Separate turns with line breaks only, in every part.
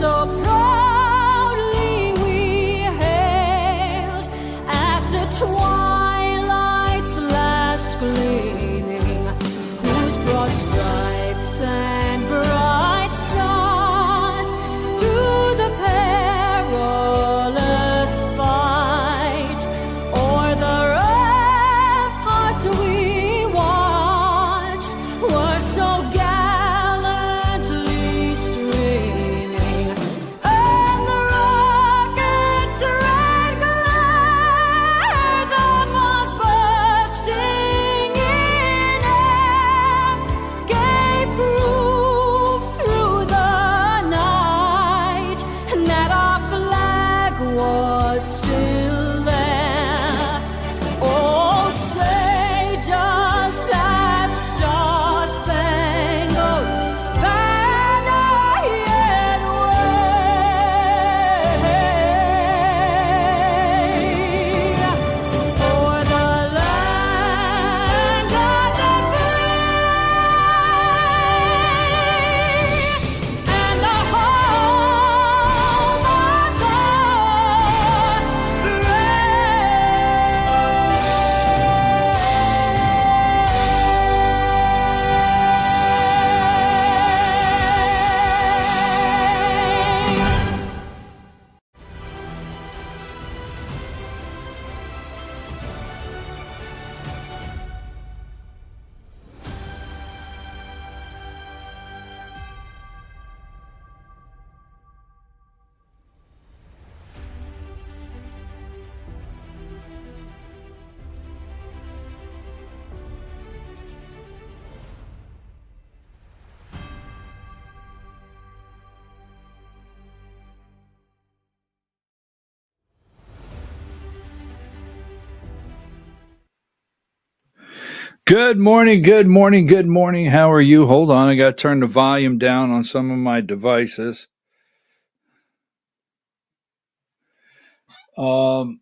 so proudly we hailed at the twilight's last gleaming, whose broad stripes and bright stars through the perilous fight o'er the ramparts we watched were so gallantly streaming, and the rocket's red glare, the bombs bursting in air, gave proof through the night that our flag was still there. Oh, say does that star-spangled banner yet wave o'er the land of the free and the home of the brave.
Good morning, good morning, good morning. How are you? Hold on, I got to turn the volume down on some of my devices. Um,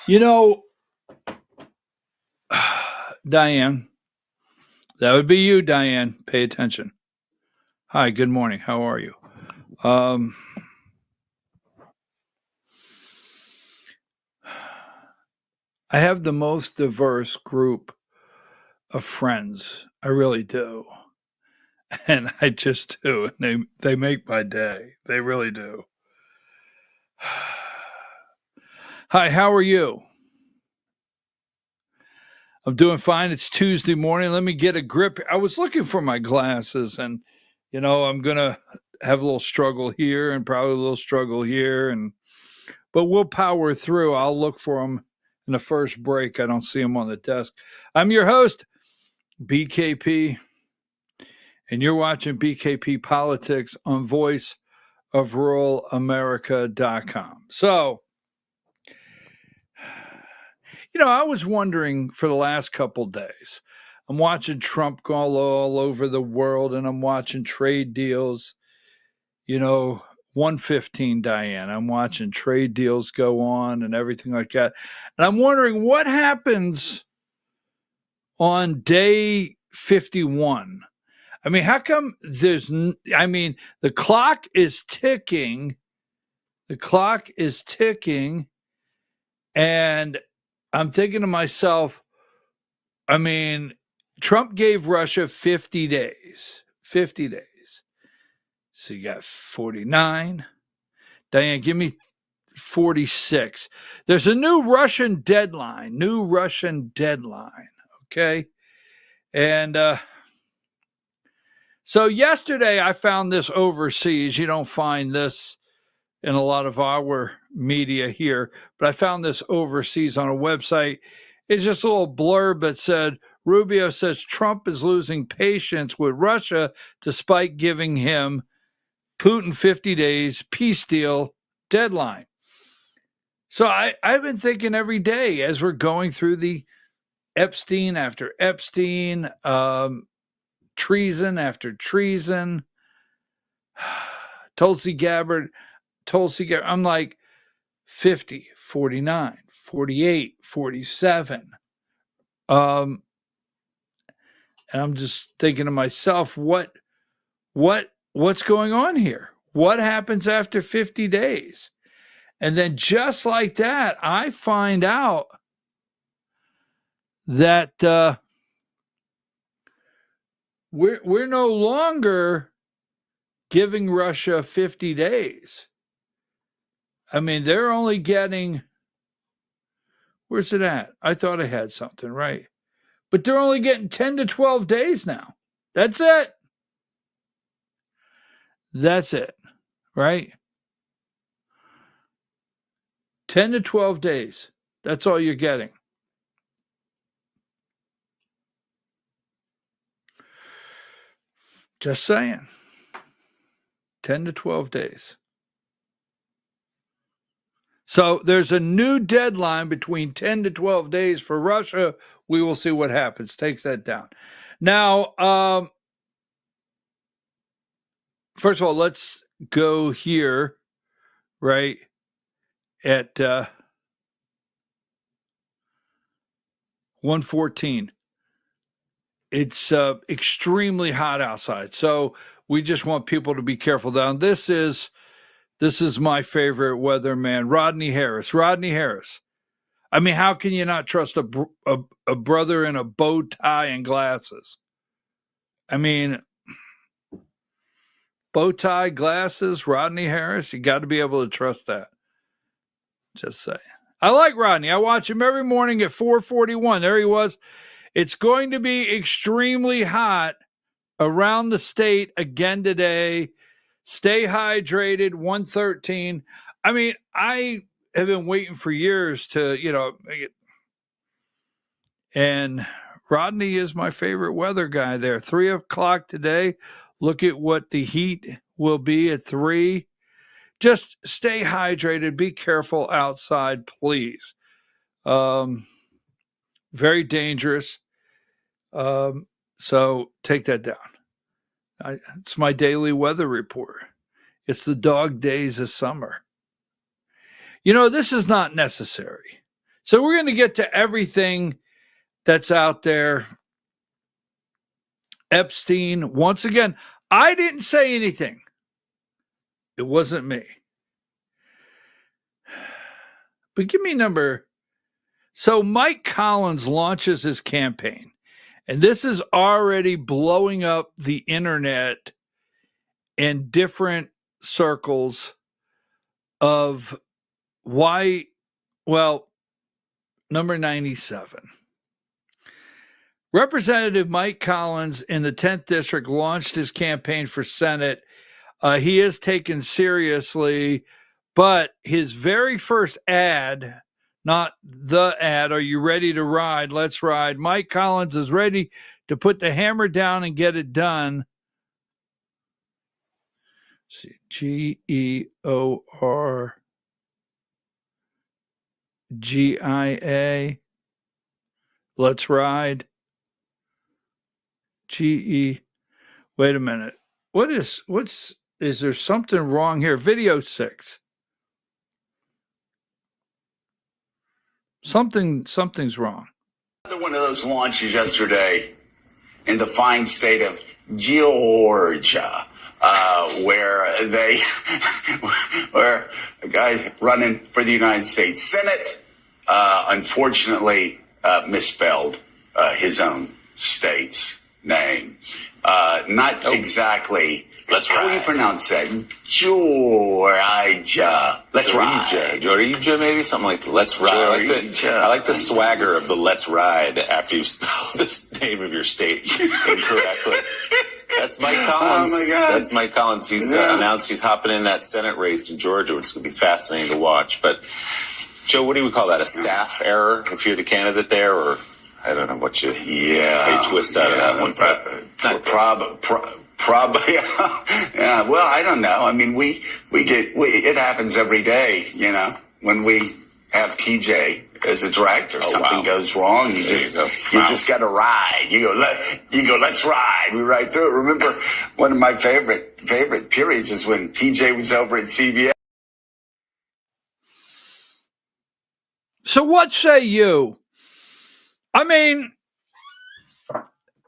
you know, Diane, that would be you, Diane. Pay attention. Hi, good morning. How are you? I have the most diverse group of friends. I really do. And I just do. And they make my day. They really do. Hi, how are you? I'm doing fine. It's Tuesday morning. Let me get a grip. I was looking for my glasses, and I'm gonna have a little struggle here and probably a little struggle here, but we'll power through. I'll look for them in the first break. I don't see them on the desk. I'm your host, BKP, and you're watching BKP Politics on voiceofruralamerica.com. So, I was wondering for the last couple days, I'm watching Trump go all over the world, and I'm watching trade deals, 115, Diane. I'm watching trade deals go on and everything like that. And I'm wondering what happens on day 51. I mean, how come the clock is ticking. The clock is ticking. And I'm thinking to myself, Trump gave Russia 50 days. 50 days. So you got 49. Diane, give me 46. There's a new Russian deadline. Okay? And so yesterday I found this overseas. You don't find this in a lot of our media here, but I found this overseas on a website. It's just a little blurb that said, Rubio says Trump is losing patience with Russia despite giving him Putin 50 days peace deal deadline. So I've been thinking every day as we're going through the Epstein after Epstein, treason after treason, Tulsi Gabbard. I'm like 50, 49, 48, 47. And I'm just thinking to myself, what's going on here? What happens after 50 days? And then just like that, I find out that we're no longer giving Russia 50 days. I mean, they're only getting, where's it at? I thought I had something, right? But they're only getting 10 to 12 days now. That's it. That's it, right? 10 to 12 days. That's all you're getting. Just saying. 10 to 12 days. So there's a new deadline between 10 to 12 days for Russia. We will see what happens. Take that down. Now, first of all, let's go here, right, at 1:14. It's extremely hot outside. So we just want people to be careful. Now, this is my favorite weatherman, Rodney Harris. Rodney Harris. I mean, how can you not trust a brother in a bow tie and glasses? I mean, bow tie, glasses, Rodney Harris, you got to be able to trust that. Just say. I like Rodney. I watch him every morning at 4:41. There he was. It's going to be extremely hot around the state again today. Stay hydrated, 113. I mean, I have been waiting for years to, make it. And Rodney is my favorite weather guy there. 3 o'clock today. Look at what the heat will be at 3. Just stay hydrated. Be careful outside, please. Very dangerous. So take that down. It's my daily weather report. It's the dog days of summer. This is not necessary. So we're going to get to everything that's out there. Epstein, once again, I didn't say anything. It wasn't me. But give me number. So Mike Collins launches his campaign, and this is already blowing up the internet in different circles of why, number 97. Representative Mike Collins in the 10th District launched his campaign for Senate. He is taken seriously, but his very first ad, not the ad, are you ready to ride? Let's ride. Mike Collins is ready to put the hammer down and get it done. Let's see, GEORGIA. Let's ride. GE. Wait a minute. Is there something wrong here? Video 6. Something's wrong.
Another one of those launches yesterday in the fine state of Georgia, where a guy running for the United States Senate, unfortunately, misspelled his own state's name. Not exactly. How do you pronounce that? Georgia. Let's ride.
Georgia, maybe something like Let's Ride. I like the swagger of the Let's Ride after you spell this name of your state incorrectly. That's Mike Collins.
Oh my God.
That's Mike Collins. He's announced he's hopping in that Senate race in Georgia, which is going to be fascinating to watch. But Joe, what do we call that? A staff error if you're the candidate there, or I don't know what you twist out of that one.
Probably, yeah. Well, I don't know. I mean, it happens every day, when we have TJ as a director. Something goes wrong, you just got to ride. You go, let's ride. We ride through it. Remember, one of my favorite periods is when TJ was over at CBS.
So what say you? I mean,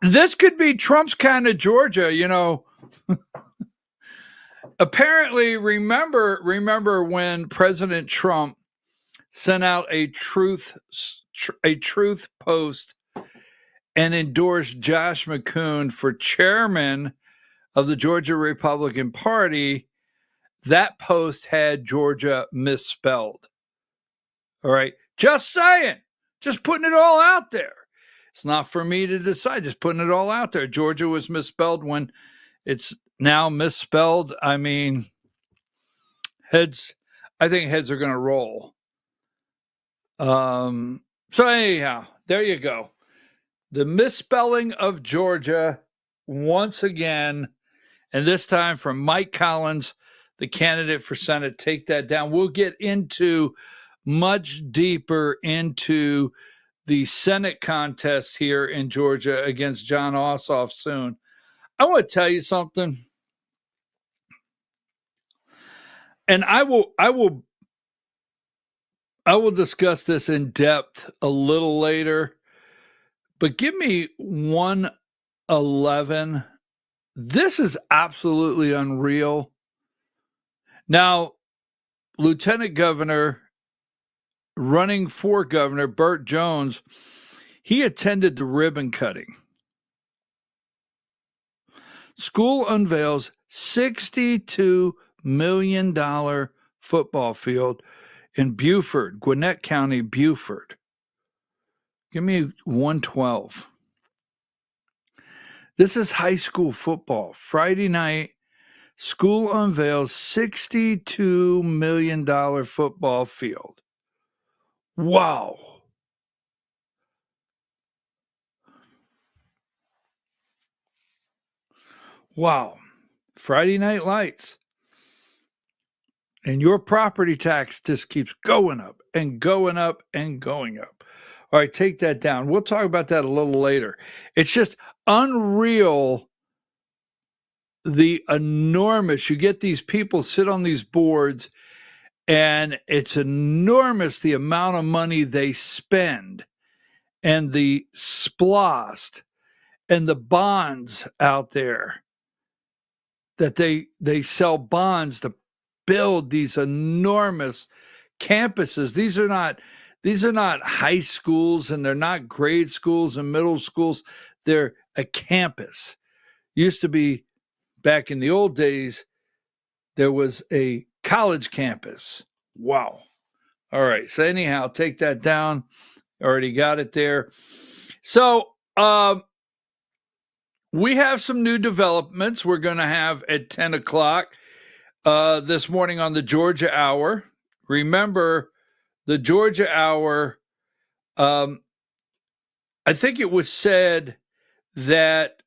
This could be Trump's kind of Georgia, you know. Apparently, remember when President Trump sent out a truth post and endorsed Josh McCoon for chairman of the Georgia Republican Party. That post had Georgia misspelled. All right. Just saying. Just putting it all out there. It's not for me to decide. Just putting it all out there. Georgia was misspelled when it's now misspelled. I mean, I think heads are going to roll. So anyhow, there you go. The misspelling of Georgia once again, and this time from Mike Collins, the candidate for Senate. Take that down. We'll get into much deeper into the Senate contest here in Georgia against Jon Ossoff soon. I want to tell you something, and I will discuss this in depth a little later, but give me 111. This is absolutely unreal. Now, Lieutenant Governor, running for governor, Burt Jones, he attended the ribbon cutting. School unveils $62 million football field in Beaufort, Gwinnett County, Beaufort. Give me 112. This is high school football. Friday night, school unveils $62 million football field. Wow. Wow. Friday Night Lights. And your property tax just keeps going up and going up and going up. All right, take that down. We'll talk about that a little later. It's just unreal, the enormous, you get these people sit on these boards, and it's enormous the amount of money they spend, and the splost and the bonds out there that they sell bonds to build these enormous campuses. These are not high schools, and they're not grade schools and middle schools. They're a campus. Used to be, back in the old days, there was a college campus. Wow. All right. So anyhow, take that down. Already got it there. So we have some new developments we're going to have at 10 o'clock this morning on the Georgia Hour. Remember, the Georgia Hour, I think it was said that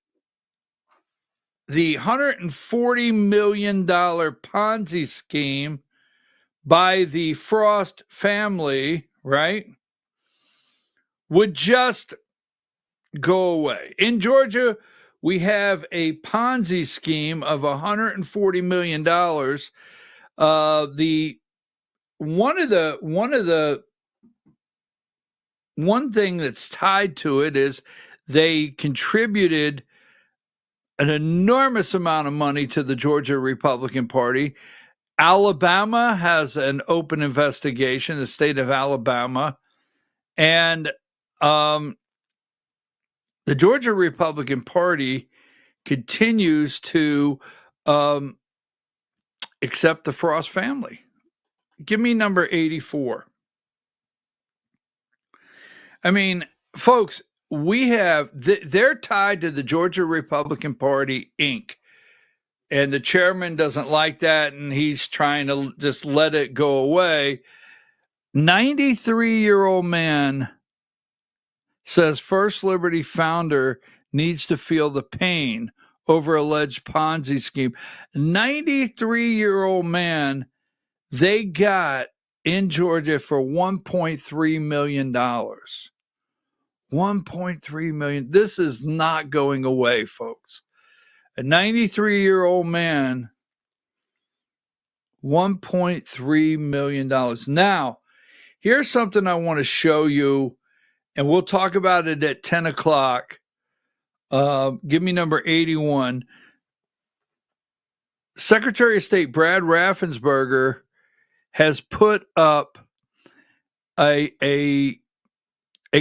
the $140 million Ponzi scheme by the Frost family, right, would just go away. In Georgia, we have a Ponzi scheme of $140 million. One thing that's tied to it is they contributed an enormous amount of money to the Georgia Republican Party. Alabama has an open investigation, the state of Alabama, and the Georgia Republican Party continues to accept the Frost family. Give me number 84. I mean, folks, we have, they're tied to the Georgia Republican Party, Inc., and the chairman doesn't like that, and he's trying to just let it go away. 93-year-old man says First Liberty founder needs to feel the pain over alleged Ponzi scheme. 93-year-old man, they got in Georgia for $1.3 million. $1.3 million. This is not going away, folks. A 93-year-old man, $1.3 million. Now, here's something I want to show you, and we'll talk about it at 10 o'clock Give me number 81. Secretary of State Brad Raffensperger has put up a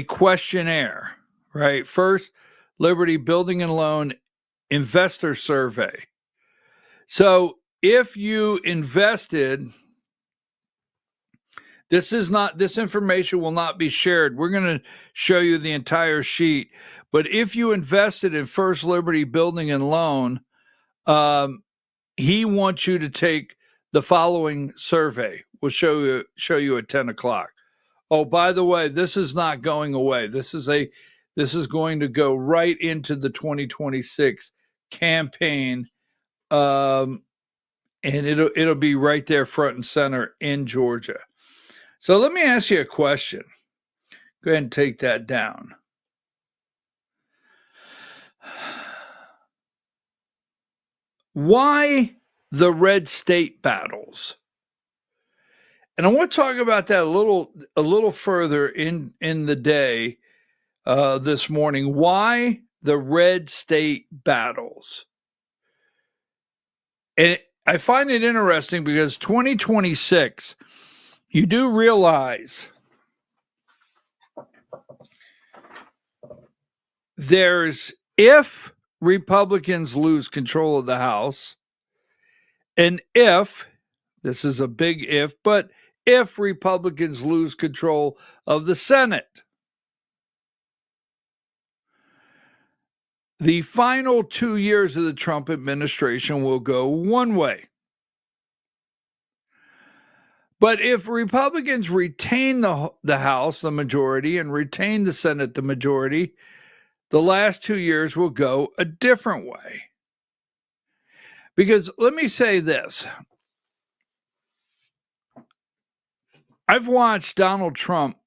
questionnaire, right? First Liberty Building and Loan Investor Survey. So if you invested, this information will not be shared. We're going to show you the entire sheet. But if you invested in First Liberty Building and Loan, he wants you to take the following survey. We'll show you at 10 o'clock. Oh, by the way, this is not going away. This is going to go right into the 2026 campaign, and it'll be right there front and center in Georgia. So let me ask you a question. Go ahead and take that down. Why the red state battles? And I want to talk about that a little further in the day this morning. Why the red state battles? And I find it interesting because 2026, you do realize if Republicans lose control of the House, and if, this is a big if, but if Republicans lose control of the Senate, the final 2 years of the Trump administration will go one way. But if Republicans retain the House, the majority, and retain the Senate, the majority, the last 2 years will go a different way. Because let me say this. I've watched Donald Trump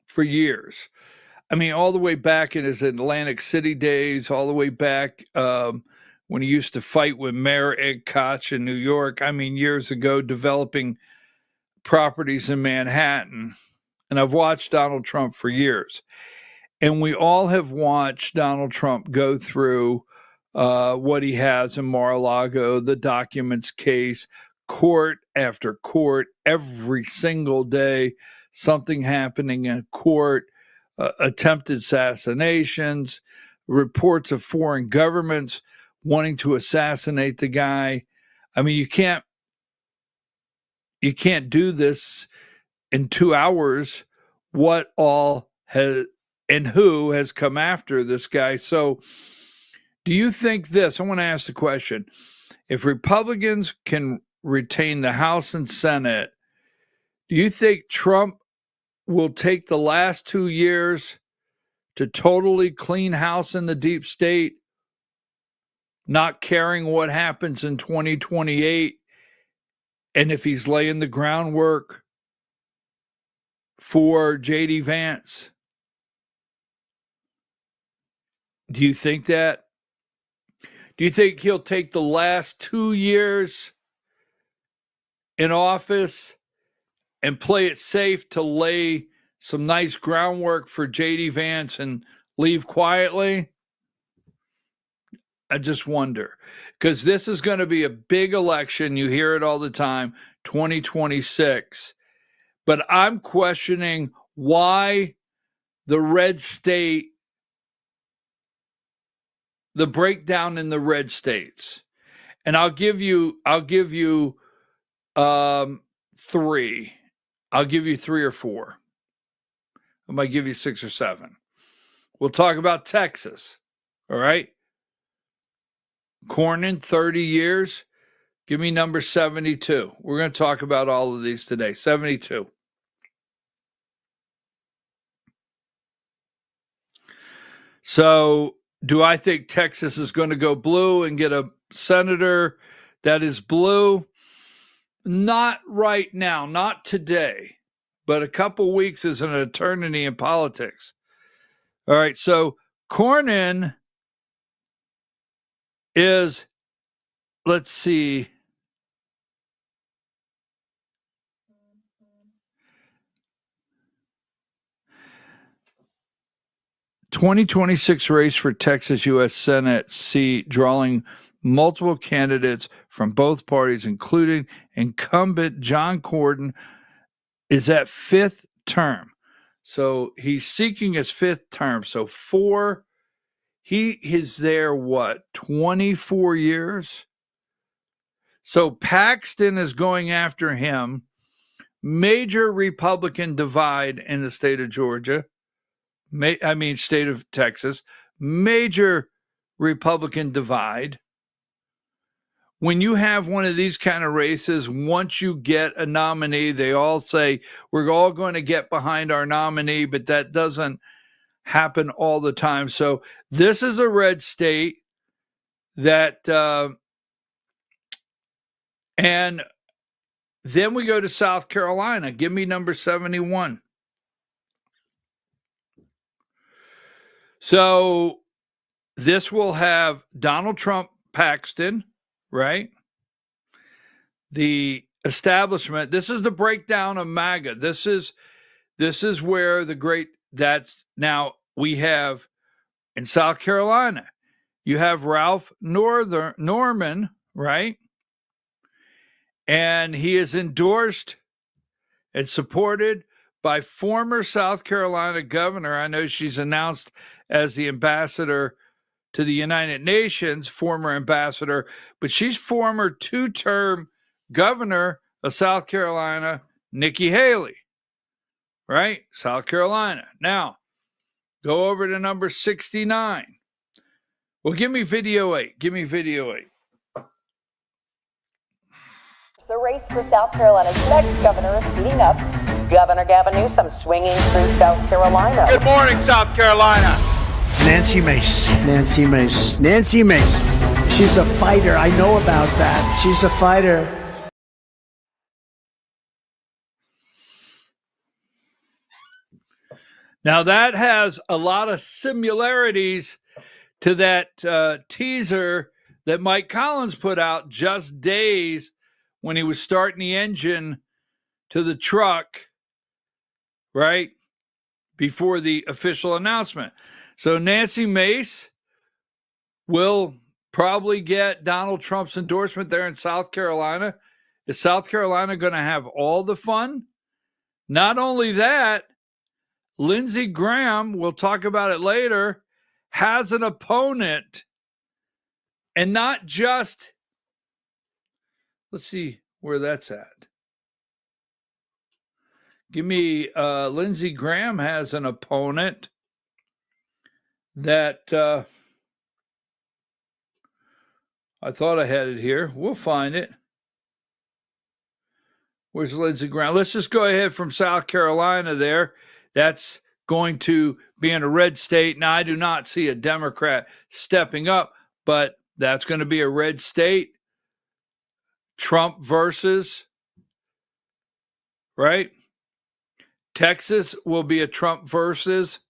for years. I mean, all the way back in his Atlantic City days, all the way back when he used to fight with Mayor Ed Koch in New York. I mean, years ago, developing properties in Manhattan. And I've watched Donald Trump for years. And we all have watched Donald Trump go through what he has in Mar-a-Lago, the documents case, court after court, every single day, something happening in court, attempted assassinations, reports of foreign governments wanting to assassinate the guy. I mean, you can't do this in 2 hours. What all has and who has come after this guy? So do you think this? I want to ask the question. If Republicans can retain the House and Senate, do you think Trump will take the last 2 years to totally clean house in the deep state, not caring what happens in 2028, and if he's laying the groundwork for J.D. Vance? Do you think that? Do you think he'll take the last 2 years in office and play it safe to lay some nice groundwork for J.D. Vance and leave quietly? I just wonder, because this is going to be a big election. You hear it all the time, 2026. But I'm questioning why the red state, the breakdown in the red states. And I'll give you three. I'll give you 3 or 4. I might give you 6 or 7. We'll talk about Texas. All right. Cornyn, 30 years. Give me number 72. We're going to talk about all of these today. 72. So, do I think Texas is going to go blue and get a senator that is blue? Not right now, not today, but a couple weeks is an eternity in politics. All right, so Cornyn is, let's see, 2026 race for Texas U.S. Senate seat drawing multiple candidates from both parties, including incumbent John Cornyn, is at fifth term. So he's seeking his fifth term. So he is there, 24 years? So Paxton is going after him. Major Republican divide in the state of Georgia. State of Texas. Major Republican divide. When you have one of these kind of races, once you get a nominee, they all say, we're all going to get behind our nominee, but that doesn't happen all the time. So this is a red state that, and then we go to South Carolina. Give me number 71. So this will have Donald Trump, Paxton, right? The establishment. This is the breakdown of MAGA. This is where now we have in South Carolina, you have Ralph Norman, right? And he is endorsed and supported by former South Carolina governor. I know she's announced as the ambassador to the United Nations, former ambassador, but she's former two-term governor of South Carolina, Nikki Haley, right? South Carolina. Now, go over to number 69. Well, give me video 8. Give me video 8.
The race for South Carolina's next governor is heating up. Governor Gavin Newsom swinging through South Carolina.
Good morning, South Carolina.
Nancy Mace. She's a fighter. I know about that. She's a fighter.
Now that has a lot of similarities to that teaser that Mike Collins put out just days when he was starting the engine to the truck, right, before the official announcement. So Nancy Mace will probably get Donald Trump's endorsement there in South Carolina. Is South Carolina going to have all the fun? Not only that, Lindsey Graham, we'll talk about it later, has an opponent, and not just, let's see where that's at. Give me, Lindsey Graham has an opponent that, I thought I had it here. We'll find it. Where's Lindsey Graham? Let's just go ahead from South Carolina there. That's going to be in a red state. Now, I do not see a Democrat stepping up, but that's going to be a red state. Trump versus, right? Texas will be a Trump versus.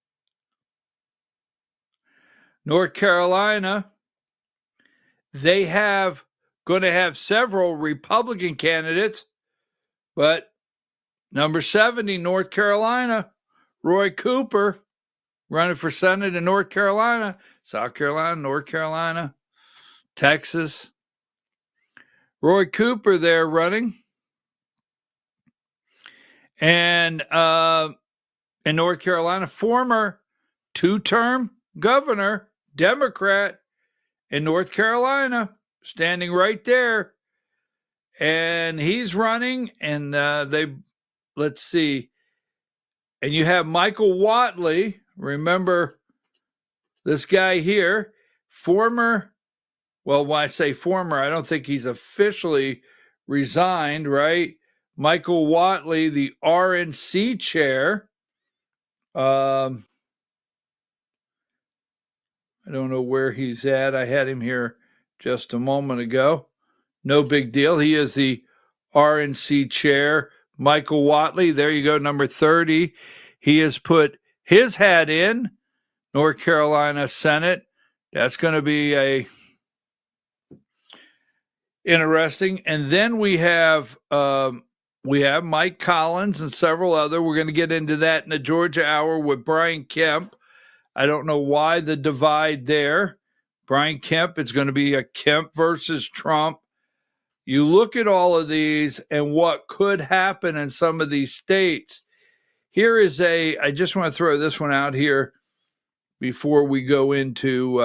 North Carolina, they have going to have several Republican candidates, but number 70, North Carolina, Roy Cooper, running for Senate in North Carolina, South Carolina, North Carolina, Texas. Roy Cooper there running. And in North Carolina, former two-term governor, Democrat in North Carolina, standing right there. And he's running, and let's see. And you have Michael Whatley. Remember this guy here, former, well, when I say former, I don't think he's officially resigned, right? Michael Whatley, the RNC chair. I don't know where he's at. I had him here just a moment ago. No big deal. He is the RNC chair. Michael Whatley, there you go, number 30. He has put his hat in, North Carolina Senate. That's going to be interesting. And then we have Mike Collins and several other. We're going to get into that in the Georgia Hour with Brian Kemp. I don't know why the divide there. Brian Kemp, it's going to be a Kemp versus Trump. You look at all of these and what could happen in some of these states. Here is I just want to throw this one out here before we go into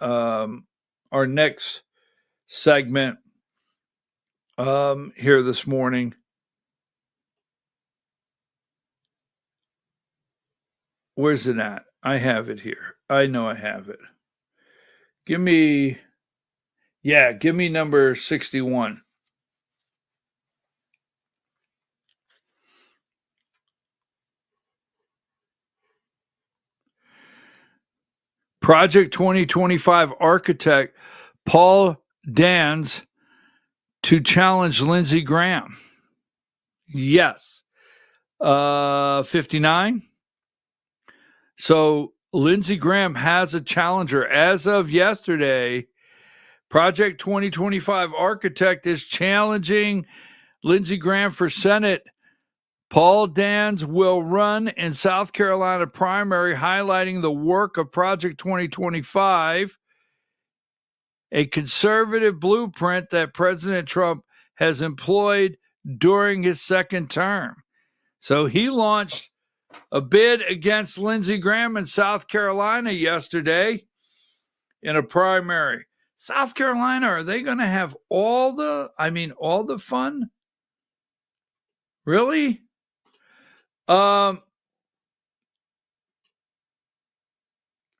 our next segment here this morning. Where's it at? I have it here. I know I have it. Give me number 61. Project 2025 architect Paul Dans to challenge Lindsey Graham. Yes. 59. So Lindsey Graham has a challenger. As of yesterday, Project 2025 architect is challenging Lindsey Graham for Senate. Paul Dans will run in South Carolina primary, highlighting the work of Project 2025, a conservative blueprint that President Trump has employed during his second term. So he launched a bid against Lindsey Graham in South Carolina yesterday in a primary. South Carolina, are they going to have all the fun? Really?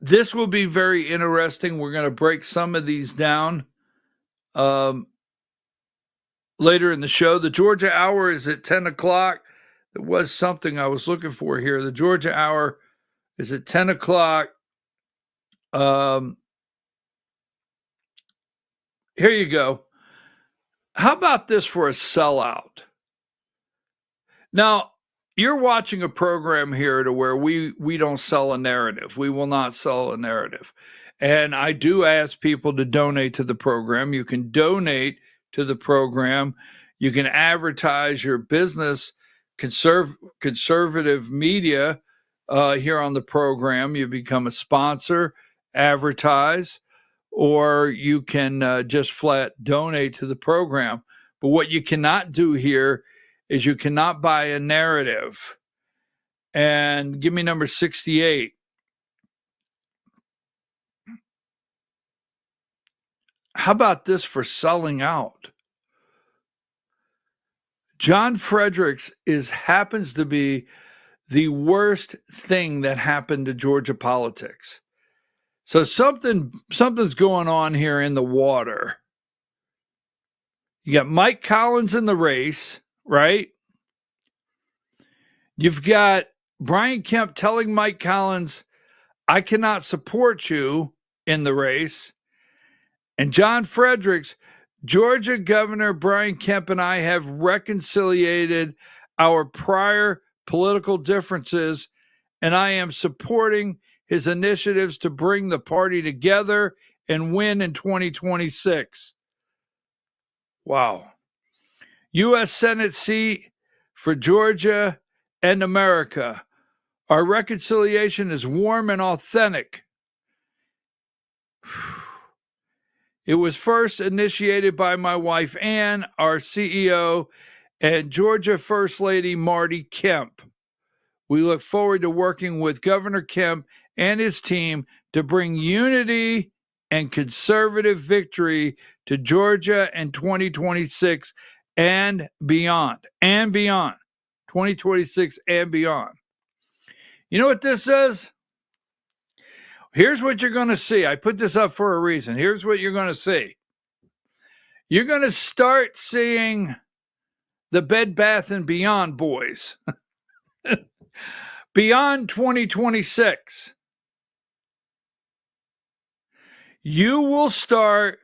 This will be very interesting. We're going to break some of these down later in the show. The Georgia Hour is at 10 o'clock. There was something I was looking for here. The Georgia Hour is at 10 o'clock. Here you go. How about this for a sellout? Now, you're watching a program here to where we don't sell a narrative. We will not sell a narrative. And I do ask people to donate to the program. You can donate to the program. You can advertise your business, conservative media here on the program. You become a sponsor, advertise, or you can just flat donate to the program. But what you cannot do here is you cannot buy a narrative. And give me number 68. How about this for selling out? John Fredericks happens to be the worst thing that happened to Georgia politics. So something's going on here in the water. You got Mike Collins in the race, right? You've got Brian Kemp telling Mike Collins, I cannot support you in the race. And John Fredericks, Georgia Governor Brian Kemp and I have reconciliated our prior political differences, and I am supporting his initiatives to bring the party together and win in 2026. Wow. U.S. Senate seat for Georgia and America. Our reconciliation is warm and authentic. It was first initiated by my wife, Ann, our CEO, and Georgia First Lady Marty Kemp. We look forward to working with Governor Kemp and his team to bring unity and conservative victory to Georgia in 2026 and beyond. 2026 and beyond. You know what this says? Here's what you're going to see. I put this up for a reason. Here's what you're going to see. You're going to start seeing the Bed Bath & Beyond boys. Beyond 2026. You will start,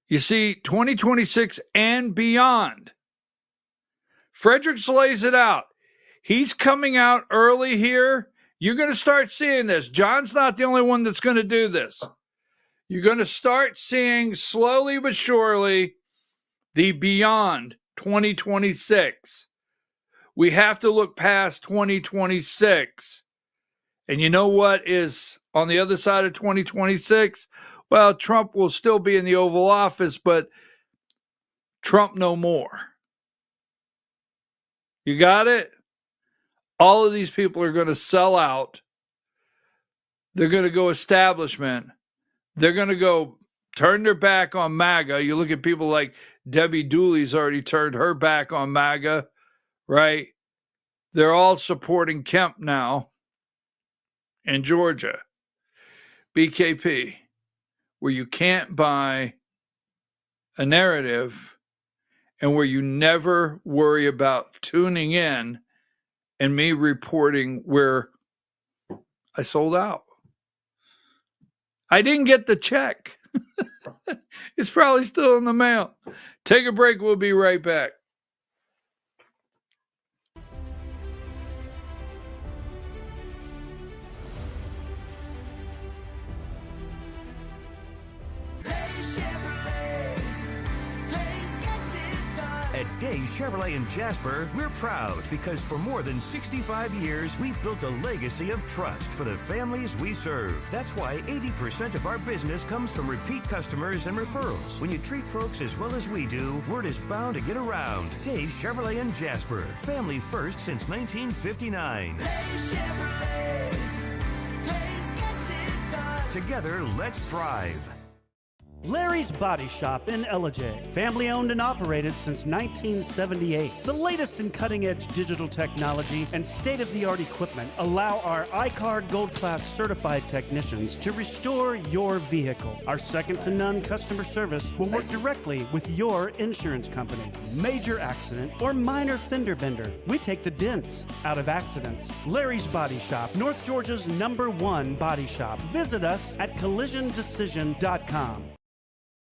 you see, 2026 and beyond. Fredericks lays it out. He's coming out early here. You're going to start seeing this. John's not the only one that's going to do this. You're going to start seeing slowly but surely the beyond 2026. We have to look past 2026 And you know what is on the other side of 2026? Well, Trump will still be in the Oval Office, but Trump no more. You got it? All of these people are going to sell out. They're going to go establishment. They're going to go turn their back on MAGA. You look at people like Debbie Dooley's already turned her back on MAGA, right? They're all supporting Kemp now in Georgia. BKP, where you can't buy a narrative and where you never worry about tuning in and me reporting where I sold out. I didn't get the check. It's probably still in the mail. Take a break. We'll be right back.
At Days Chevrolet in Jasper, we're proud because for more than 65 years, we've built a legacy of trust for the families we serve. That's why 80% of our business comes from repeat customers and referrals. When you treat folks as well as we do, word is bound to get around. Days Chevrolet in Jasper, family first since 1959. Days Chevrolet, Days gets it done. Together, let's drive.
Larry's Body Shop in Ellijay. Family owned and operated since 1978. The latest in cutting-edge digital technology and state-of-the-art equipment allow our iCard Gold Class certified technicians to restore your vehicle. Our second-to-none customer service will work directly with your insurance company. Major accident or minor fender bender. We take the dents out of accidents. Larry's Body Shop, North Georgia's #1 body shop. Visit us at collisiondecision.com.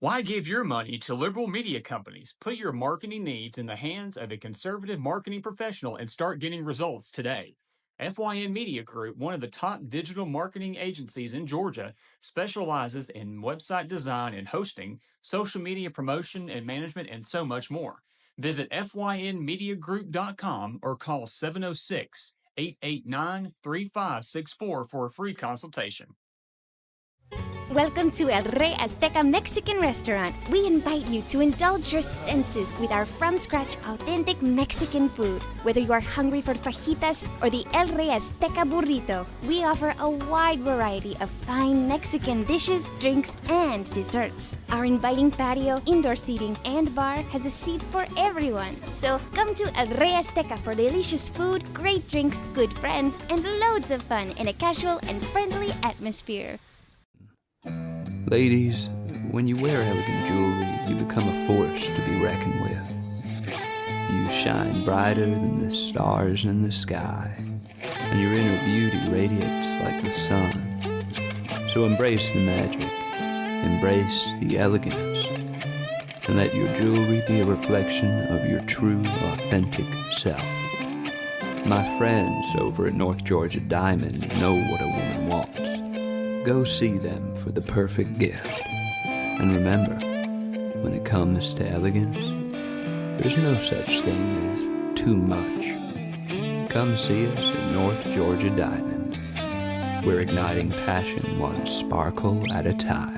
Why give your money to liberal media companies? Put your marketing needs in the hands of a conservative marketing professional and start getting results today. FYN Media Group, one of the top digital marketing agencies in Georgia, specializes in website design and hosting, social media promotion and management, and so much more. Visit FYNmediagroup.com or call 706-889-3564 for a free consultation.
Welcome to El Rey Azteca Mexican Restaurant. We invite you to indulge your senses with our from-scratch authentic Mexican food. Whether you are hungry for fajitas or the El Rey Azteca burrito, we offer a wide variety of fine Mexican dishes, drinks, and desserts. Our inviting patio, indoor seating, and bar has a seat for everyone. So come to El Rey Azteca for delicious food, great drinks, good friends, and loads of fun in a casual and friendly atmosphere.
Ladies, when you wear elegant jewelry, you become a force to be reckoned with. You shine brighter than the stars in the sky, and your inner beauty radiates like the sun. So embrace the magic, embrace the elegance, and let your jewelry be a reflection of your true, authentic self. My friends over at North Georgia Diamond know what a woman wants. Go see them for the perfect gift. And remember, when it comes to elegance, there's no such thing as too much. Come see us at North Georgia Diamond. We're igniting passion one sparkle at a time.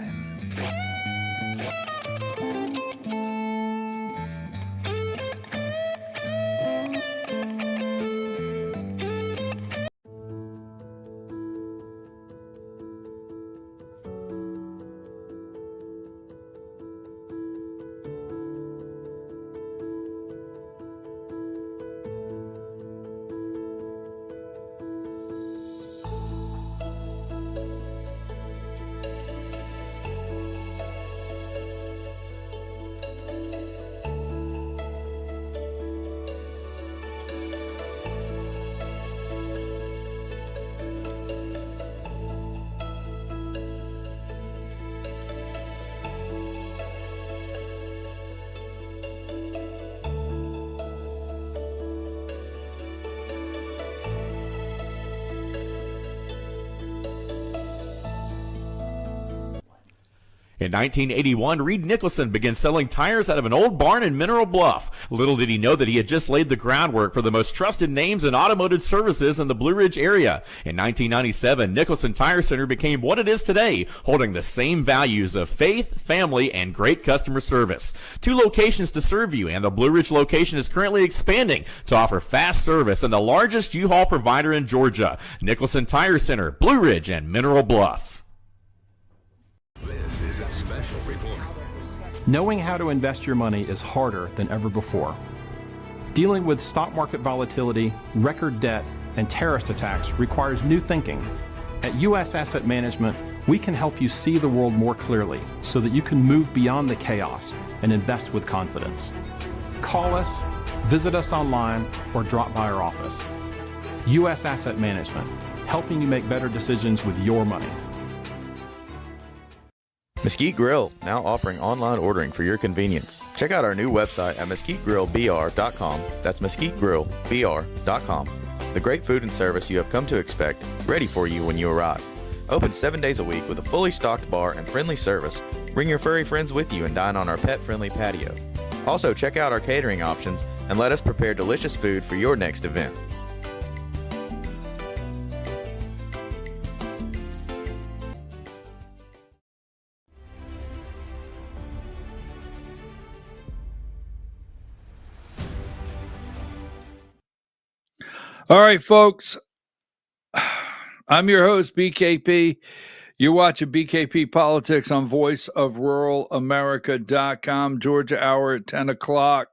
In 1981, Reed Nicholson began selling tires out of an old barn in Mineral Bluff. Little did he know that he had just laid the groundwork for the most trusted names in automotive services in the Blue Ridge area. In 1997, Nicholson Tire Center became what it is today, holding the same values of faith, family, and great customer service. 2 locations to serve you, and the Blue Ridge location is currently expanding to offer fast service and the largest U-Haul provider in Georgia. Nicholson Tire Center, Blue Ridge, and Mineral Bluff.
This is a special report.
Knowing how to invest your money is harder than ever before. Dealing with stock market volatility, record debt, and terrorist attacks requires new thinking. At U.S. Asset Management, we can help you see the world more clearly so that you can move beyond the chaos and invest with confidence. Call us, visit us online, or drop by our office. U.S. Asset Management, helping you make better decisions with your money.
Mesquite Grill, now offering online ordering for your convenience. Check out our new website at mesquitegrillbr.com. That's mesquitegrillbr.com. The great food and service you have come to expect, ready for you when you arrive. Open 7 days a week with a fully stocked bar and friendly service. Bring your furry friends with you and dine on our pet-friendly patio. Also, check out our catering options and let us prepare delicious food for your next event.
All right, folks. I'm your host, BKP. You're watching BKP Politics on voiceofruralamerica.com, Georgia hour at 10 o'clock.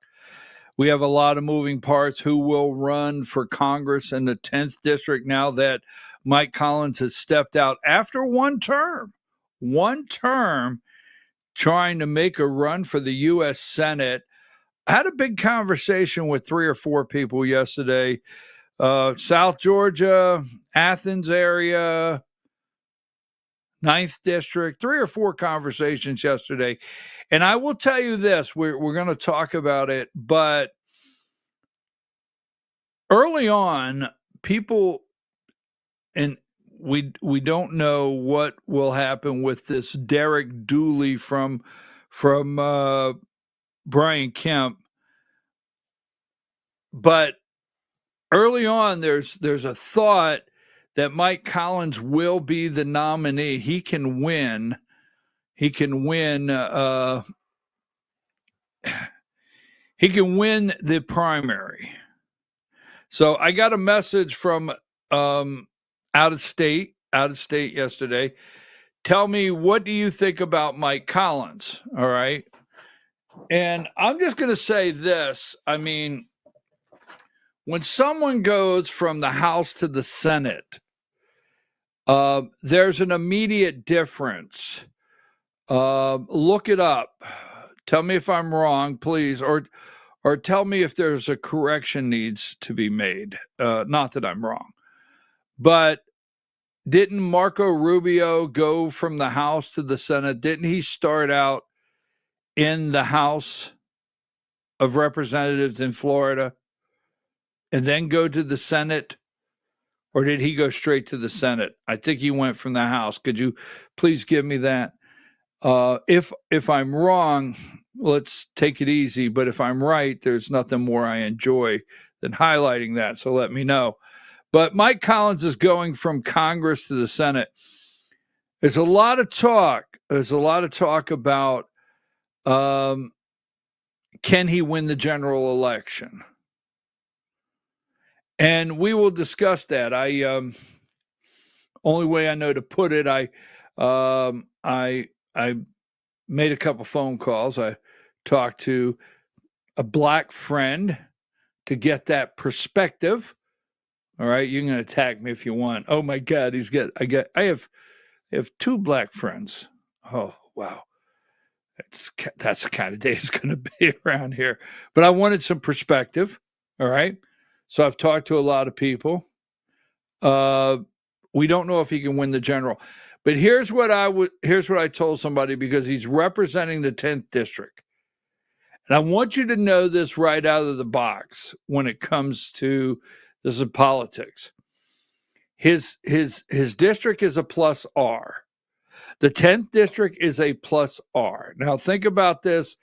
We have a lot of moving parts. Who will run for Congress in the 10th district now that Mike Collins has stepped out after one term, trying to make a run for the U.S. Senate. I had a big conversation with 3 or 4 people yesterday. South Georgia, Athens area, 9th district, 3 or 4 conversations yesterday. And I will tell you this, we're going to talk about it, but early on, people, and we don't know what will happen with this Derek Dooley from Brian Kemp, but early on, there's a thought that Mike Collins will be the nominee. He can win. He can win the primary. So I got a message from out of state yesterday. Tell me, what do you think about Mike Collins? All right. And I'm just going to say this. I mean, when someone goes from the House to the Senate, there's an immediate difference. Look it up. Tell me if I'm wrong, please, or tell me if there's a correction needs to be made. Not that I'm wrong. But didn't Marco Rubio go from the House to the Senate? Didn't he start out in the House of Representatives in Florida and then go to the Senate? Or did he go straight to the Senate? I think he went from the House. Could you please give me that? If I'm wrong, let's take it easy. But if I'm right, there's nothing more I enjoy than highlighting that. So let me know. But Mike Collins is going from Congress to the Senate. There's a lot of talk. There's a lot of talk about can he win the general election? And we will discuss that. Only way I know to put it, I made a couple phone calls. I talked to a black friend to get that perspective. All right, you can attack me if you want. Oh my God, I have 2 black friends. Oh wow, that's the kind of day it's going to be around here. But I wanted some perspective. All right. So I've talked to a lot of people. We don't know if he can win the general. But here's what I told somebody, because he's representing the 10th district. And I want you to know this right out of the box when it comes to this is politics. His district is a plus R. The 10th district is a plus R. Now, think about this.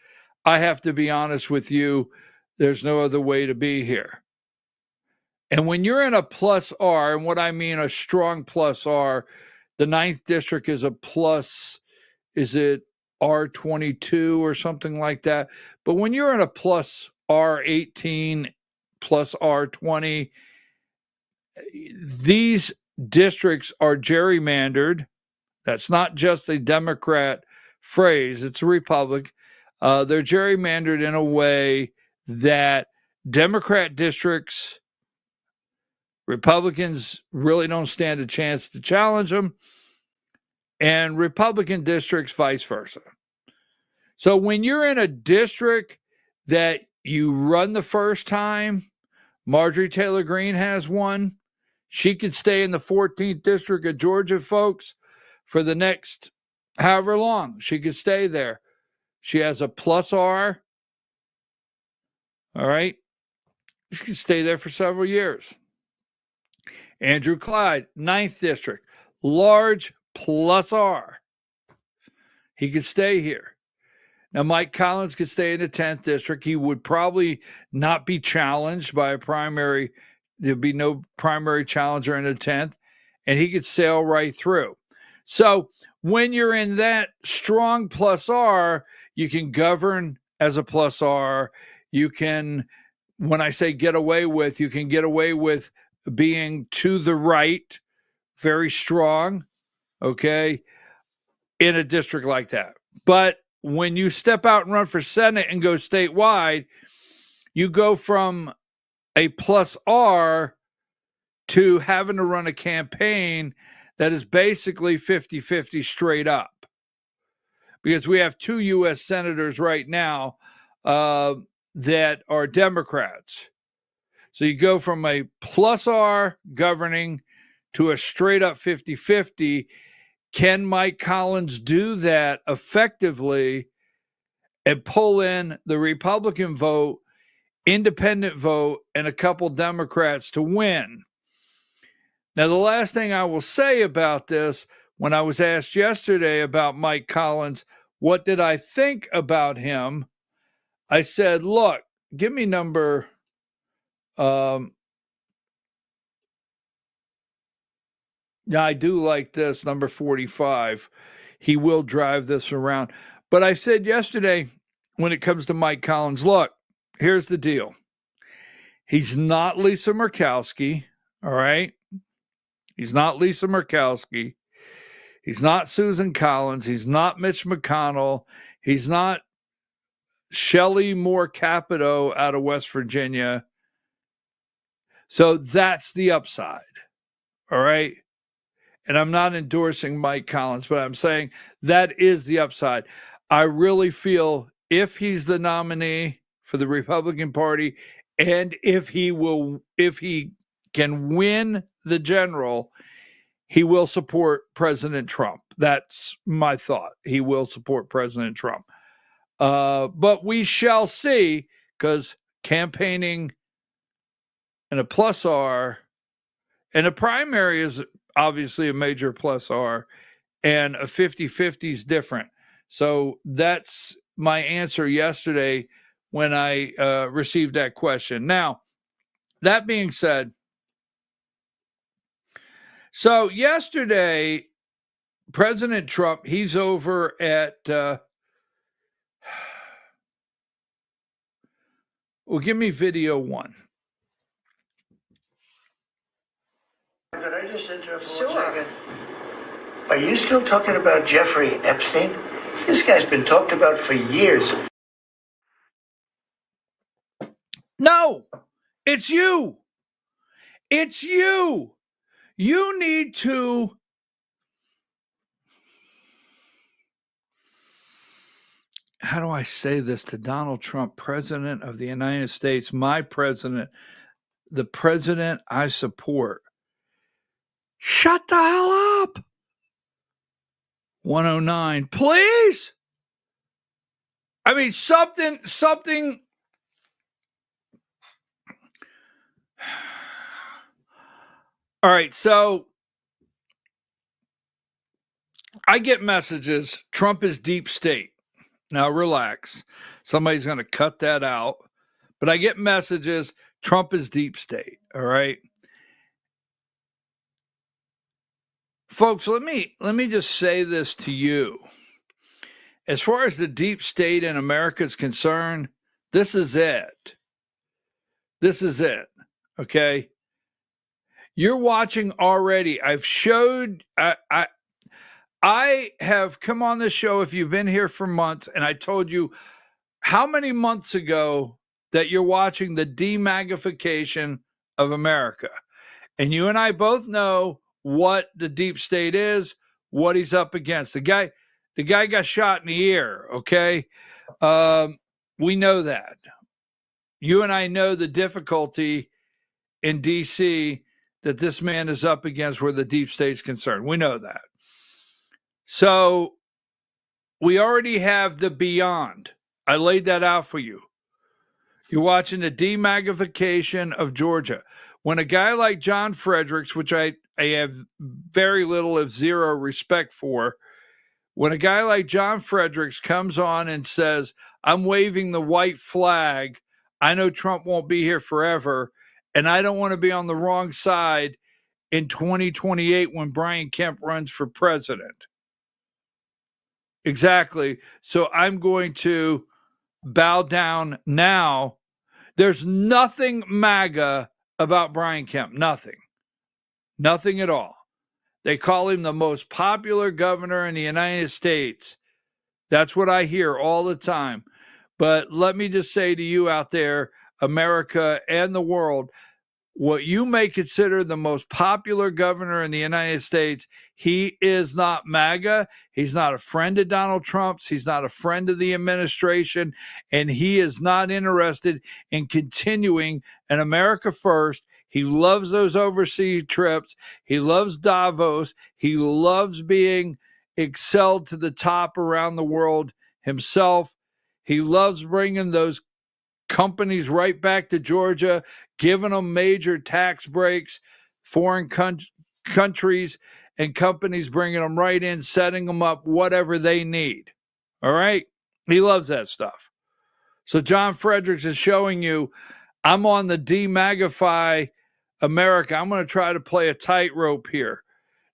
I have to be honest with you. There's no other way to be here. And when you're in a plus R, and what I mean a strong plus R, the 9th district is a plus, is it R22 or something like that? But when you're in a plus R18, plus R20, these districts are gerrymandered. That's not just a Democrat phrase, it's a Republic. They're gerrymandered in a way that Democrat districts, Republicans really don't stand a chance to challenge them, and Republican districts vice versa. So when you're in a district that you run the first time, Marjorie Taylor Greene has one. She could stay in the 14th district of Georgia, folks, for the next however long. She could stay there. She has a plus R. All right. She could stay there for several years. Andrew Clyde, 9th district, large plus R. He could stay here. Now, Mike Collins could stay in the 10th district. He would probably not be challenged by a primary. There'd be no primary challenger in the 10th, and he could sail right through. So when you're in that strong plus R, you can govern as a plus R. You can, when I say get away with, you can get away with being to the right, very strong, okay, in a district like that. But when you step out and run for Senate and go statewide, you go from a plus R to having to run a campaign that is basically 50-50 straight up. Because we have 2 U.S. senators right now that are Democrats. So you go from a plus R governing to a straight up 50-50. Can Mike Collins do that effectively and pull in the Republican vote, independent vote, and a couple Democrats to win? Now, the last thing I will say about this, when I was asked yesterday about Mike Collins, what did I think about him? I said, look, give me number yeah, I do like this, number 45. He will drive this around. But I said yesterday, when it comes to Mike Collins, look, here's the deal. He's not Lisa Murkowski, all right? He's not Lisa Murkowski. He's not Susan Collins. He's not Mitch McConnell. He's not Shelley Moore Capito out of West Virginia. So that's the upside, all right? And I'm not endorsing Mike Collins, but I'm saying that is the upside. I really feel if he's the nominee for the Republican Party, and if he can win the general, he will support President Trump. That's my thought. He will support President Trump. But we shall see, because campaigning and a plus R, and a primary is obviously a major plus R, and a 50-50 is different. So that's my answer yesterday when I received that question. Now, that being said, so yesterday, President Trump, he's over at, well, give me video 1.
Could I just interrupt for 1 second? Are you still talking about Jeffrey Epstein? This guy's been talked about for years.
No, it's you. It's you. You need to how do I say this to Donald Trump, President of the United States, my president, the president I support? Shut the hell up. 109, please. I mean, something. All right, so I get messages, Trump is deep state. Now relax. Somebody's going to cut that out. But I get messages, Trump is deep state. All right. Folks, let me just say this to you. As far as the deep state in America is concerned, this is it. This is it. Okay. You're watching already. I've showed, I have come on this show if you've been here for months, and I told you how many months ago that you're watching the demagnification of America. And you and I both know what the deep state is, what he's up against. The guy got shot in the ear, okay? We know that. You and I know the difficulty in D.C. that this man is up against where the deep state's concerned. We know that. So we already have the beyond. I laid that out for you. You're watching the demagnification of Georgia. When a guy like John Fredericks, which I have very little if zero respect for, when a guy like John Fredericks comes on and says, I'm waving the white flag, I know Trump won't be here forever, and I don't want to be on the wrong side in 2028 when Brian Kemp runs for president. Exactly. So I'm going to bow down now. There's nothing MAGA about Brian Kemp. Nothing. Nothing at all. They call him the most popular governor in the United States. That's what I hear all the time. But let me just say to you out there, America and the world, what you may consider the most popular governor in the United States, he is not MAGA. He's not a friend of Donald Trump's. He's not a friend of the administration. And he is not interested in continuing an America first. He loves those overseas trips. He loves Davos. He loves being excelled to the top around the world himself. He loves bringing those companies right back to Georgia, giving them major tax breaks, foreign countries and companies bringing them right in, setting them up, whatever they need. All right? He loves that stuff. So John Fredericks is showing you, I'm on the demagify America. I'm going to try to play a tightrope here.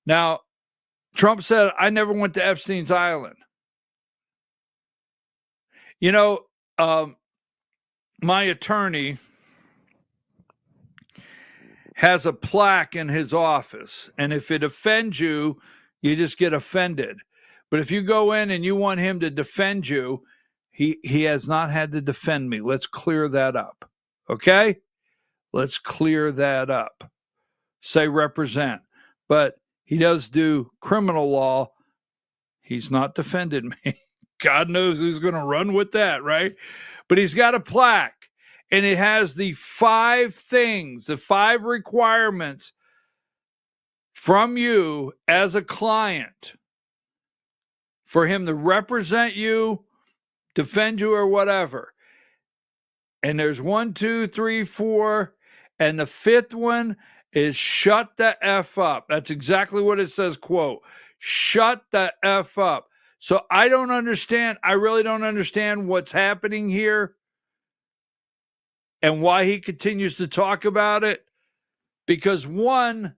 Now, Trump said, I never went to Epstein's Island. You know, my attorney has a plaque in his office, and if it offends you, you just get offended. But if you go in and you want him to defend you, he has not had to defend me. Let's clear that up. Okay? Let's clear that up. Say represent. But he does do criminal law. He's not defended me. God knows who's going to run with that, right? But he's got a plaque, and it has the 5 things, the 5 requirements from you as a client for him to represent you, defend you, or whatever. And there's 1, 2, 3, 4, and the 5th one is shut the F up. That's exactly what it says, quote, shut the F up. So I don't understand. I really don't understand what's happening here and why he continues to talk about it. Because 1,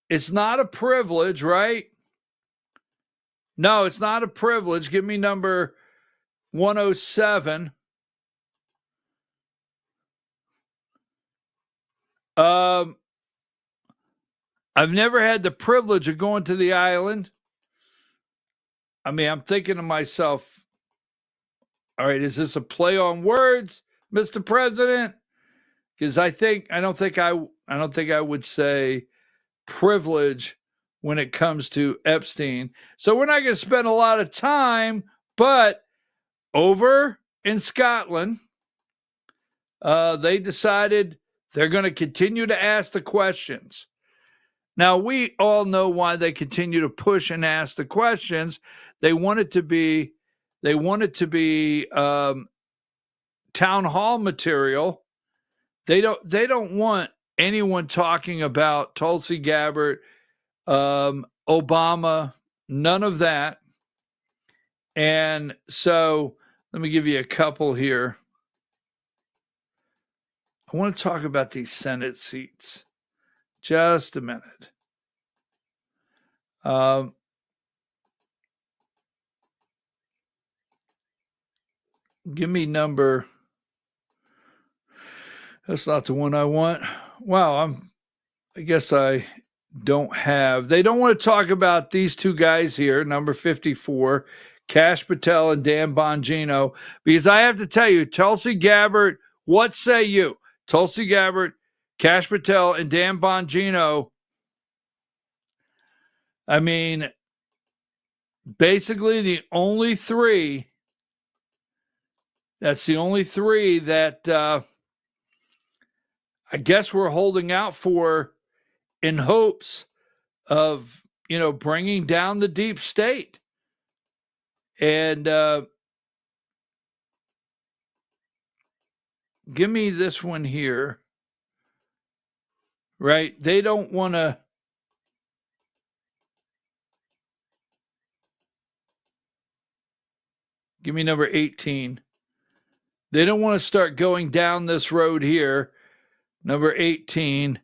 it's not a privilege, right? No, it's not a privilege. Give me number 107. I've never had the privilege of going to the island. I mean, I'm thinking to myself, all right, is this a play on words, Mr. President? Because I don't think I would say privilege when it comes to Epstein. So we're not going to spend a lot of time, but over in Scotland, they decided they're going to continue to ask the questions. Now, we all know why they continue to push and ask the questions. They want it to be town hall material. They don't want anyone talking about Tulsi Gabbard, Obama, none of that. And so let me give you a couple here. I want to talk about these Senate seats. Just a minute. Give me number. That's not the one I want. Wow, I guess I don't have. They don't want to talk about these two guys here, number 54, Kash Patel and Dan Bongino, because I have to tell you, Tulsi Gabbard, what say you? Tulsi Gabbard, Kash Patel, and Dan Bongino. I mean, basically the only three. That's the only three that I guess we're holding out for in hopes of, bringing down the deep state. And give me this one here. Right? They don't want to. Give me number 18. They don't want to start going down this road here. Number 18.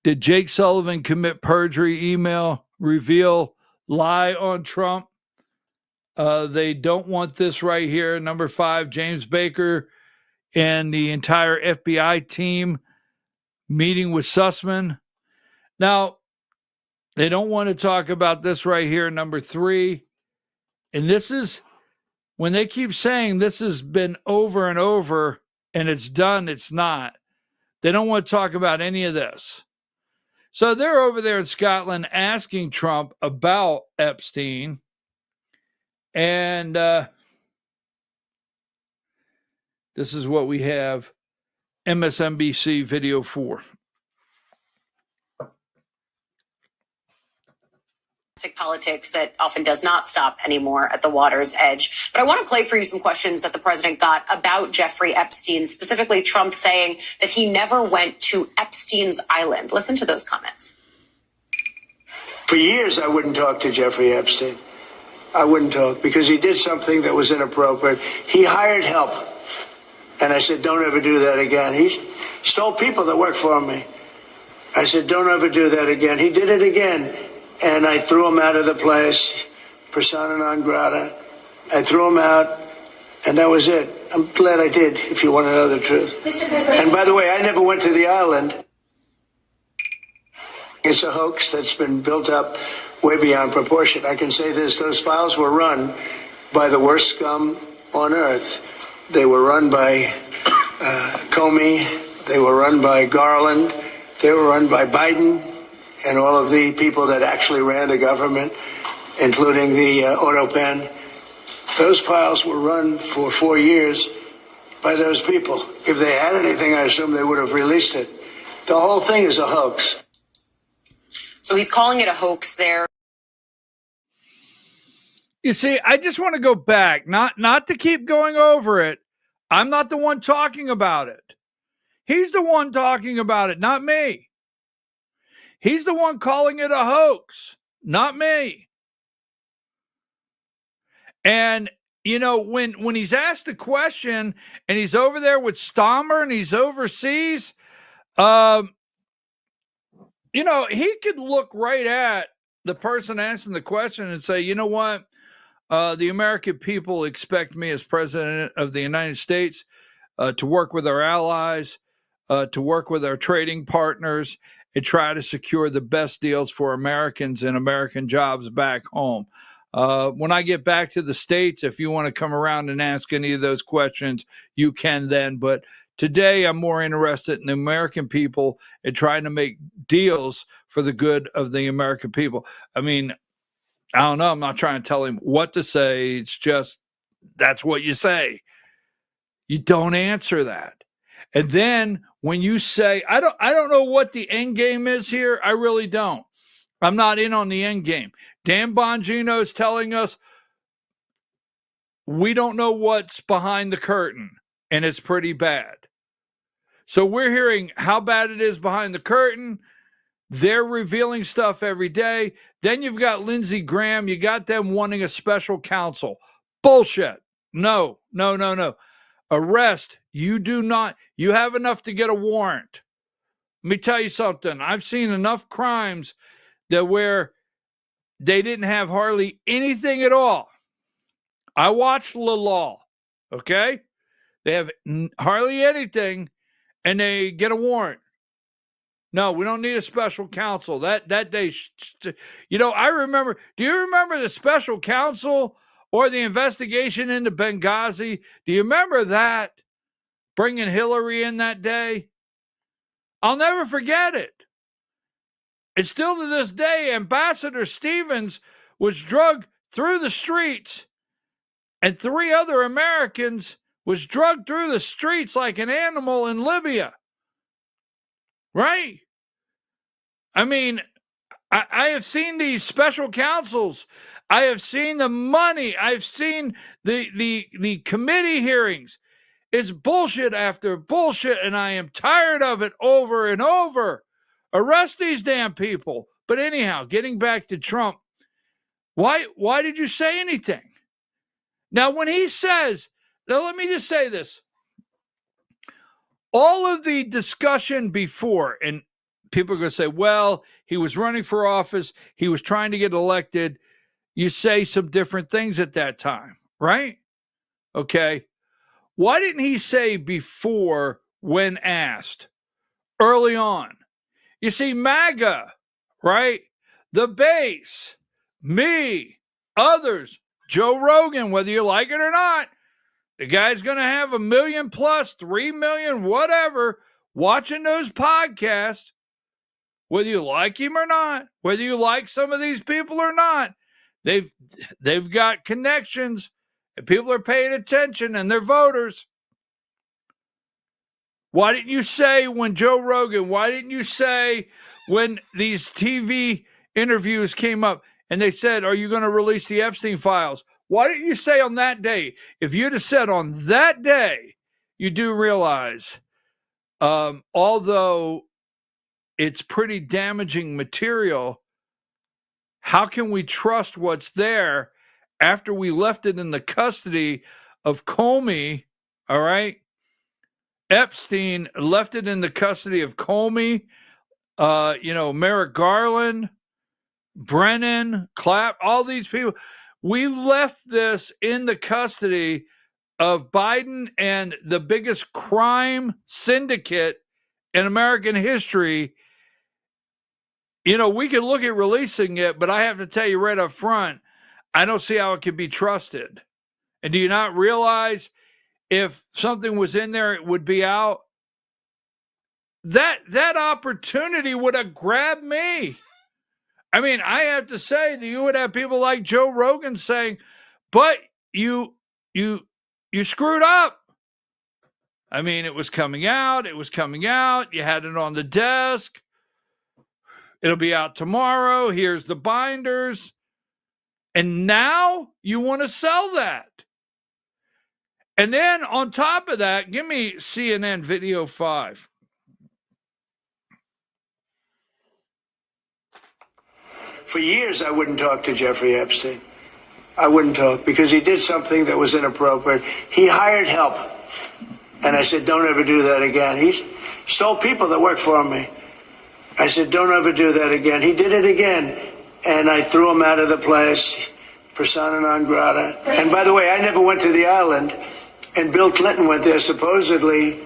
Did Jake Sullivan commit perjury, email, reveal, lie on Trump? They don't want this right here. Number 5, James Baker and the entire FBI team meeting with Sussman. Now, they don't want to talk about this right here. Number 3. And this is, when they keep saying this has been over and over and it's done, it's not. They don't want to talk about any of this. So they're over there in Scotland asking Trump about Epstein. And this is what we have. MSNBC video 4.
Politics that often does not stop anymore at the water's edge. But I want to play for you some questions that the president got about Jeffrey Epstein, specifically Trump saying that he never went to Epstein's island. Listen to those comments.
For years, I wouldn't talk to Jeffrey Epstein. I wouldn't talk because he did something that was inappropriate. He hired help. And I said, don't ever do that again. He stole people that worked for me. I said, don't ever do that again. He did it again. And I threw him out of the place, persona non grata. I threw him out, and that was it. I'm glad I did, if you want to know the truth. And by the way, I never went to the island. It's a hoax that's been built up way beyond proportion. I can say this, those files were run by the worst scum on earth. They were run by Comey. They were run by Garland. They were run by Biden. And all of the people that actually ran the government, including the auto pen. Those files were run for 4 years by those people. If they had anything, I assume they would have released it. The whole thing is a hoax.
So he's calling it a hoax there.
You see, I just want to go back, not to keep going over it. I'm not the one talking about it. He's the one talking about it, not me. He's the one calling it a hoax, not me. And, when he's asked a question and he's over there with Stammer and he's overseas, he could look right at the person asking the question and say, you know what? The American people expect me as president of the United States to work with our allies, to work with our trading partners, and try to secure the best deals for Americans and American jobs back home. When I get back to the States, if you want to come around and ask any of those questions, you can then. But today, I'm more interested in the American people and trying to make deals for the good of the American people. I mean, I don't know. I'm not trying to tell him what to say. It's just, that's what you say. You don't answer that. And then when you say, I don't know what the end game is here. I really don't. I'm not in on the end game. Dan Bongino is telling us we don't know what's behind the curtain, and it's pretty bad. So we're hearing how bad it is behind the curtain. They're revealing stuff every day. Then you've got Lindsey Graham. You got them wanting a special counsel. Bullshit. No. Arrest. You do not. You have enough to get a warrant. Let me tell you something. I've seen enough crimes that where they didn't have hardly anything at all. I watched the law. Okay? They have hardly anything, and they get a warrant. No, we don't need a special counsel. That day, I remember. Do you remember the special counsel or the investigation into Benghazi? Do you remember that? Bringing Hillary in that day? I'll never forget it. And still to this day, Ambassador Stevens was drugged through the streets, and 3 other Americans was drugged through the streets like an animal in Libya. Right? I mean, I have seen these special counsels. I have seen the money. I've seen the committee hearings. It's bullshit after bullshit, and I am tired of it over and over. Arrest these damn people. But anyhow, getting back to Trump, why did you say anything? Now, when he says, now let me just say this. All of the discussion before, and people are going to say, well, he was running for office. He was trying to get elected. You say some different things at that time, right? Okay. Why didn't he say before when asked, early on? You see, MAGA, right? The base, me, others, Joe Rogan, whether you like it or not, the guy's going to have 1 million plus, 3 million, whatever, watching those podcasts, whether you like him or not, whether you like some of these people or not. They've got connections, and people are paying attention, and they're voters. Why didn't you say when Joe Rogan, why didn't you say when these TV interviews came up and they said, are you going to release the Epstein files? Why didn't you say on that day? If you'd have said on that day, you do realize, although it's pretty damaging material, how can we trust what's there after we left it in the custody of Comey, all right? Epstein left it in the custody of Comey, Merrick Garland, Brennan, Clapp, all these people. We left this in the custody of Biden and the biggest crime syndicate in American history. We could look at releasing it, but I have to tell you right up front, I don't see how it could be trusted. And do you not realize if something was in there, it would be out? That opportunity would have grabbed me. I mean, I have to say that you would have people like Joe Rogan saying, but you screwed up. I mean, it was coming out. You had it on the desk. It'll be out tomorrow. Here's the binders. And now you want to sell that. And then on top of that, give me CNN video 5.
For years, I wouldn't talk to Jeffrey Epstein. I wouldn't talk because he did something that was inappropriate. He hired help. And I said, don't ever do that again. He stole people that worked for me. I said, don't ever do that again. He did it again. And I threw him out of the place, persona non grata. And by the way, I never went to the island. And Bill Clinton went there supposedly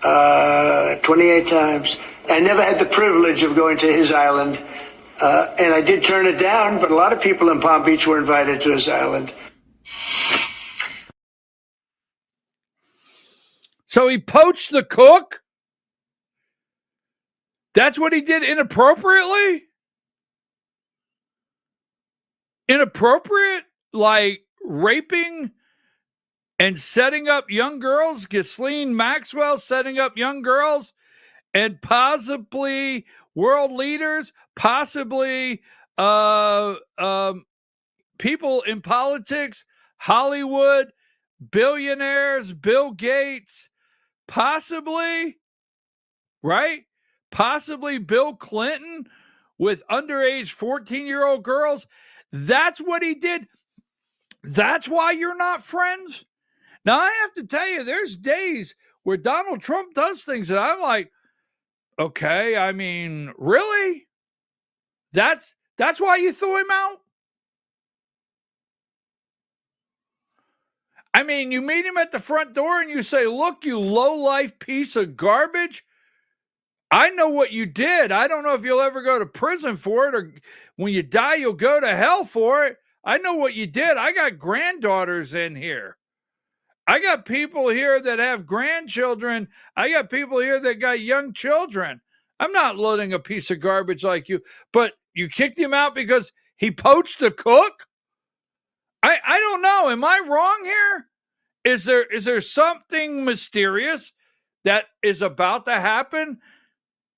28 times. I never had the privilege of going to his island. And I did turn it down, but a lot of people in Palm Beach were invited to his island.
So he poached the cook? That's what he did inappropriately? Inappropriate? Like raping and setting up young girls? Ghislaine Maxwell setting up young girls and possibly world leaders, possibly people in politics, Hollywood, billionaires, Bill Gates, possibly, right? Possibly Bill Clinton with underage 14-year-old girls. That's what he did. That's why you're not friends. Now, I have to tell you, there's days where Donald Trump does things that I'm like, okay, I mean, really? That's why you threw him out? I mean, you meet him at the front door and you say, look, you low-life piece of garbage. I know what you did. I don't know if you'll ever go to prison for it, or when you die, you'll go to hell for it. I know what you did. I got granddaughters in here. I got people here that have grandchildren. I got people here that got young children. I'm not loading a piece of garbage like you, but you kicked him out because he poached a cook? I don't know. Am I wrong here? Is there something mysterious that is about to happen?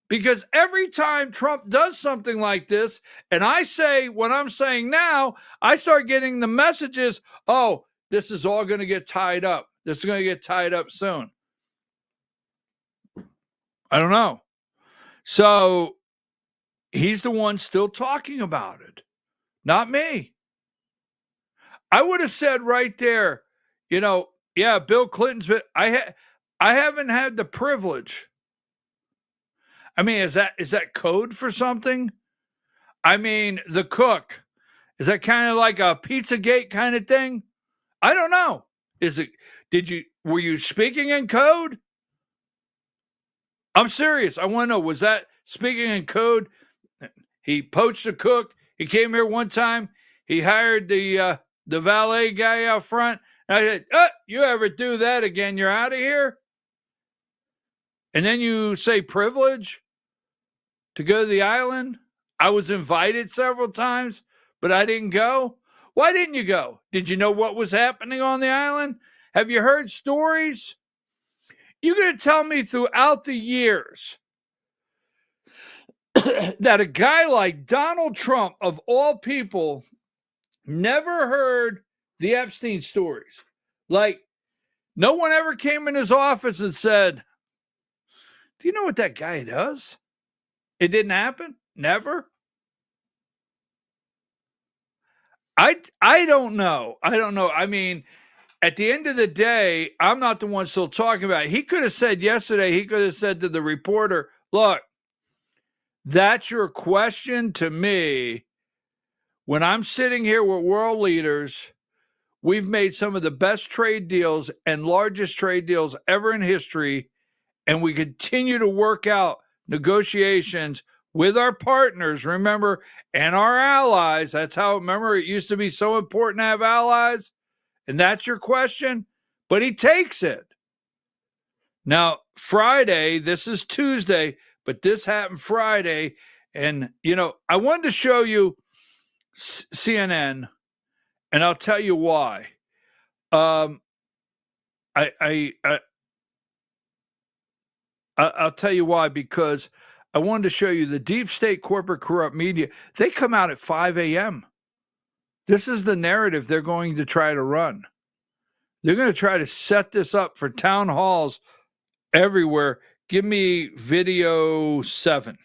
Because every time Trump does something like this, and I say what I'm saying now, I start getting the messages, oh, this is all going to get tied up. This is going to get tied up soon. I don't know. So he's the one still talking about it, not me. I would have said right there, yeah, Bill Clinton's been, I haven't had the privilege. I mean, is that code for something? I mean, the cook, is that kind of like a Pizzagate kind of thing? I don't know. Were you speaking in code? I'm serious. I want to know, was that speaking in code? He poached a cook. He came here one time. He hired the valet guy out front. And I said, you ever do that again, you're out of here? And then you say privilege to go to the island? I was invited several times, but I didn't go. Why didn't you go? Did you know what was happening on the island? Have you heard stories? You're going to tell me throughout the years that a guy like Donald Trump, of all people, never heard the Epstein stories. Like, no one ever came in his office and said, do you know what that guy does? It didn't happen? Never? I don't know. I don't know. I mean, at the end of the day, I'm not the one still talking about it. He could have said yesterday, he could have said to the reporter, look, that's your question to me. When I'm sitting here with world leaders, we've made some of the best trade deals and largest trade deals ever in history, and we continue to work out negotiations with our partners, remember, and our allies. That's how, remember, it used to be so important to have allies. And that's your question? But he takes it. Now, Friday, this is Tuesday, but this happened Friday. And, I wanted to show you CNN, and I'll tell you why. I'll tell you why, because I wanted to show you the deep state corporate corrupt media. They come out at 5 a.m. This is the narrative they're going to try to run. They're going to try to set this up for town halls everywhere. Give me video 7.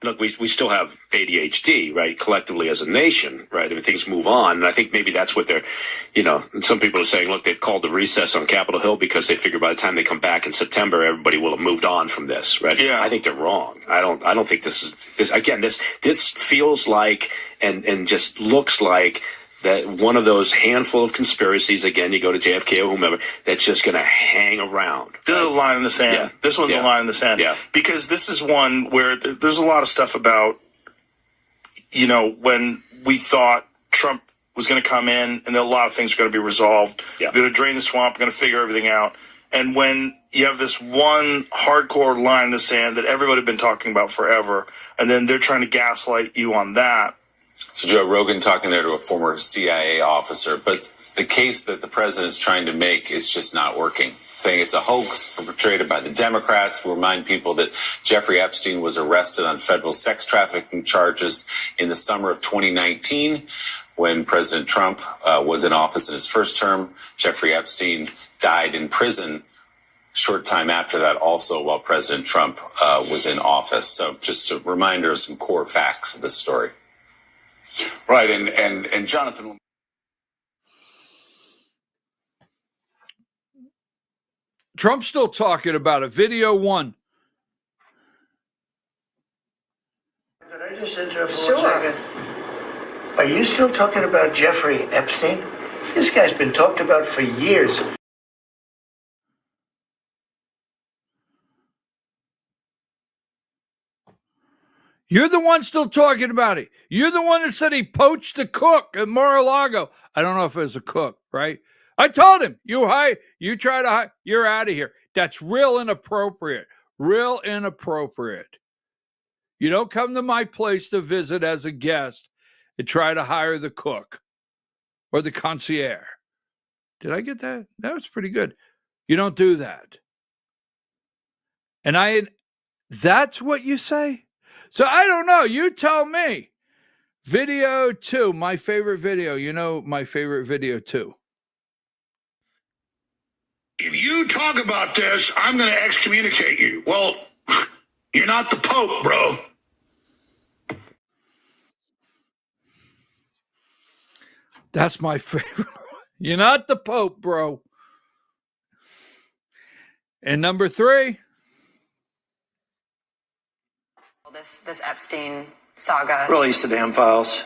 Look, we still have ADHD, right? Collectively as a nation, right? I mean, things move on. And I think maybe that's what they're, some people are saying, look, they've called the recess on Capitol Hill because they figure by the time they come back in September, everybody will have moved on from this, right? Yeah. I think they're wrong. I don't think this feels like and just looks like that one of those handful of conspiracies, again, you go to JFK or whomever, that's just going to hang around.
This is a line in the sand. Yeah. This one's a line in the sand. Yeah. Because this is one where there's a lot of stuff about, when we thought Trump was going to come in and a lot of things are going to be resolved. Yeah. We're going to drain the swamp, we're going to figure everything out. And when you have this one hardcore line in the sand that everybody had been talking about forever, and then they're trying to gaslight you on that.
So Joe Rogan talking there to a former CIA officer, but the case that the president is trying to make is just not working. Saying it's a hoax perpetrated by the Democrats. We'll remind people that Jeffrey Epstein was arrested on federal sex trafficking charges in the summer of 2019 when President Trump was in office in his first term. Jeffrey Epstein died in prison short time after that, also while President Trump was in office. So just a reminder of some core facts of this story.
Right, and Jonathan.
Trump's still talking about it. Video one.
Could I just interrupt for 1 second? Are you still talking about Jeffrey Epstein? This guy's been talked about for years.
You're the one still talking about it. You're the one that said he poached the cook at Mar-a-Lago. I don't know if it was a cook, right? I told him, you try to hide, you're out of here. That's real inappropriate. Real inappropriate. You don't come to my place to visit as a guest and try to hire the cook or the concierge. Did I get that? That was pretty good. You don't do that. And that's what you say? So I don't know. You tell me. Video 2, my favorite video. You know my favorite video 2.
If you talk about this, I'm going to excommunicate you. Well, you're not the Pope, bro.
That's my favorite. You're not the Pope, bro. And number 3.
This Epstein saga.
Release the damn files.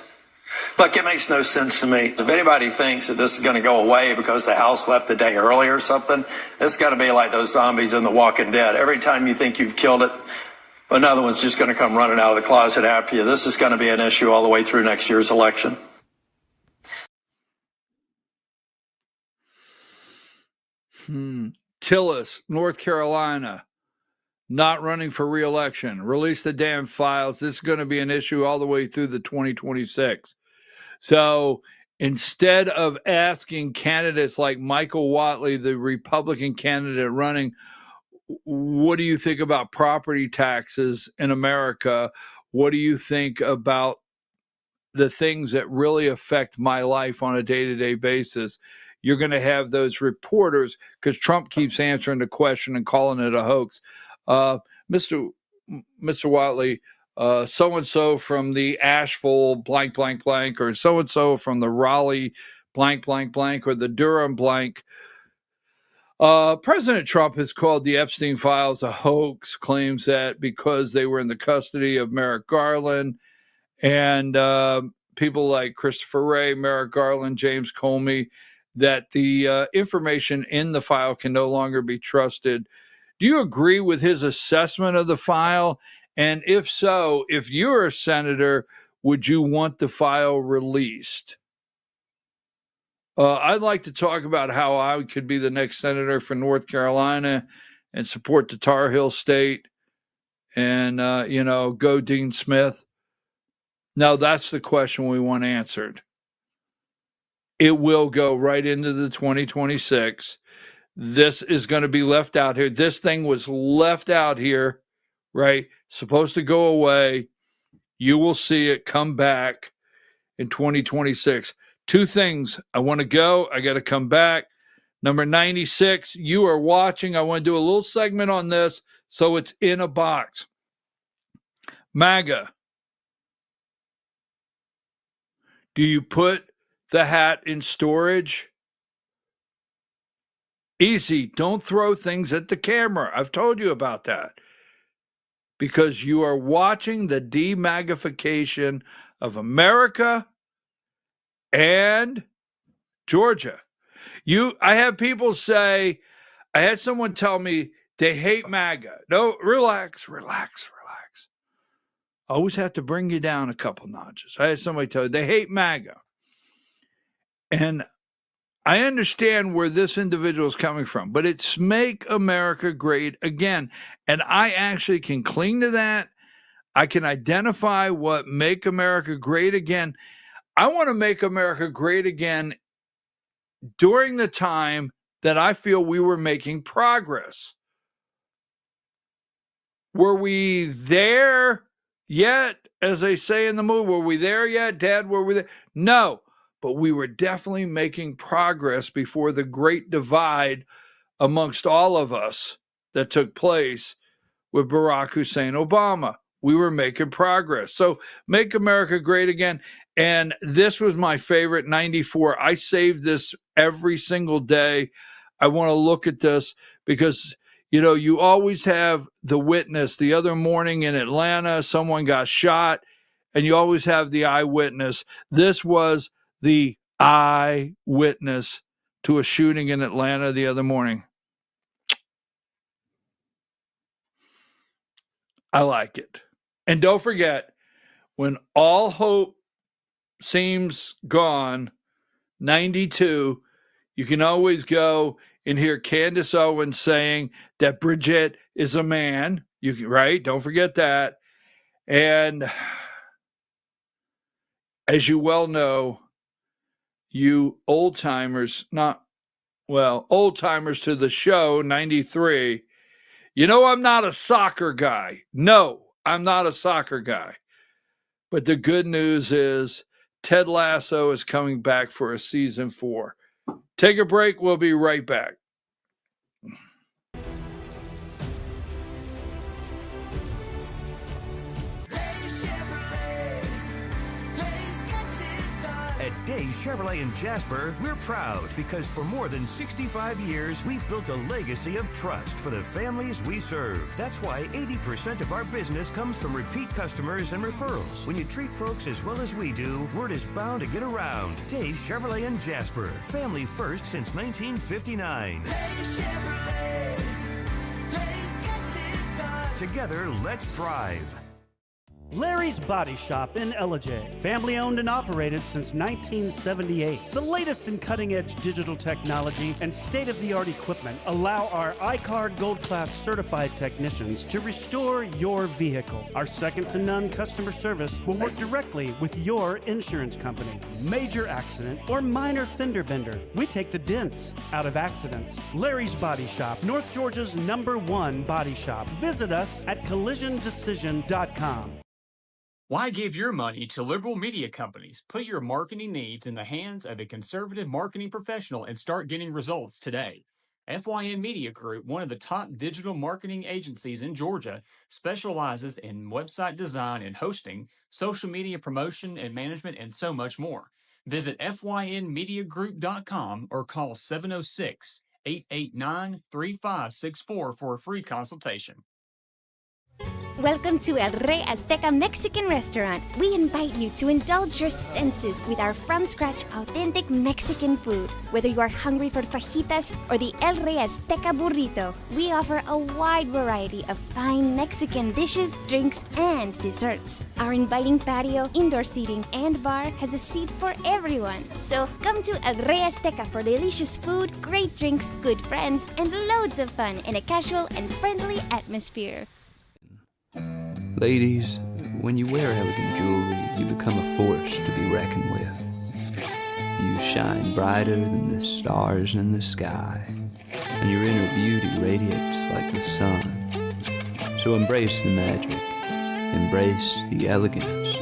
Look, it makes no sense to me. If anybody thinks that this is going to go away because the House left the day early or something, it's got to be like those zombies in The Walking Dead. Every time you think you've killed it, another one's just going to come running out of the closet after you. This is going to be an issue all the way through next year's election.
Tillis, North Carolina, not running for re-election. Release the damn files. This is going to be an issue all the way through the 2026. So instead of asking candidates like Michael Whatley, the Republican candidate running, what do you think about property taxes in America? What do you think about the things that really affect my life on a day-to-day basis? You're going to have those reporters, because Trump keeps answering the question and calling it a hoax. Mr. Whatley, so-and-so from the Asheville blank, blank, blank, or so-and-so from the Raleigh blank, blank, blank, or the Durham blank. President Trump has called the Epstein files a hoax, claims that because they were in the custody of Merrick Garland and people like Christopher Wray, Merrick Garland, James Comey, that the information in the file can no longer be trusted. Do you agree with his assessment of the file? And if so, if you're a senator, would you want the file released? I'd like to talk about how I could be the next senator for North Carolina and support the Tar Heel State and, go Dean Smith. No, that's the question we want answered. It will go right into the 2026. This is going to be left out here. This thing was left out here, right? Supposed to go away. You will see it come back in 2026. 2 things. I want to go. I got to come back. Number 96, you are watching. I want to do a little segment on this so it's in a box. MAGA. Do you put the hat in storage? Easy. Don't throw things at the camera. I've told you about that. Because you are watching the demagnification of America and Georgia. I have people say, I had someone tell me they hate MAGA. No, relax. I always have to bring you down a couple notches. I had somebody tell me they hate MAGA. And I understand where this individual is coming from, but it's Make America Great Again. And I actually can cling to that. I can identify what Make America Great Again. I want to make America great again during the time that I feel we were making progress. Were we there yet? As they say in the movie, were we there yet? Dad, were we there? No. But we were definitely making progress before the Great Divide amongst all of us that took place with Barack Hussein Obama. We were making progress. So make America great again. And this was my favorite, 94. I saved this every single day. I want to look at this because, you know, you always have the witness. The other morning in Atlanta, someone got shot, and you always have the eyewitness. This was the eyewitness to a shooting in Atlanta the other morning. I like it. And don't forget, when all hope seems gone, 92, you can always go and hear Candace Owens saying that Bridget is a man. You can, right? Don't forget that. And as you well know, you old-timers, old-timers to the show, 93, you know I'm not a soccer guy. No, I'm not a soccer guy. But the good news is Ted Lasso is coming back for a season 4. Take a break. We'll be right back.
At Days Chevrolet in Jasper, we're proud because for more than 65 years, we've built a legacy of trust for the families we serve. That's why 80% of our business comes from repeat customers and referrals. When you treat folks as well as we do, word is bound to get around. Days Chevrolet in Jasper, family first since 1959. Days Chevrolet, Days gets it done. Together, let's drive.
Larry's Body Shop in Ellijay. Family owned and operated since 1978. The latest in cutting-edge digital technology and state-of-the-art equipment allow our iCard Gold Class certified technicians to restore your vehicle. Our second-to-none customer service will work directly with your insurance company. Major accident or minor fender bender, we take the dents out of accidents. Larry's Body Shop, North Georgia's #1 body shop. Visit us at collisiondecision.com.
Why give your money to liberal media companies? Put your marketing needs in the hands of a conservative marketing professional and start getting results today. FYN Media Group, one of the top digital marketing agencies in Georgia, specializes in website design and hosting, social media promotion and management, and so much more. Visit FYNmediagroup.com or call 706-889-3564 for a free consultation.
Welcome to El Rey Azteca Mexican Restaurant. We invite you to indulge your senses with our from-scratch authentic Mexican food. Whether you are hungry for fajitas or the El Rey Azteca burrito, we offer a wide variety of fine Mexican dishes, drinks, and desserts. Our inviting patio, indoor seating, and bar has a seat for everyone. So come to El Rey Azteca for delicious food, great drinks, good friends, and loads of fun in a casual and friendly atmosphere.
Ladies, when you wear elegant jewelry, you become a force to be reckoned with. You shine brighter than the stars in the sky, and your inner beauty radiates like the sun. So embrace the magic, embrace the elegance,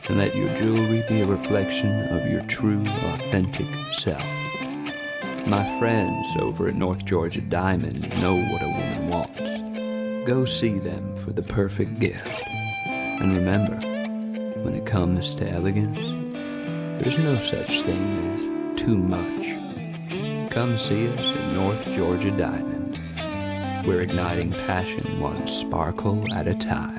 and let your jewelry be a reflection of your true, authentic self. My friends over at North Georgia Diamond know what a woman wants. Go see them for the perfect gift. And remember, when it comes to elegance, there's no such thing as too much. Come see us at North Georgia Diamond. We're igniting passion one sparkle at a time.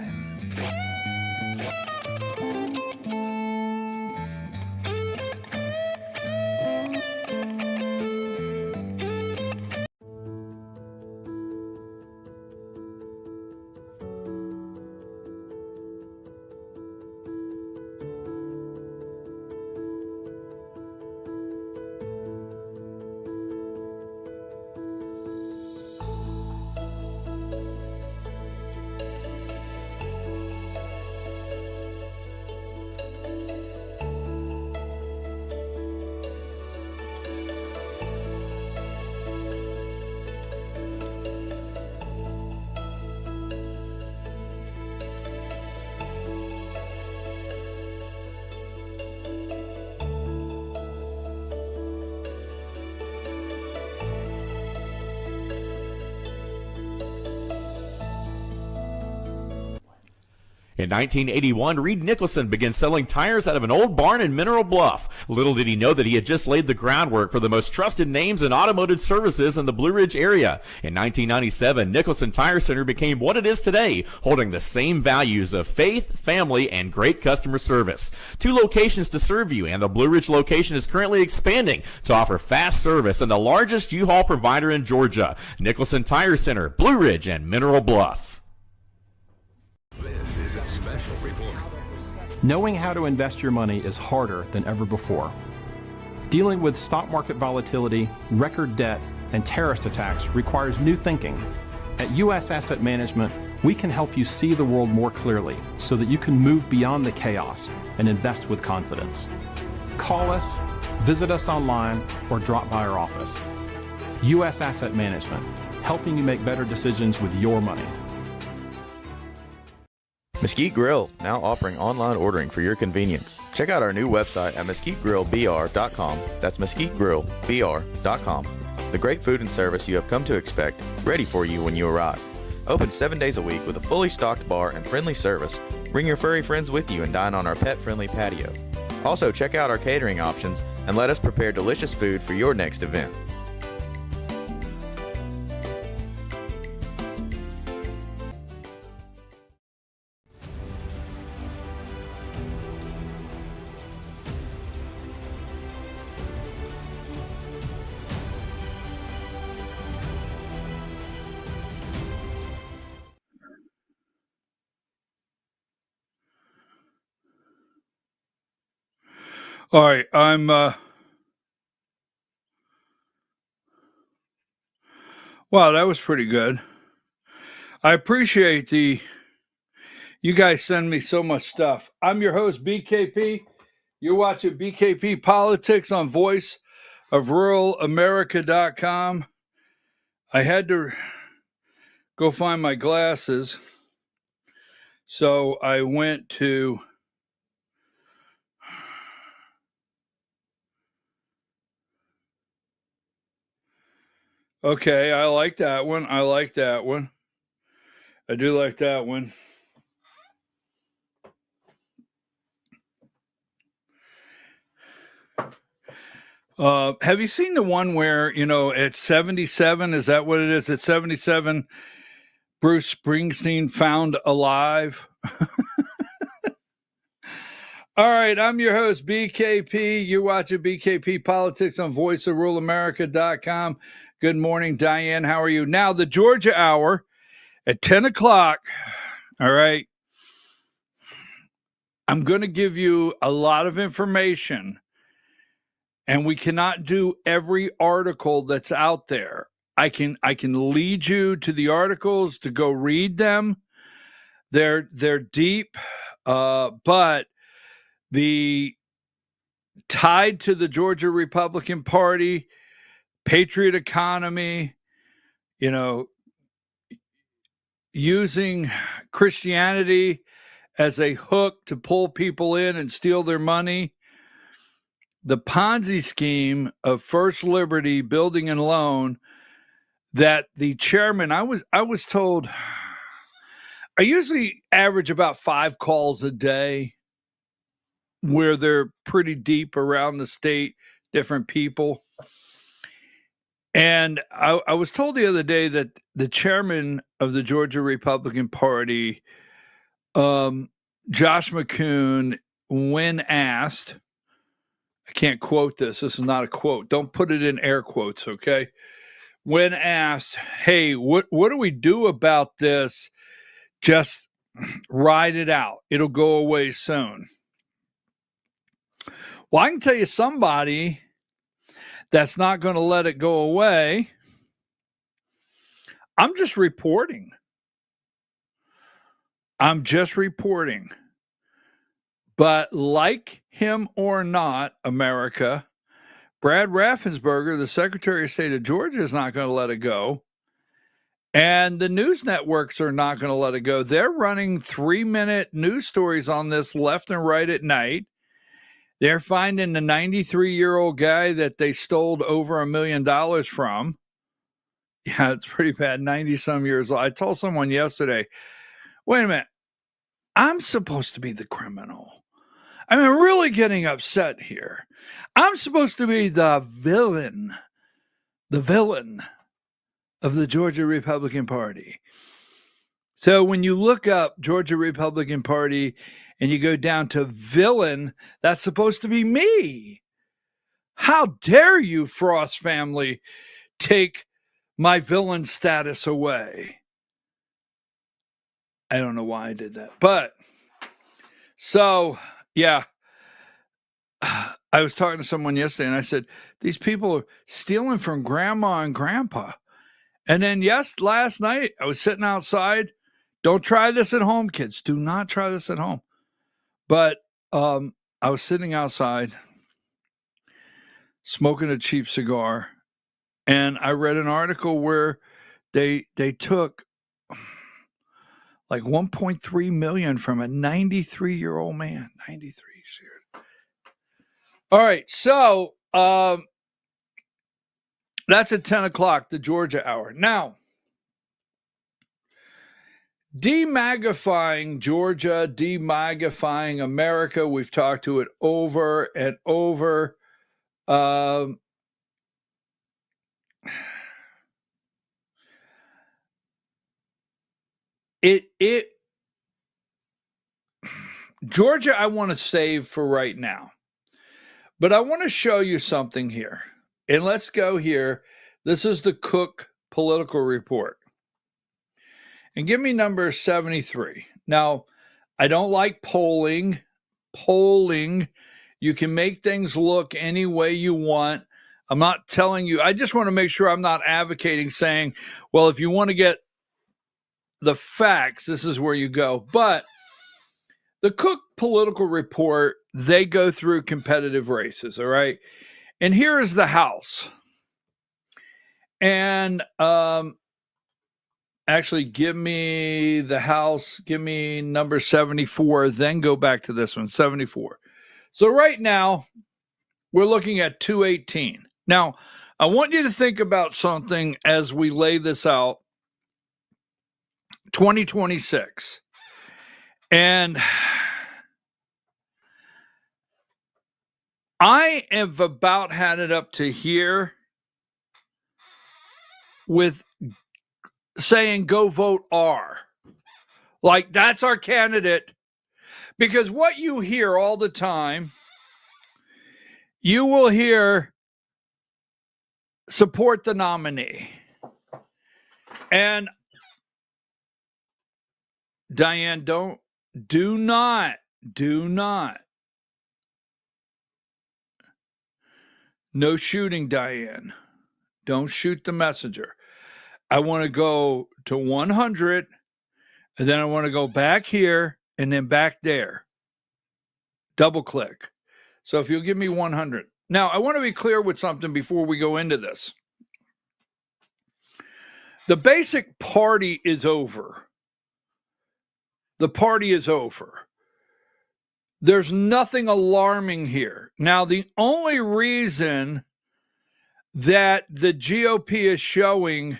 In 1981, Reed Nicholson began selling tires out of an old barn in Mineral Bluff. Little did he know that he had just laid the groundwork for the most trusted names in automotive services in the Blue Ridge area. In 1997, Nicholson Tire Center became what it is today, holding the same values of faith, family, and great customer service. 2 locations to serve you, and the Blue Ridge location is currently expanding to offer fast service and the largest U-Haul provider in Georgia. Nicholson Tire Center, Blue Ridge, and Mineral Bluff.
This is a special report.
Knowing how to invest your money is harder than ever before. Dealing with stock market volatility, record debt, and terrorist attacks requires new thinking. At U.S. Asset Management, we can help you see the world more clearly so that you can move beyond the chaos and invest with confidence. Call us, visit us online, or drop by our office. U.S. Asset Management, helping you make better decisions with your money.
Mesquite Grill, now offering online ordering for your convenience. Check out our new website at mesquitegrillbr.com. That's mesquitegrillbr.com. The great food and service you have come to expect, ready for you when you arrive. Open 7 days a week with a fully stocked bar and friendly service. Bring your furry friends with you and dine on our pet-friendly patio. Also, check out our catering options and let us prepare delicious food for your next event.
All right, I'm wow, that was pretty good. I appreciate you guys send me so much stuff. I'm your host, BKP. You're watching BKP Politics on voiceofruralamerica.com. I had to go find my glasses, so I went to okay, I like that one. I like that one. I do like that one. Have you seen the one where, at 77, is that what it is? At 77, Bruce Springsteen found alive? All right, I'm your host, BKP. You're watching BKP Politics on voiceofruralamerica.com. Good morning, Diane. How are you? Now, the Georgia Hour at 10 o'clock. All right. I'm going to give you a lot of information, and we cannot do every article that's out there. I can lead you to the articles to go read them. They're deep, but the tied to the Georgia Republican Party, patriot economy, using Christianity as a hook to pull people in and steal their money. The Ponzi scheme of First Liberty Building and Loan that the chairman, I was told, I usually average about 5 calls a day where they're pretty deep around the state, different people. And I was told the other day that the chairman of the Georgia Republican Party, Josh McCoon, when asked, I can't quote this. This is not a quote. Don't put it in air quotes, okay? When asked, hey, what do we do about this? Just ride it out. It'll go away soon. Well, I can tell you somebody that's not going to let it go away. I'm just reporting. But like him or not, America, Brad Raffensperger, the Secretary of State of Georgia, is not going to let it go. And the news networks are not going to let it go. They're running 3-minute news stories on this left and right at night. They're finding the 93-year-old guy that they stole over $1 million from. Yeah, it's pretty bad. 90-some years old. I told someone yesterday, wait a minute. I'm supposed to be the criminal. I mean, I'm really getting upset here. I'm supposed to be the villain of the Georgia Republican Party. So when you look up Georgia Republican Party and you go down to villain, that's supposed to be me. How dare you, Frost family, take my villain status away? I don't know why I did that. But, so, yeah. I was talking to someone yesterday and I said, these people are stealing from grandma and grandpa. And then, last night I was sitting outside. Don't try this at home, kids. Do not try this at home. But I was sitting outside smoking a cheap cigar, and I read an article where they took like $1.3 million from a 93-year-old man. 93 years. All right, so that's at 10 o'clock, the Georgia hour. Now, demagifying Georgia, demagifying America. We've talked to it over and over. Georgia, I want to save for right now, but I want to show you something here. And let's go here. This is the Cook Political Report. And give me number 73. Now, I don't like polling. You can make things look any way you want. I'm not telling you. I just want to make sure I'm not advocating saying, well, if you want to get the facts, this is where you go. But the Cook Political Report, they go through competitive races, all right? And here is the House. And actually, give me the House, give me number 74, then go back to this one, 74. So right now, we're looking at 218. Now, I want you to think about something as we lay this out. 2026. And I have about had it up to here with saying go vote R. Like, that's our candidate. Because what you hear all the time, you will hear support the nominee. And Diane, do not. No shooting, Diane. Don't shoot the messenger. I want to go to 100, and then I want to go back here, and then back there. Double click. So if you'll give me 100. Now, I want to be clear with something before we go into this. The basic party is over. The party is over. There's nothing alarming here. Now, the only reason that the GOP is showing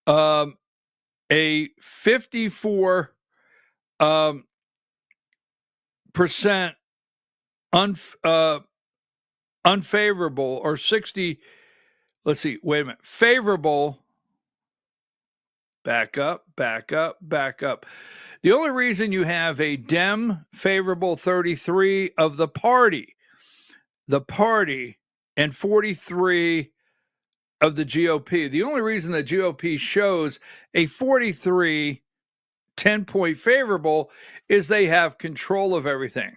a 54% unfavorable, or 60, let's see, wait a minute, favorable, back up. The only reason you have a Dem favorable 33 of the party, and 43 of the GOP. The only reason the GOP shows a 43 10-point favorable is they have control of everything.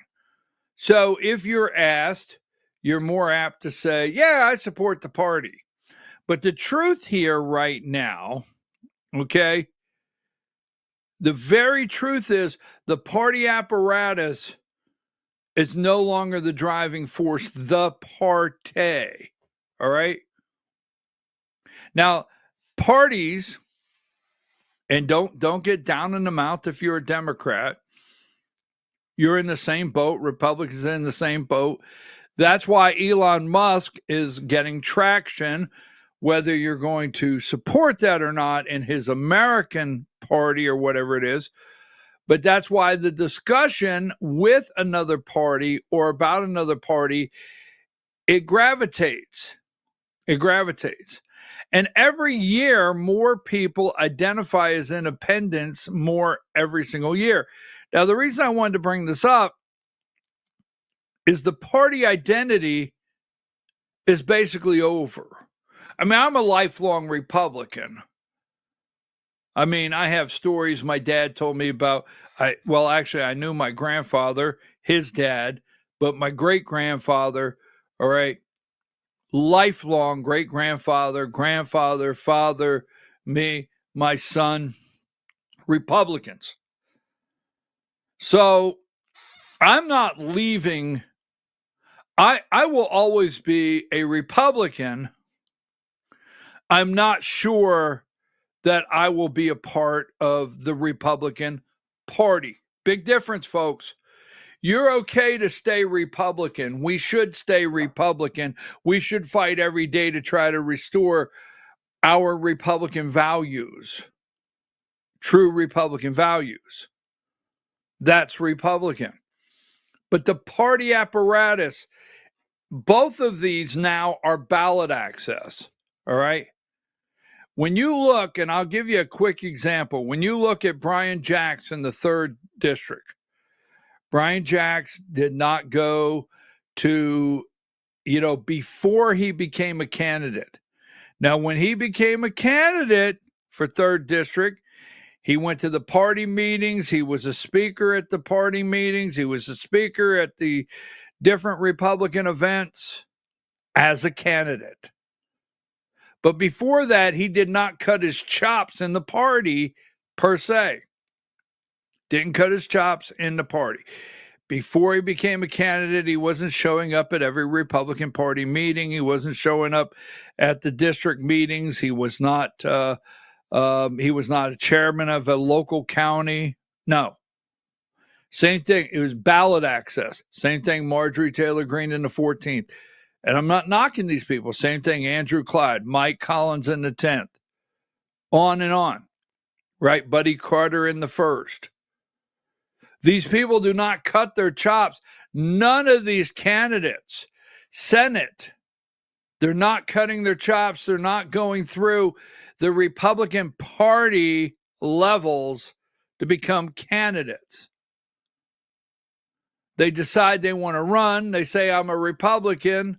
So if you're asked, you're more apt to say, yeah, I support the party. But the truth here right now, okay, the very truth is the party apparatus is no longer the driving force, the party. All right? Now, parties, and don't get down in the mouth if you're a Democrat. You're in the same boat. Republicans are in the same boat. That's why Elon Musk is getting traction, whether you're going to support that or not in his American party or whatever it is. But that's why the discussion with another party or about another party, it gravitates. It gravitates. And every year, more people identify as independents more every single year. Now, the reason I wanted to bring this up is the party identity is basically over. I mean, I'm a lifelong Republican. I mean, I have stories my dad told me about. Actually, I knew my grandfather, his dad, but my great-grandfather, all right, lifelong great-grandfather, grandfather, father, me, my son, Republicans. So I'm not leaving. I will always be a Republican. I'm not sure that I will be a part of the Republican Party. Big difference, folks. You're okay to stay Republican. We should stay Republican. We should fight every day to try to restore our Republican values, true Republican values. That's Republican. But the party apparatus, both of these now are ballot access, all right? When you look, and I'll give you a quick example, when you look at Brian Jacks in the 3rd District, Brian Jacks did not go to, before he became a candidate. Now, when he became a candidate for 3rd District, he went to the party meetings. He was a speaker at the party meetings. He was a speaker at the different Republican events as a candidate. But before that, he did not cut his chops in the party per se. Didn't cut his chops in the party. Before he became a candidate, he wasn't showing up at every Republican Party meeting. He wasn't showing up at the district meetings. He was not a chairman of a local county. No. Same thing. It was ballot access. Same thing, Marjorie Taylor Greene in the 14th. And I'm not knocking these people. Same thing, Andrew Clyde, Mike Collins in the 10th. On and on. Right? Buddy Carter in the 1st. These people do not cut their chops. None of these candidates, Senate, they're not cutting their chops. They're not going through the Republican Party levels to become candidates. They decide they want to run. They say, I'm a Republican.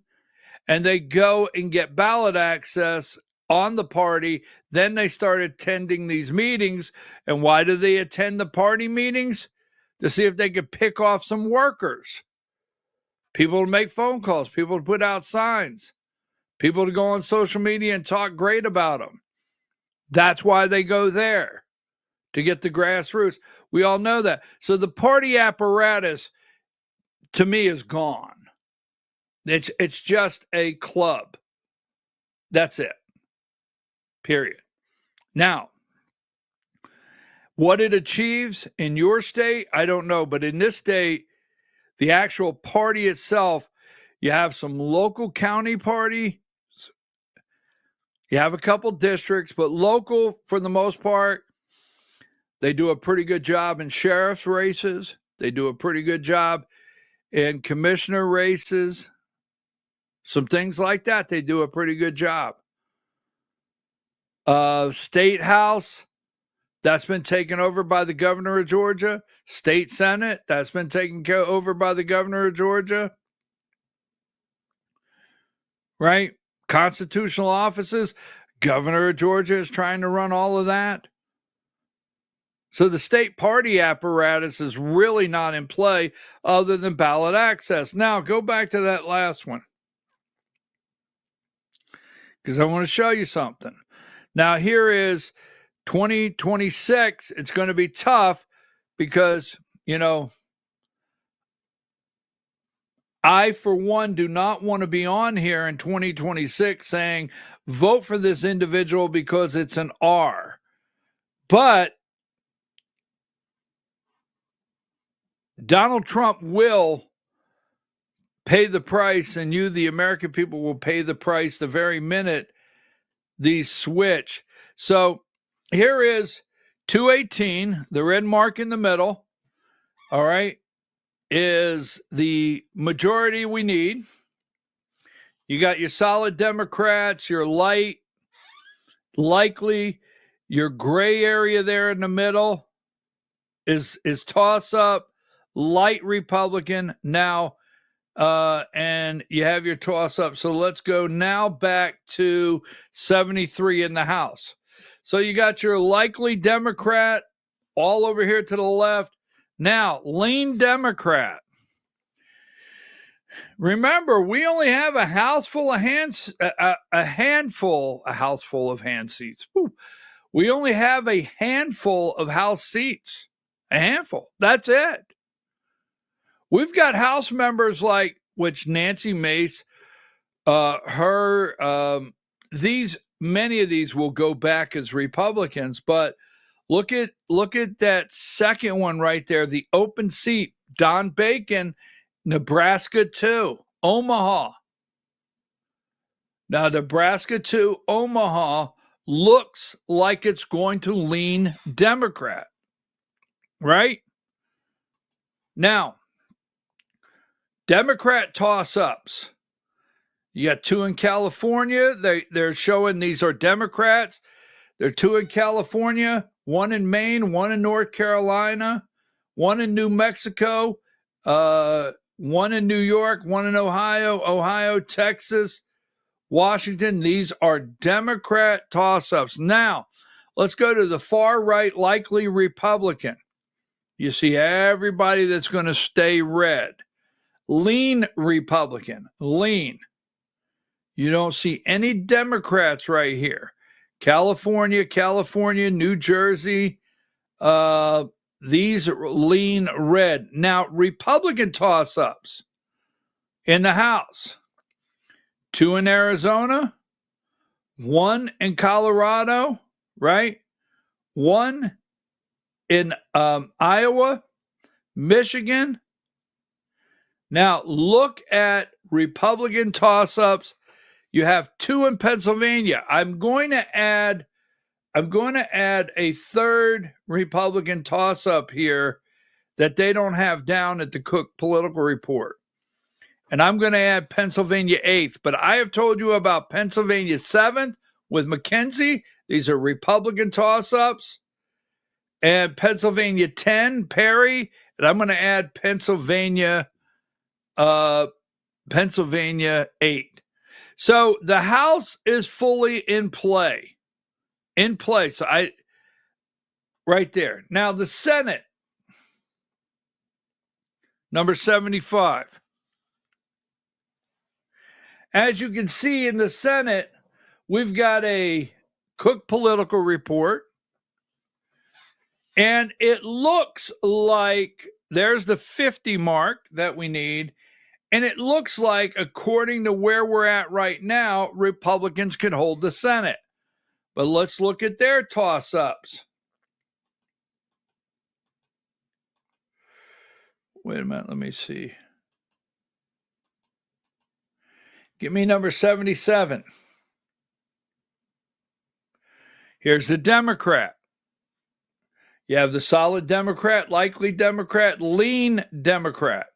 And they go and get ballot access on the party. Then they start attending these meetings. And why do they attend the party meetings? To see if they could pick off some workers. People to make phone calls. People to put out signs. People to go on social media and talk great about them. That's why they go there, to get the grassroots. We all know that. So the party apparatus, to me, is gone. It's just a club. That's it. Period. Now, what it achieves in your state, I don't know. But in this state, the actual party itself, you have some local county party. You have a couple districts, but local, for the most part, they do a pretty good job in sheriff's races. They do a pretty good job in commissioner races. Some things like that, they do a pretty good job. State House, that's been taken over by the governor of Georgia. State Senate, that's been taken over by the governor of Georgia. Right? Constitutional offices, governor of Georgia is trying to run all of that. So the state party apparatus is really not in play other than ballot access. Now, go back to that last one, because I want to show you something. Now, here is 2026. It's going to be tough because, I, for one, do not want to be on here in 2026 saying, vote for this individual because it's an R. But Donald Trump will pay the price, and you, the American people, will pay the price the very minute these switch. So here is 218, the red mark in the middle, all right, is the majority we need. You got your solid Democrats, your light, likely, your gray area there in the middle is toss up, light Republican now, and you have your toss up. So let's go now back to 73 in the House. So you got your likely Democrat all over here to the left. Now, lean Democrat. Remember, we only have a house full of a house full of hand seats. Woo. We only have a handful of House seats. A handful. That's it. We've got House members like, which Nancy Mace, many of these will go back as Republicans, but look at that second one right there, the open seat, Don Bacon, Nebraska 2, Omaha. Now, Nebraska 2, Omaha looks like it's going to lean Democrat, right? Now, Democrat toss-ups. You got 2 in California. They're showing these are Democrats. There are 2 in California, 1 in Maine, 1 in North Carolina, 1 in New Mexico, 1 in New York, 1 in Ohio, Texas, Washington. These are Democrat toss-ups. Now, let's go to the far right, likely Republican. You see everybody that's going to stay red. Lean Republican, lean. You don't see any Democrats right here. California, New Jersey, these lean red. Now, Republican toss-ups in the House. 2 in Arizona, 1 in Colorado, right? 1 in Iowa, Michigan. Now, look at Republican toss-ups. You have 2 in Pennsylvania. I'm going to add a third Republican toss-up here that they don't have down at the Cook Political Report. And I'm going to add Pennsylvania 8th. But I have told you about Pennsylvania 7th with McKenzie. These are Republican toss-ups. And Pennsylvania 10, Perry. And I'm going to add Pennsylvania 8. So the House is fully in play. So right there. Now the Senate, number 75. As you can see in the Senate, we've got a Cook Political Report. And it looks like there's the 50 mark that we need. And it looks like, according to where we're at right now, Republicans can hold the Senate. But let's look at their toss-ups. Wait a minute, let me see. Give me number 77. Here's the Democrat. You have the solid Democrat, likely Democrat, lean Democrat.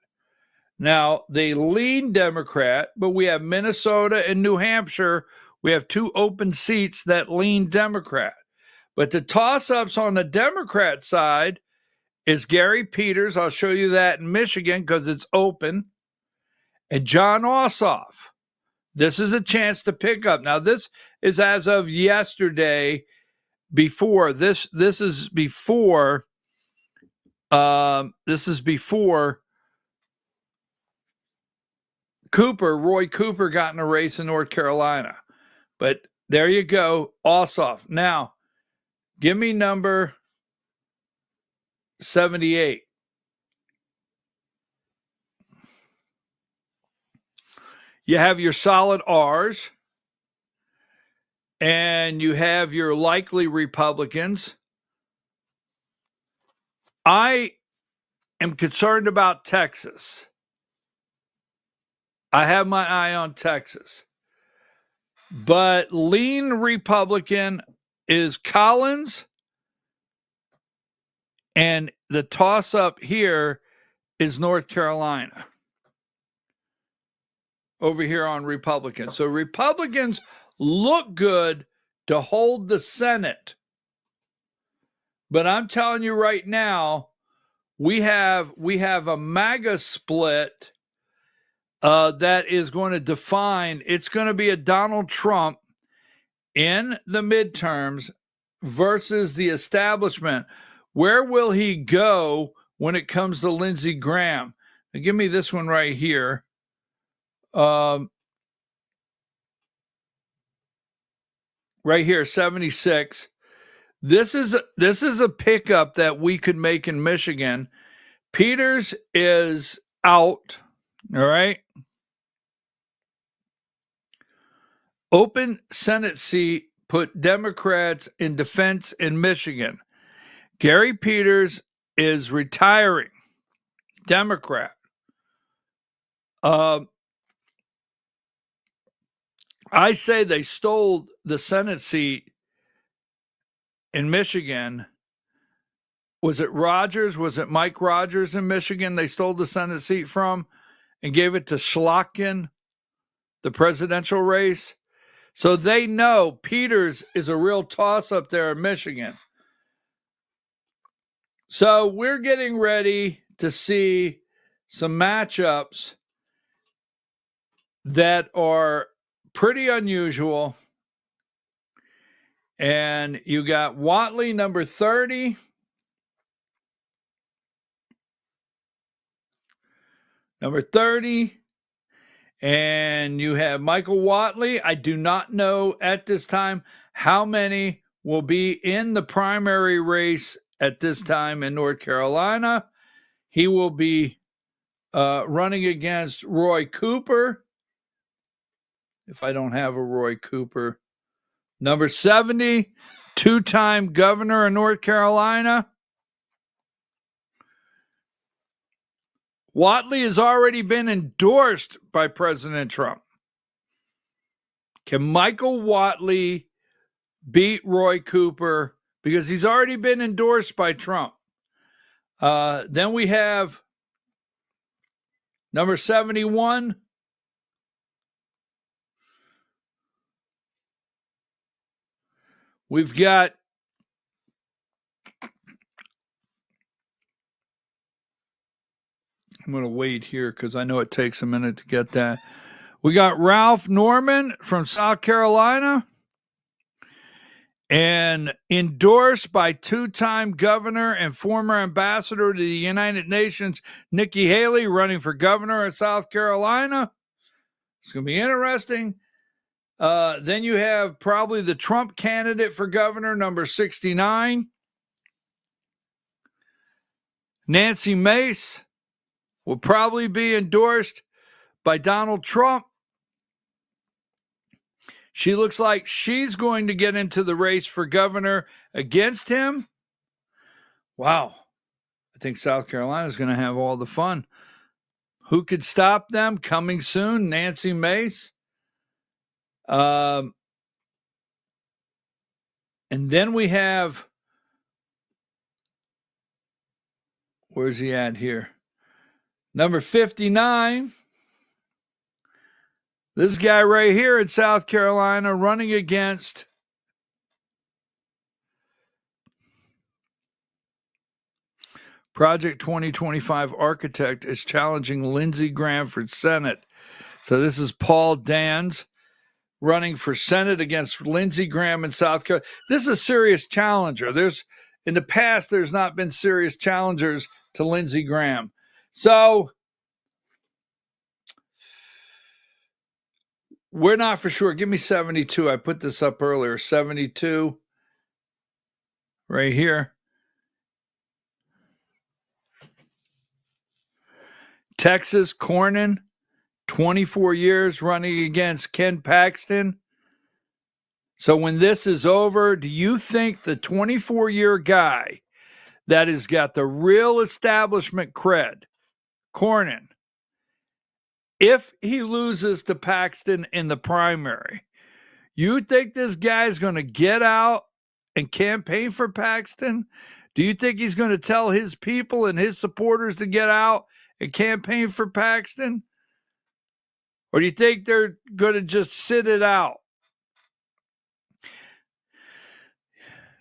Now, they lean Democrat, but we have Minnesota and New Hampshire. We have 2 open seats that lean Democrat. But the toss-ups on the Democrat side is Gary Peters. I'll show you that in Michigan because it's open. And John Ossoff. This is a chance to pick up. Now, this is as of yesterday. Before this is before Roy Cooper got in a race in North Carolina. But there you go, Ossoff. Now, give me number 78. You have your solid R's. And you have your likely Republicans. I am concerned about Texas. I have my eye on Texas. But lean Republican is Collins, And the toss-up here is North Carolina over here on Republicans. So Republicans look good to hold the Senate. But I'm telling you right now, we have a MAGA split that is going to define, it's going to be a Donald Trump in the midterms versus the establishment. Where will he go when it comes to Lindsey Graham? Now, give me this one right here. Right here, 76. This is a pickup that we could make in Michigan. Peters is out. All right. Open Senate seat put Democrats in defense in Michigan. Gary Peters is retiring. Democrat. I say they stole the Senate seat in Michigan. Was it Rogers? Was it Mike Rogers in Michigan they stole the Senate seat from and gave it to Schlotkin, the presidential race? So they know Peters is a real toss-up there in Michigan. So we're getting ready to see some matchups that are pretty unusual. And you got Whatley, number 30. Number 30. And you have Michael Whatley. I do not know at this time how many will be in the primary race at this time in North Carolina. He will be running against Roy Cooper. If I don't have a Roy Cooper. Number 70, two-time governor of North Carolina. Whatley has already been endorsed by President Trump. Can Michael Whatley beat Roy Cooper? Because he's already been endorsed by Trump. Then we have number 71. We've got I'm going to wait here because I know it takes a minute to get that. We got Ralph Norman from South Carolina and endorsed by two-time governor and former ambassador to the United Nations, Nikki Haley, running for governor of South Carolina. It's going to be interesting. Then you have probably the Trump candidate for governor, number 69. Nancy Mace will probably be endorsed by Donald Trump. She looks like she's going to get into the race for governor against him. Wow. I think South Carolina is going to have all the fun. Who could stop them? Coming soon, Nancy Mace. And then we have, where's he at here? Number 59. This guy right here in South Carolina running against Project 2025 architect is challenging Lindsey Graham for Senate. So this is Paul Dans running for Senate against Lindsey Graham in South Carolina. This is a serious challenger. In the past, there's not been serious challengers to Lindsey Graham. So we're not for sure. Give me 72. I put this up earlier. 72 right here. Texas, Cornyn, 24 years running against Ken Paxton. So when this is over, do you think the 24-year guy that has got the real establishment cred, Cornyn, if he loses to Paxton in the primary, you think this guy's going to get out and campaign for Paxton? Do you think he's going to tell his people and his supporters to get out and campaign for Paxton? Or do you think they're going to just sit it out?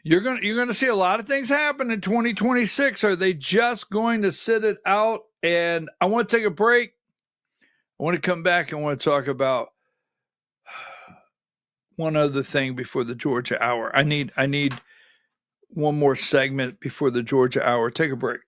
You're going to see a lot of things happen in 2026. Are they just going to sit it out? And I want to take a break. I want to come back and I want to talk about one other thing before the Georgia Hour. I need one more segment before the Georgia Hour. Take a break.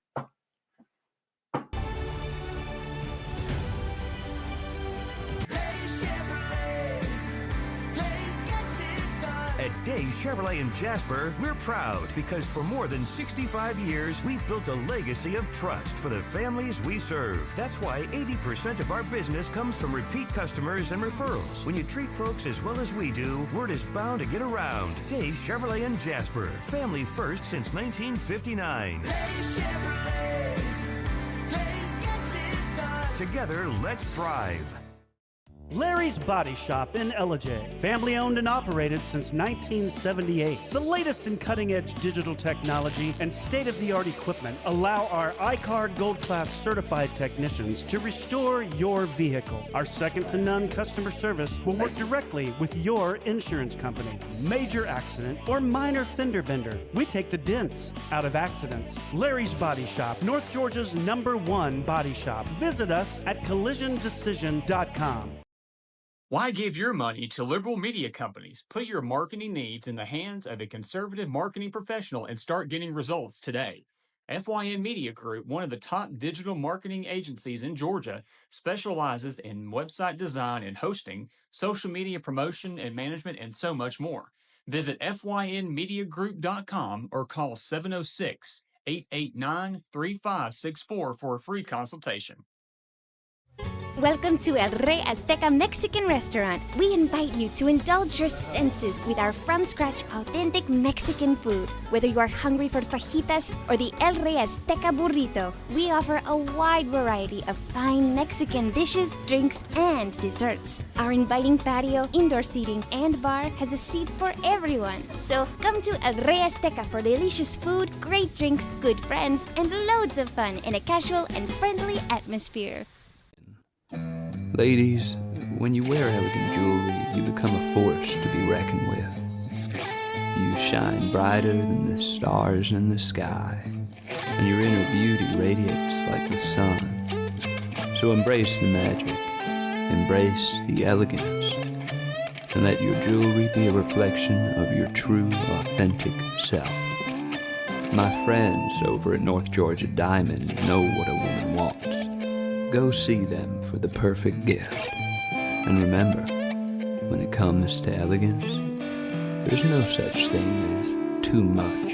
At Days Chevrolet in Jasper, we're proud because for more than 65 years, we've built a legacy of trust for the families we serve. That's why 80% of our business comes from repeat customers and referrals. When you treat folks as well as we do, word is bound to get around. Days Chevrolet in Jasper, family first since 1959. Days Chevrolet, Days gets it done. Together, let's drive.
Larry's Body Shop in Ellijay. Family owned and operated since 1978. The latest in cutting-edge digital technology and state-of-the-art equipment allow our iCard Gold Class certified technicians to restore your vehicle. Our second-to-none customer service will work directly with your insurance company. Major accident or minor fender bender. We take the dents out of accidents. Larry's Body Shop, North Georgia's #1 body shop. Visit us at collisiondecision.com.
Why give your money to liberal media companies? Put your marketing needs in the hands of a conservative marketing professional and start getting results today. FYN Media Group, one of the top digital marketing agencies in Georgia, specializes in website design and hosting, social media promotion and management, and so much more. Visit FYNmediagroup.com or call 706-889-3564 for a free consultation.
Welcome to El Rey Azteca Mexican Restaurant. We invite you to indulge your senses with our from-scratch authentic Mexican food. Whether you are hungry for fajitas or the El Rey Azteca burrito, we offer a wide variety of fine Mexican dishes, drinks, and desserts. Our inviting patio, indoor seating, and bar has a seat for everyone. So come to El Rey Azteca for delicious food, great drinks, good friends, and loads of fun in a casual and friendly atmosphere.
Ladies, when you wear elegant jewelry, you become a force to be reckoned with. You shine brighter than the stars in the sky, and your inner beauty radiates like the sun. So embrace the magic, embrace the elegance, and let your jewelry be a reflection of your true, authentic self. My friends over at North Georgia Diamond know what a woman wants. Go see them for the perfect gift. And remember, when it comes to elegance, there's no such thing as too much.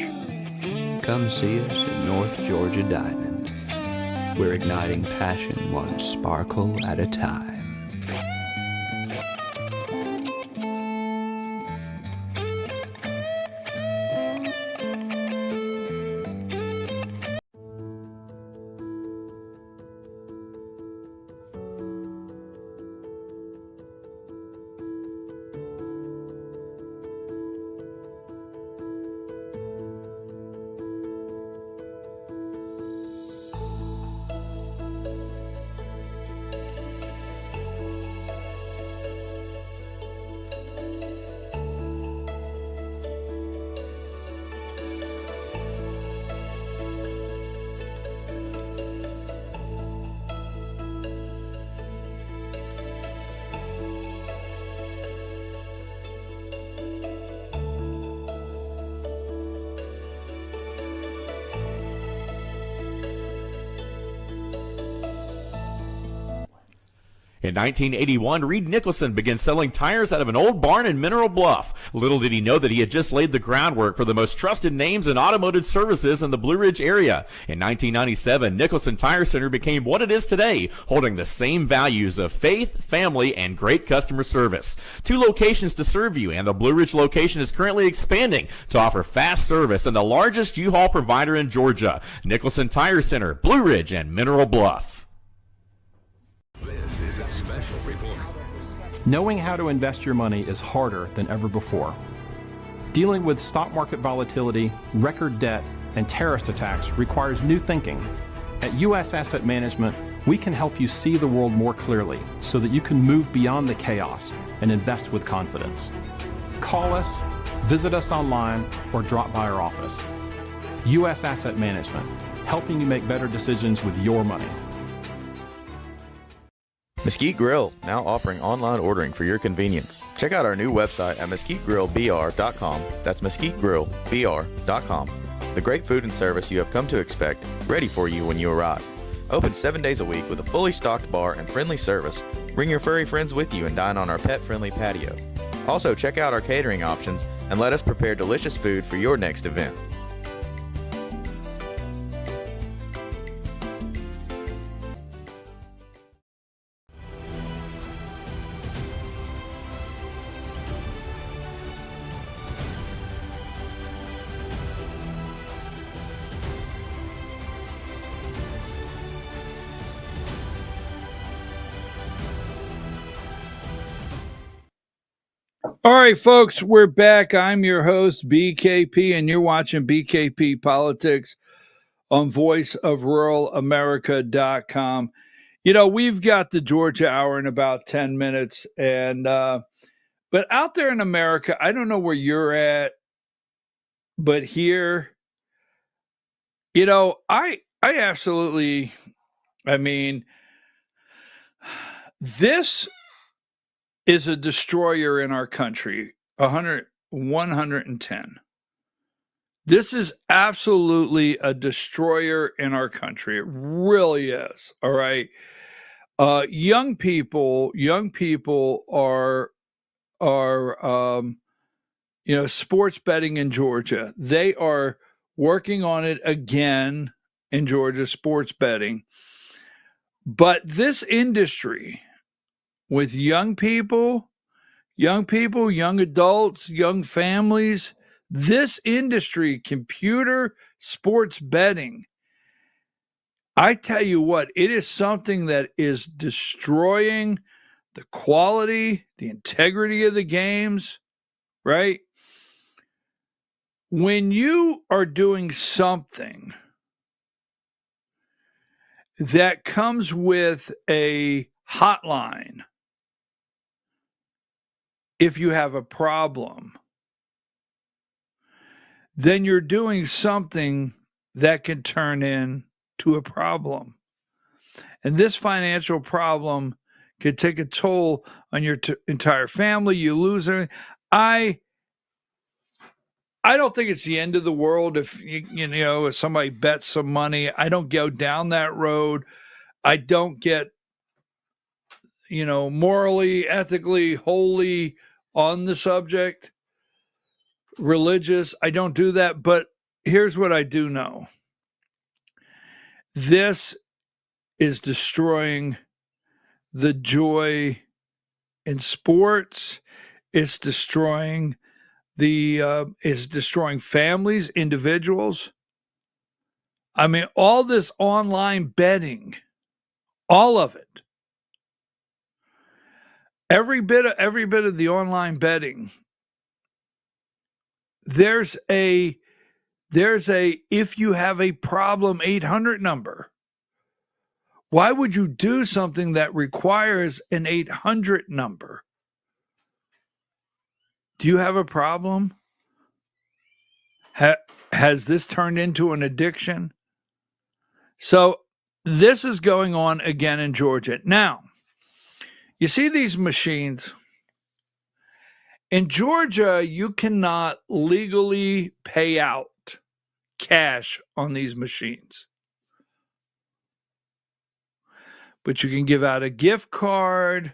Come see us at North Georgia Diamond. We're igniting passion one sparkle at a time.
In 1981, Reed Nicholson began selling tires out of an old barn in Mineral Bluff. Little did he know that he had just laid the groundwork for the most trusted names in automotive services in the Blue Ridge area. In 1997, Nicholson Tire Center became what it is today, holding the same values of faith, family, and great customer service. 2 locations to serve you, and the Blue Ridge location is currently expanding to offer fast service and the largest U-Haul provider in Georgia. Nicholson Tire Center, Blue Ridge, and Mineral Bluff.
This is a special report.
Knowing how to invest your money is harder than ever before. Dealing with stock market volatility, record debt, and terrorist attacks requires new thinking. At U.S. Asset Management, we can help you see the world more clearly so that you can move beyond the chaos and invest with confidence. Call us, visit us online, or drop by our office. U.S. Asset Management, helping you make better decisions with your money.
Mesquite Grill, now offering online ordering for your convenience. Check out our new website at mesquitegrillbr.com. That's mesquitegrillbr.com. The great food and service you have come to expect, ready for you when you arrive. Open 7 days a week with a fully stocked bar and friendly service. Bring your furry friends with you and dine on our pet-friendly patio. Also, check out our catering options and let us prepare delicious food for your next event.
All right, folks, we're back. I'm your host, BKP, and you're watching BKP Politics on voiceofruralamerica.com. You know, we've got the Georgia Hour in about 10 minutes, and but out there in America, I don't know where you're at, but here, you know, I absolutely, I mean, this is a destroyer in our country, 110. This is absolutely a destroyer in our country. It really is. All right. Young people are sports betting in Georgia. They are working on it again in Georgia, sports betting. But this industry, with young people, young adults, young families, this industry, computer sports betting, I tell you what, it is something that is destroying the quality, the integrity of the games, right? When you are doing something that comes with a hotline, if you have a problem, then you're doing something that can turn into a problem. And this financial problem could take a toll on your entire family. You lose everything. I don't think it's the end of the world if if somebody bets some money. I don't go down that road. I don't get morally, ethically, wholly on the subject, religious. I don't do that. But here's what I do know. This is destroying the joy in sports. It's destroying families, individuals. I mean, all this online betting, all of it. Every bit of the online betting. There's a if you have a problem 800 number. Why would you do something that requires an 800 number? Do you have a problem? Has this turned into an addiction? So this is going on again in Georgia. Now, you see these machines. In Georgia, you cannot legally pay out cash on these machines. But you can give out a gift card.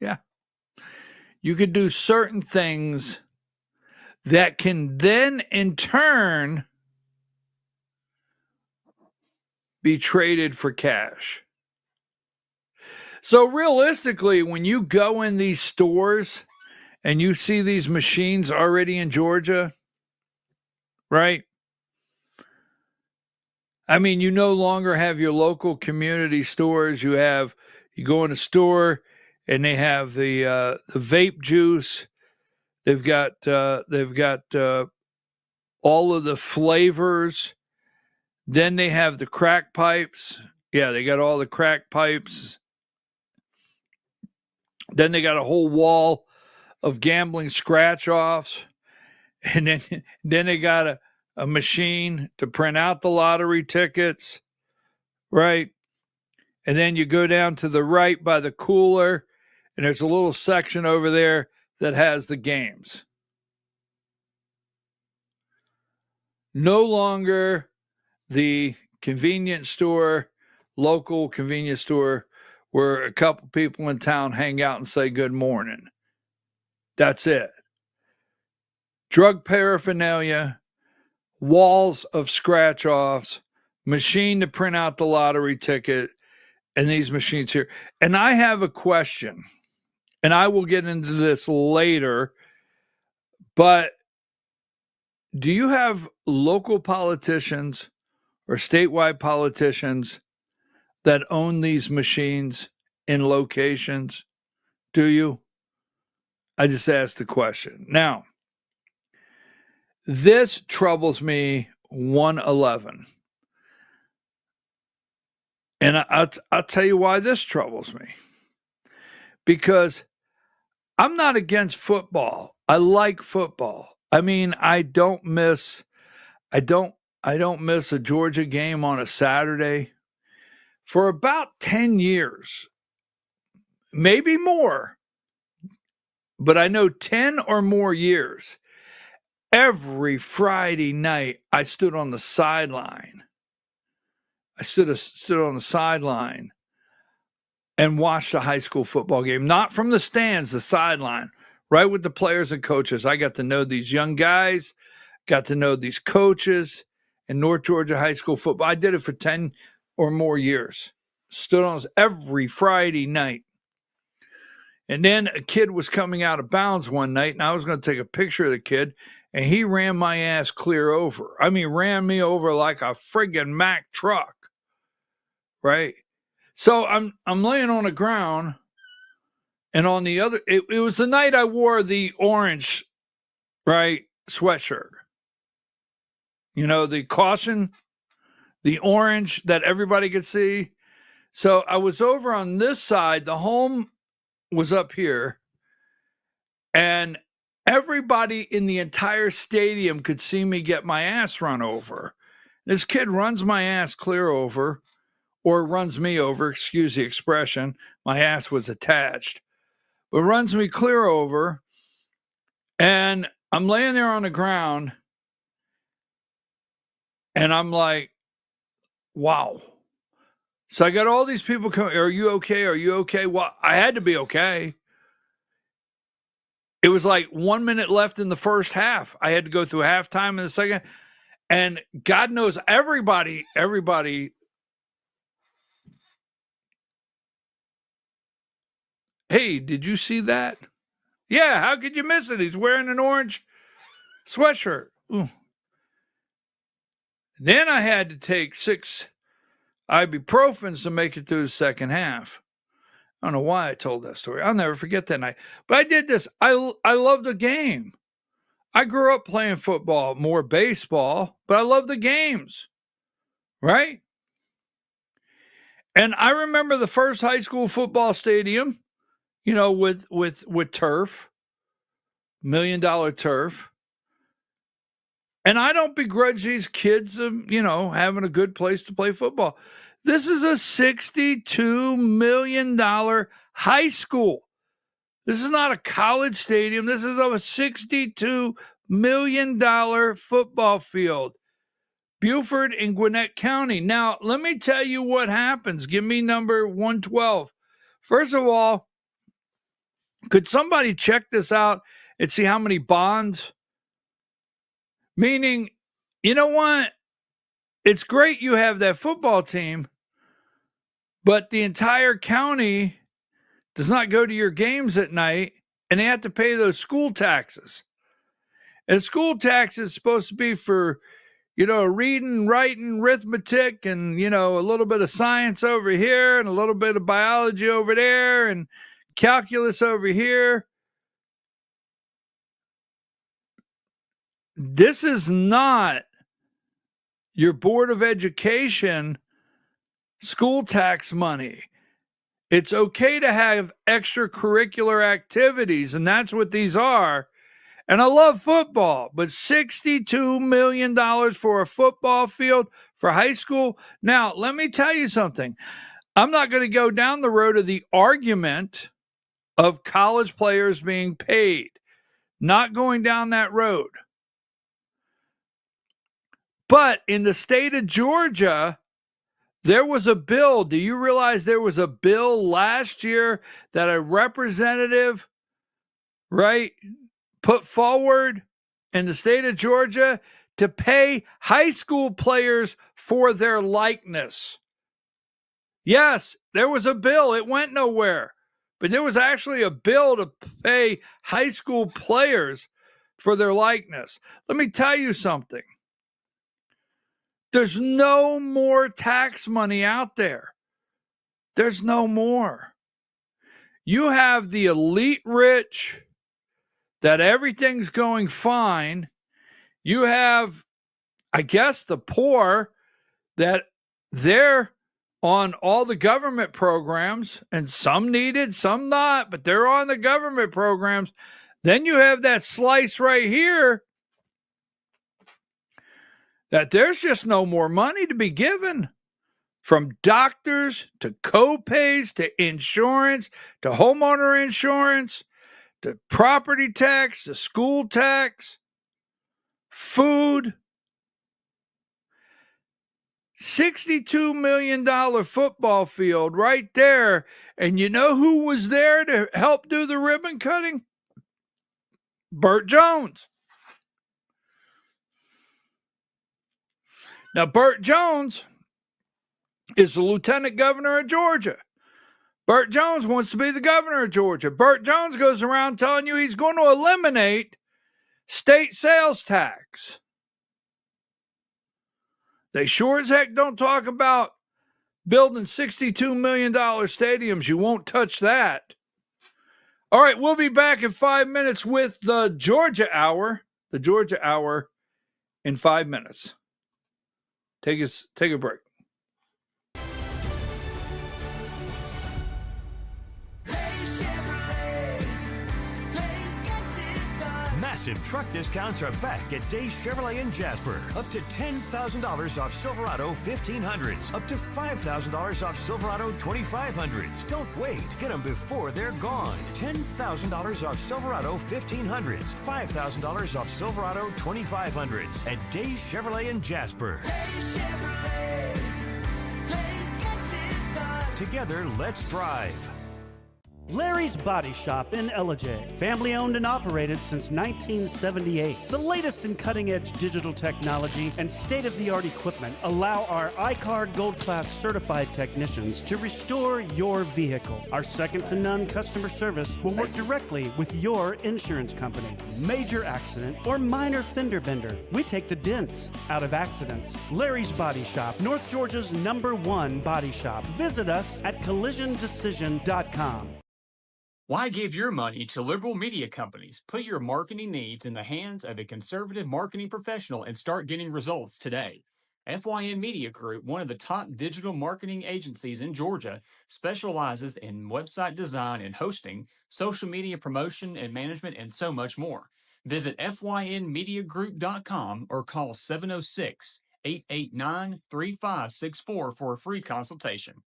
Yeah. You could do certain things that can then in turn be traded for cash. So realistically, when you go in these stores and you see these machines already in Georgia, right? I mean, you no longer have your local community stores. You go in a store and they have the vape juice. They've got all of the flavors. Then they have the crack pipes. Yeah, they got all the crack pipes. Then they got a whole wall of gambling scratch-offs. And then they got a machine to print out the lottery tickets, right? And then you go down to the right by the cooler, and there's a little section over there that has the games. No longer the convenience store, local convenience store, where a couple people in town hang out and say good morning. That's it. Drug paraphernalia, walls of scratch-offs, machine to print out the lottery ticket, and these machines here. And I have a question, and I will get into this later, but do you have local politicians or statewide politicians that own these machines in locations? Do you? I just asked the question. Now, this troubles me 111. And I'll tell you why this troubles me. Because I'm not against football. I like football. I mean, I don't miss a Georgia game on a Saturday. For about 10 years, maybe more, but I know 10 or more years, every Friday night I stood on the sideline. I stood on the sideline and watched a high school football game, not from the stands, the sideline, right with the players and coaches. I got to know these young guys, got to know these coaches in North Georgia high school football. I did it for 10 or more years. Stood on every Friday night. And then a kid was coming out of bounds one night, and I was going to take a picture of the kid, and he ran my ass clear over. I mean, ran me over like a friggin' Mack truck, right? So I'm laying on the ground, and on the other, it was the night I wore the orange, right, sweatshirt. You know, the caution, the orange that everybody could see. So I was over on this side. The home was up here, and everybody in the entire stadium could see me get my ass run over. This kid runs my ass clear over, or runs me over, excuse the expression. My ass was attached, but runs me clear over, and I'm laying there on the ground, and I'm like, wow. So I got all these people coming, are you okay? Are you okay? Well, I had to be okay. It was like 1 minute left in the first half. I had to go through halftime in the second. And God knows everybody. Hey, did you see that? Yeah, how could you miss it? He's wearing an orange sweatshirt. Ooh. Then I had to take 6 ibuprofens to make it through the second half. I don't know why I told that story. I'll never forget that night. But I did this. I love the game. I grew up playing football, more baseball, but I love the games, right? And I remember the first high school football stadium, you know, with turf, $1 million turf. And I don't begrudge these kids, you know, having a good place to play football. This is a $62 million high school. This is not a college stadium. This is a $62 million football field. Beaufort and Gwinnett County. Now, let me tell you what happens. Give me number 112. First of all, could somebody check this out and see how many bonds? Meaning, you know what? It's great you have that football team, but the entire county does not go to your games at night, and they have to pay those school taxes. And school tax is supposed to be for, you know, reading, writing, arithmetic, and, you know, a little bit of science over here and a little bit of biology over there and calculus over here. this is not your Board of Education school tax money. It's okay to have extracurricular activities, and that's what these are. And I love football, but $62 million for a football field for high school. Now, let me tell you something. I'm not going to go down the road of the argument of college players being paid. Not going down that road. But in the state of Georgia, there was a bill. Do you realize there was a bill last year that a representative, right, put forward in the state of Georgia to pay high school players for their likeness? Yes, there was a bill. It went nowhere. But there was actually a bill to pay high school players for their likeness. Let me tell you something. There's no more tax money out there. There's no more. You have the elite rich, that everything's going fine. You have, I guess, the poor that they're on all the government programs, and some needed, some not, but they're on the government programs. Then you have that slice right here that there's just no more money to be given, from doctors to co-pays to insurance to homeowner insurance to property tax to school tax, food. $62 million football field right there. And you know who was there to help do the ribbon cutting? Burt Jones. Now, Burt Jones is the lieutenant governor of Georgia. Burt Jones wants to be the governor of Georgia. Burt Jones goes around telling you he's going to eliminate state sales tax. They sure as heck don't talk about building $62 million stadiums. You won't touch that. All right, we'll be back in 5 minutes with the Georgia Hour. The Georgia Hour in 5 minutes. Take a break.
Massive truck discounts are back at Days Chevrolet in Jasper. Up to $10,000 off Silverado 1500s. Up to $5,000 off Silverado 2500s. Don't wait. Get them before they're gone. $10,000 off Silverado 1500s. $5,000 off Silverado 2500s at Days Chevrolet in Jasper. Days Chevrolet. Days gets it done. Together, let's drive.
Larry's Body Shop in Ellijay. Family owned and operated since 1978. The latest in cutting-edge digital technology and state-of-the-art equipment allow our iCard Gold Class certified technicians to restore your vehicle. Our second-to-none customer service will work directly with your insurance company. Major accident or minor fender bender, we take the dents out of accidents. Larry's Body Shop, North Georgia's #1 body shop. Visit us at collisiondecision.com.
Why give your money to liberal media companies? Put your marketing needs in the hands of a conservative marketing professional and start getting results today. FYN Media Group, one of the top digital marketing agencies in Georgia, specializes in website design and hosting, social media promotion and management, and so much more. Visit FYNmediagroup.com or call 706-889-3564 for a free consultation.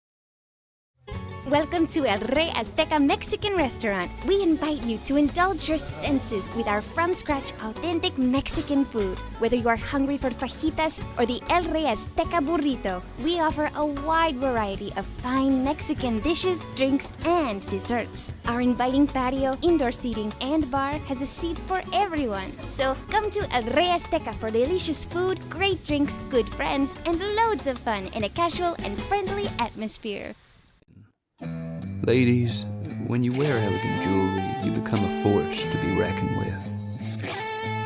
Welcome to El Rey Azteca Mexican Restaurant. We invite you to indulge your senses with our from-scratch authentic Mexican food. Whether you are hungry for fajitas or the El Rey Azteca burrito, we offer a wide variety of fine Mexican dishes, drinks, and desserts. Our inviting patio, indoor seating, and bar has a seat for everyone. So come to El Rey Azteca for delicious food, great drinks, good friends, and loads of fun in a casual and friendly atmosphere.
Ladies, when you wear elegant jewelry, you become a force to be reckoned with.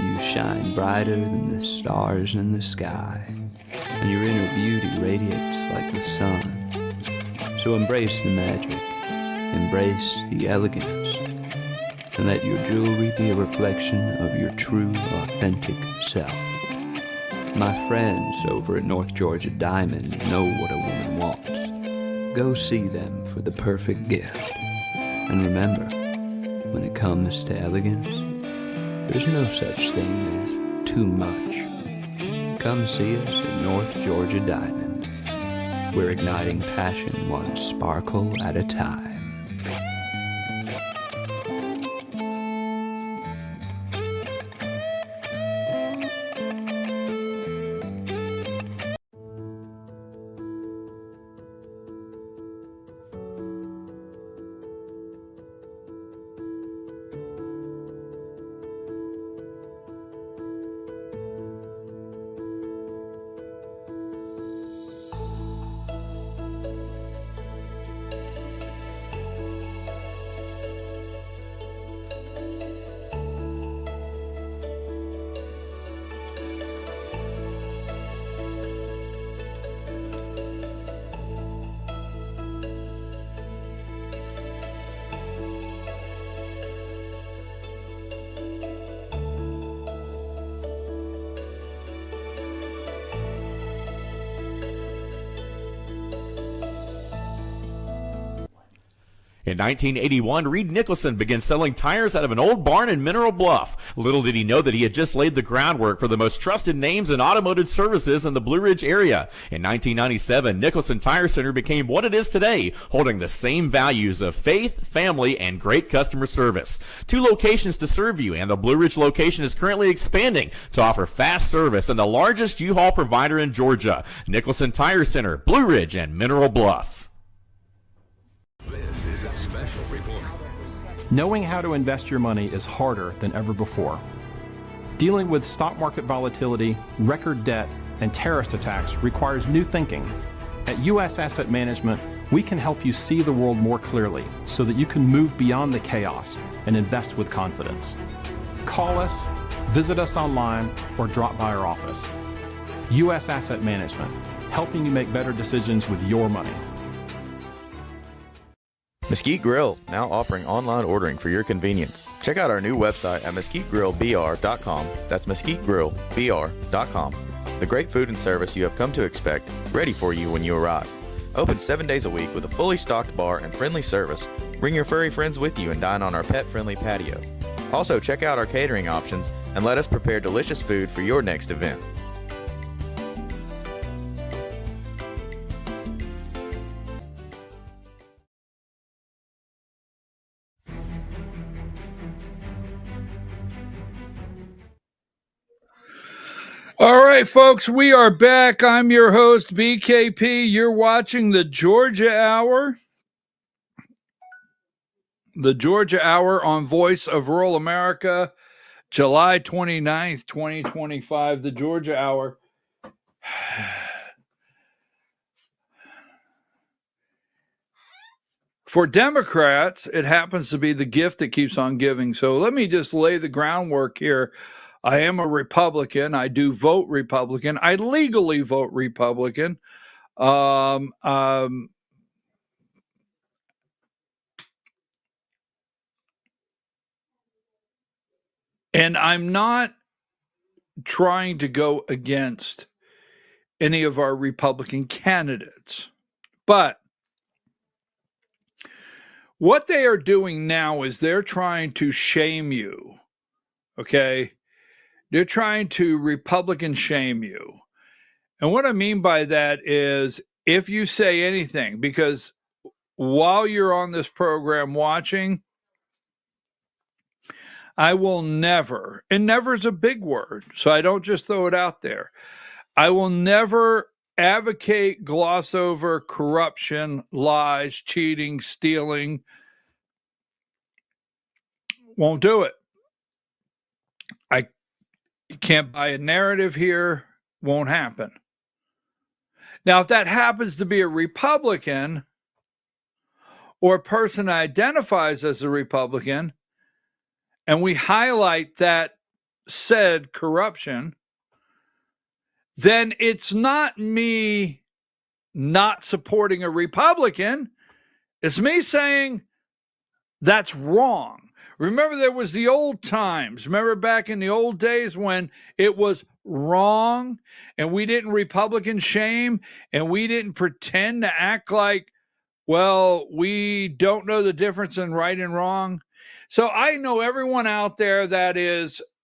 You shine brighter than the stars in the sky, and your inner beauty radiates like the sun. So embrace the magic, embrace the elegance, and let your jewelry be a reflection of your true, authentic self. My friends over at North Georgia Diamond know what a woman wants. Go see them for the perfect gift. And remember, when it comes to elegance, there's no such thing as too much. Come see us at North Georgia Diamond. We're igniting passion one sparkle at a time.
In 1981, Reed Nicholson began selling tires out of an old barn in Mineral Bluff. Little did he know that he had just laid the groundwork for the most trusted names in automotive services in the Blue Ridge area. In 1997, Nicholson Tire Center became what it is today, holding the same values of faith, family, and great customer service. 2 locations to serve you, and the Blue Ridge location is currently expanding to offer fast service and the largest U-Haul provider in Georgia. Nicholson Tire Center, Blue Ridge, and Mineral Bluff.
This is a special report.
Knowing how to invest your money is harder than ever before. Dealing with stock market volatility, record debt, and terrorist attacks requires new thinking. At U.S. Asset Management, we can help you see the world more clearly so that you can move beyond the chaos and invest with confidence. Call us, visit us online, or drop by our office. U.S. Asset Management, helping you make better decisions with your money.
Mesquite Grill, now offering online ordering for your convenience. Check out our new website at mesquitegrillbr.com. That's mesquitegrillbr.com. The great food and service you have come to expect, ready for you when you arrive. Open 7 days a week with a fully stocked bar and friendly service. Bring your furry friends with you and dine on our pet-friendly patio. Also, check out our catering options and let us prepare delicious food for your next event.
All right, folks, we are back. I'm your host, BKP. You're watching the Georgia Hour. The Georgia Hour on Voice of Rural America, July 29th, 2025. The Georgia Hour. For Democrats, it happens to be the gift that keeps on giving. So let me just lay the groundwork here. I am a Republican. I do vote Republican. I legally vote Republican. And I'm not trying to go against any of our Republican candidates. But what they are doing now is they're trying to shame you. Okay? They're trying to Republican shame you. And what I mean by that is if you say anything, because while you're on this program watching, I will never, and never is a big word, so I don't just throw it out there. I will never advocate, gloss over corruption, lies, cheating, stealing. Won't do it. You can't buy a narrative here. Won't happen. Now, if that happens to be a Republican or a person that identifies as a Republican, and we highlight that said corruption, then it's not me not supporting a Republican. It's me saying that's wrong. Remember, there was the old times. Remember back in the old days when it was wrong and we didn't Republican shame and we didn't pretend to act like, well, we don't know the difference in right and wrong. So I know everyone out there that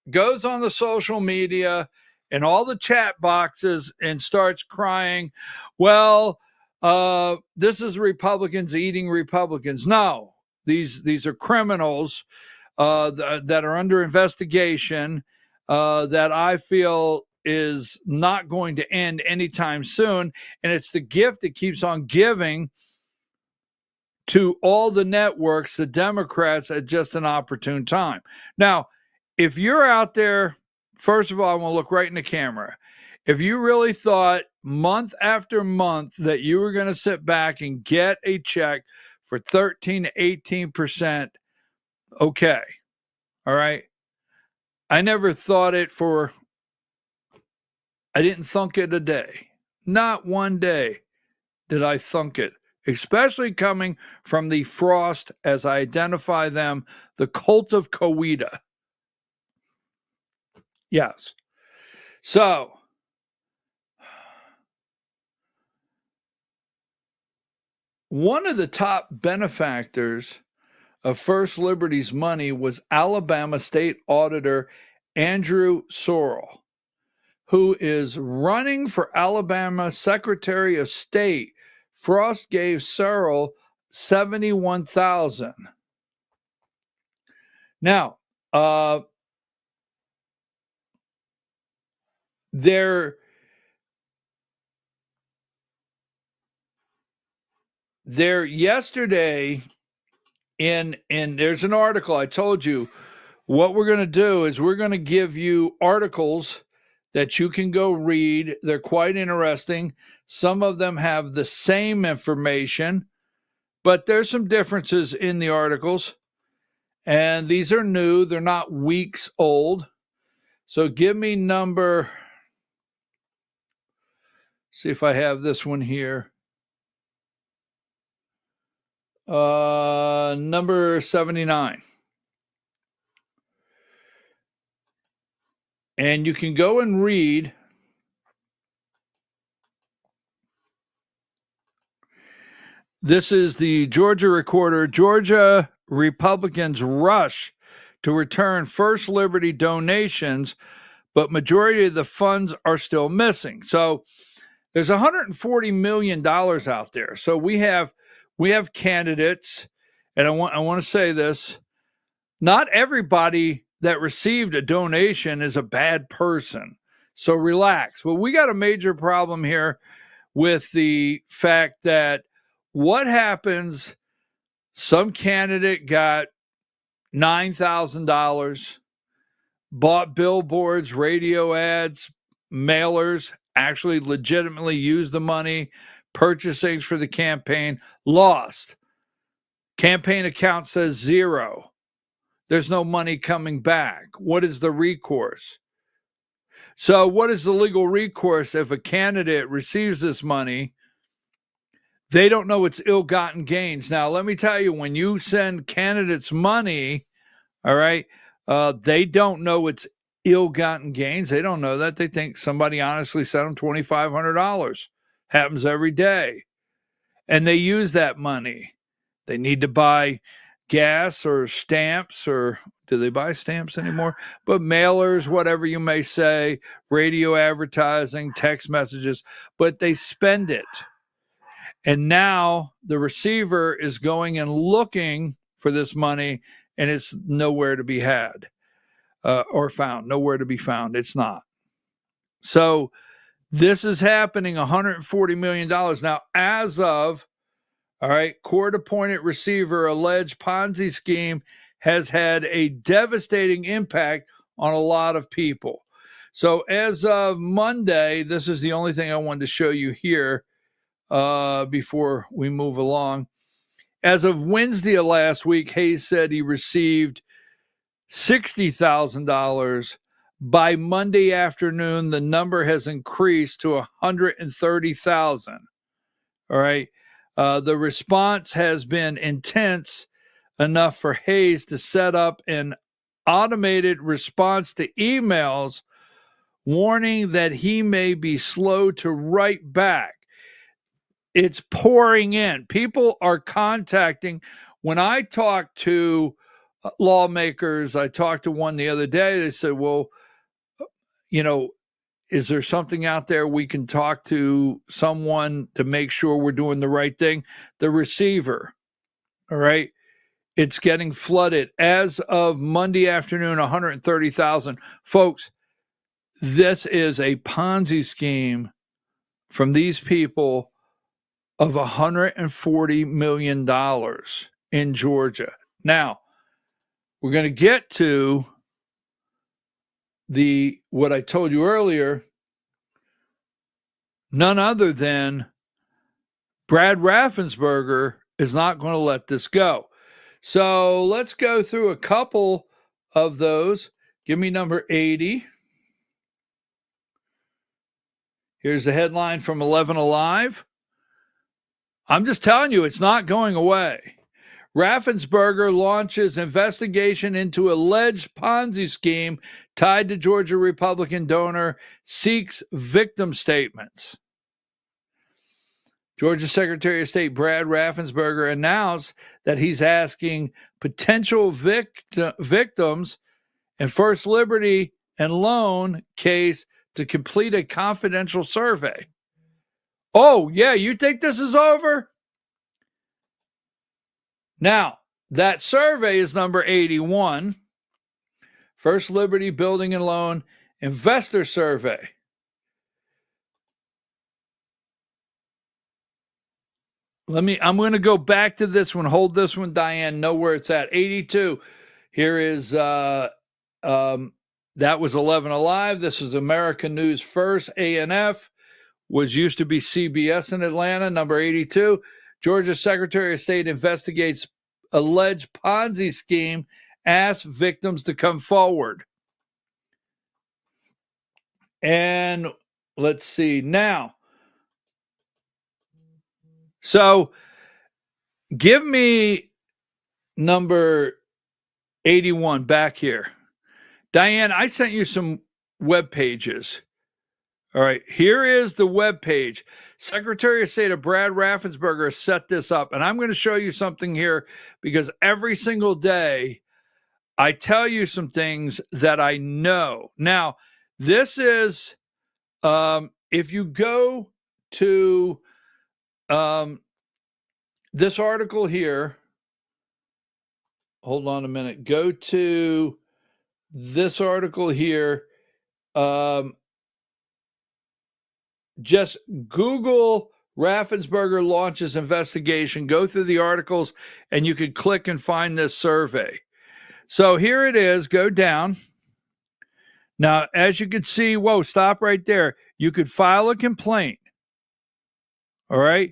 goes on the social media and all the chat boxes and starts crying, well, this is Republicans eating Republicans. No, these are criminals that are under investigation that I feel is not going to end anytime soon. And it's the gift that keeps on giving to all the networks, the Democrats, at just an opportune time. Now, if you're out there, first of all, I want to look right in the camera. If you really thought month after month that you were going to sit back and get a check for 13 to 18%, okay. All right. I never thought it I didn't thunk it a day. Not one day did I thunk it, especially coming from the Frost, as I identify them, the cult of Coweta. Yes. So, one of the top benefactors of First Liberty's money was Alabama State Auditor Andrew Sorrell, who is running for Alabama Secretary of State. Frost gave Sorrell $71,000. Now, there yesterday in there's an article. I told you what we're going to do is we're going to give you articles that you can go read. They're quite interesting. Some of them have the same information, but there's some differences in the articles. And these are new. They're not weeks old. So give me number, see if I have this one here. Number 79. And you can go and read. This is the Georgia Recorder. Georgia Republicans rush to return First Liberty donations, but majority of the funds are still missing. So there's $140 million out there. So we have candidates, and I want to say this. Not everybody that received a donation is a bad person. So relax. Well, we got a major problem here with the fact that what happens, some candidate got $9,000, bought billboards, radio ads, mailers, actually legitimately used the money, purchased things for the campaign, lost. Campaign account says zero. There's no money coming back. What is the recourse? So what is the legal recourse if a candidate receives this money? They don't know it's ill-gotten gains. Now, let me tell you, when you send candidates money, all right, they don't know it's ill-gotten gains. They don't know that. They think somebody honestly sent them $2,500. Happens every day. And they use that money. They need to buy gas or stamps, or do they buy stamps anymore? But mailers, whatever you may say, radio advertising, text messages, but they spend it. And now the receiver is going and looking for this money, and it's nowhere to be had or found. Nowhere to be found. It's not. So this is happening, $140 million. Now, as of, all right, court-appointed receiver alleged Ponzi scheme has had a devastating impact on a lot of people. So as of Monday, this is the only thing I wanted to show you here before we move along. As of Wednesday of last week, Hayes said he received $60,000. By Monday afternoon, the number has increased to $130,000. All right. The response has been intense enough for Hayes to set up an automated response to emails warning that he may be slow to write back. It's pouring in. People are contacting. When I talk to lawmakers, I talked to one the other day, they said, well, is there something out there we can talk to someone to make sure we're doing the right thing? The receiver, all right? It's getting flooded. As of Monday afternoon, 130,000. Folks, this is a Ponzi scheme from these people of $140 million in Georgia. Now, we're going to get to what I told you earlier, none other than Brad Raffensperger is not going to let this go. So let's go through a couple of those. Give me number 80. Here's the headline from 11 Alive. I'm just telling you, it's not going away. Raffensperger launches investigation into alleged Ponzi scheme tied to Georgia Republican donor, seeks victim statements. Georgia Secretary of State Brad Raffensperger announced that he's asking potential victims in First Liberty and loan case to complete a confidential survey. Oh, yeah, you think this is over? Now, that survey is number 81, First Liberty Building and Loan Investor Survey. I'm going to go back to this one. Hold this one, Diane. Know where it's at. 82. Here is, that was 11 Alive. This is American News First. ANF used to be CBS in Atlanta. Number 82. Georgia Secretary of State investigates alleged Ponzi scheme, asks victims to come forward. And let's see now. So give me number 81 back here. Diane, I sent you some web pages. All right, here is the web page. Secretary of State of Brad Raffensperger set this up, and I'm going to show you something here because every single day I tell you some things that I know. Now, this is, if you go to this article here, hold on a minute, go to this article here, just Google Raffensperger launches investigation, go through the articles, and you can click and find this survey. So here it is, go down. Now, as you can see, whoa, stop right there. You could file a complaint. All right.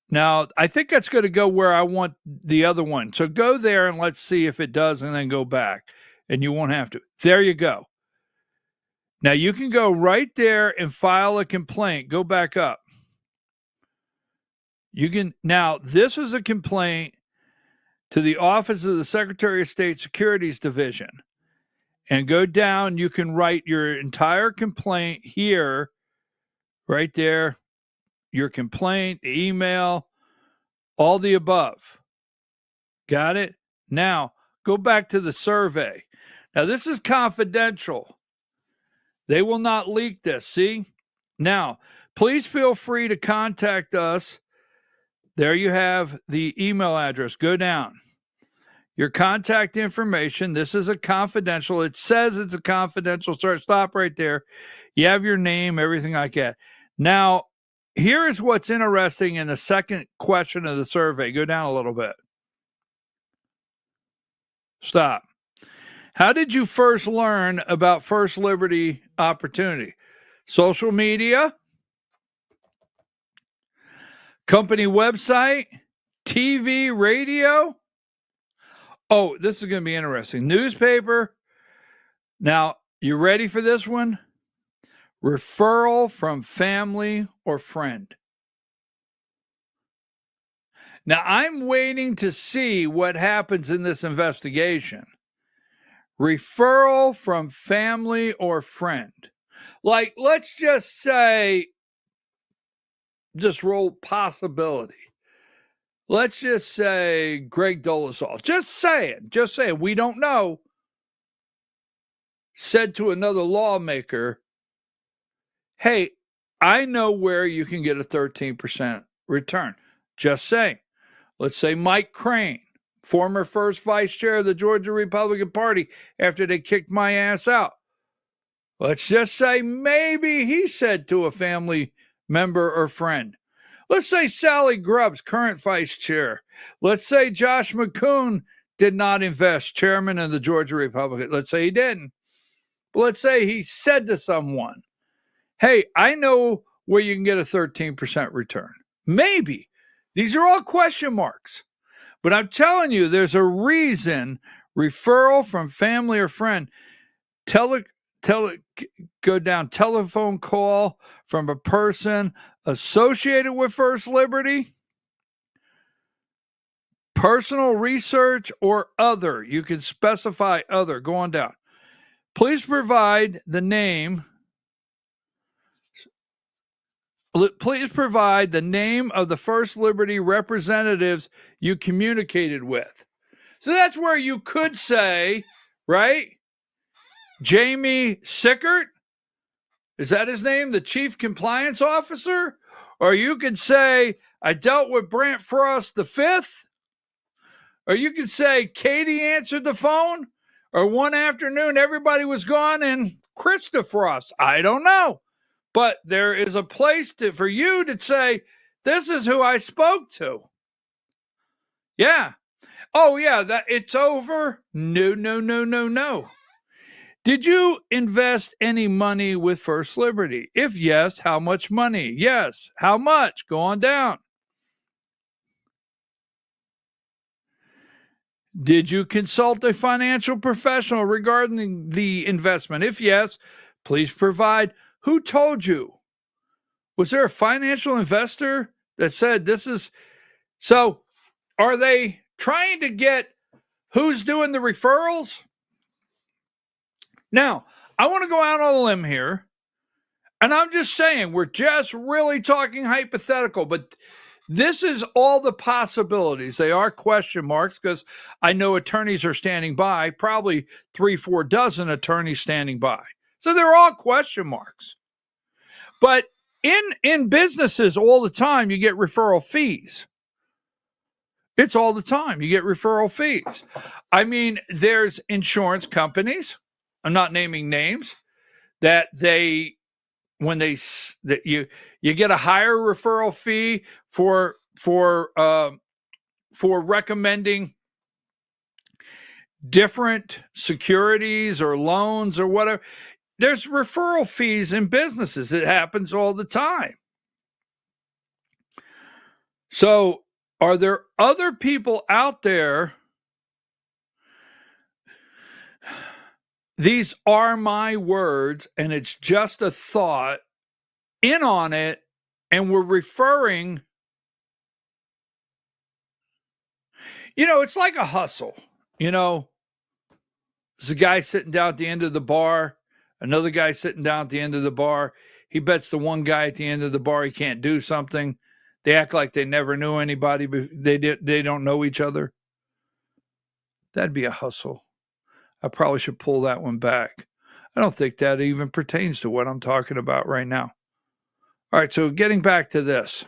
Now, I think that's going to go where I want the other one. So go there and let's see if it does, and then go back, and you won't have to. There you go. Now, you can go right there and file a complaint. Go back up. You can. Now, this is a complaint to the Office of the Secretary of State Securities Division. And go down. You can write your entire complaint here, right there. Your complaint, email, all the above. Got it? Now, go back to the survey. Now, this is confidential. They will not leak this, see? Now, please feel free to contact us. There you have the email address. Go down. Your contact information. This is a confidential. It says it's a confidential search. Stop right there. You have your name, everything like that. Now, here is what's interesting in the second question of the survey. Go down a little bit. Stop. How did you first learn about First Liberty Opportunity? Social media? Company website? TV, radio? Oh, this is going to be interesting. Newspaper? Now, you ready for this one? Referral from family or friend. Now, I'm waiting to see what happens in this investigation. Referral from family or friend. Like, let's just say, just roll possibility. Let's just say Greg Dolezal. Just say it. We don't know. Said to another lawmaker, hey, I know where you can get a 13% return. Just saying. Let's say Mike Crane, former first vice chair of the Georgia Republican Party after they kicked my ass out. Let's just say maybe he said to a family member or friend. Let's say Sally Grubbs, current vice chair. Let's say Josh McCoon did not invest, chairman of the Georgia Republican. Let's say he didn't. But let's say he said to someone, hey, I know where you can get a 13% return. Maybe. These are all question marks. But I'm telling you, there's a reason referral from family or friend, go down telephone call from a person associated with First Liberty, personal research, or other. You can specify other. Go on down. Please provide the name. Please provide the name of the First Liberty representatives you communicated with. So that's where you could say, right? Jamie Sickert, is that his name? The chief compliance officer? Or you could say, I dealt with Brant Frost V. Or you could say, Katie answered the phone. Or one afternoon, everybody was gone and Krista Frost. I don't know. But there is a place for you to say, this is who I spoke to. Yeah. Oh, yeah, that it's over. No. Did you invest any money with First Liberty? If yes, how much money? Yes. How much? Go on down. Did you consult a financial professional regarding the investment? If yes, please provide. Who told you? Was there a financial investor that said this is... So are they trying to get who's doing the referrals? Now, I want to go out on a limb here, and I'm just saying we're just really talking hypothetical, but this is all the possibilities. They are question marks because I know attorneys are standing by, probably 3-4 dozen attorneys standing by. So they're all question marks. But in businesses all the time, you get referral fees. It's all the time. You get referral fees. I mean, there's insurance companies, I'm not naming names, that you get a higher referral fee for recommending different securities or loans or whatever. There's referral fees in businesses. It happens all the time. So are there other people out there? These are my words, and it's just a thought in on it, and we're referring. It's like a hustle. There's a guy sitting down at the end of the bar, another guy sitting down at the end of the bar. He bets the one guy at the end of the bar he can't do something. They act like they never knew anybody, but they don't know each other. That'd be a hustle. I probably should pull that one back. I don't think that even pertains to what I'm talking about right now. All right, so getting back to this.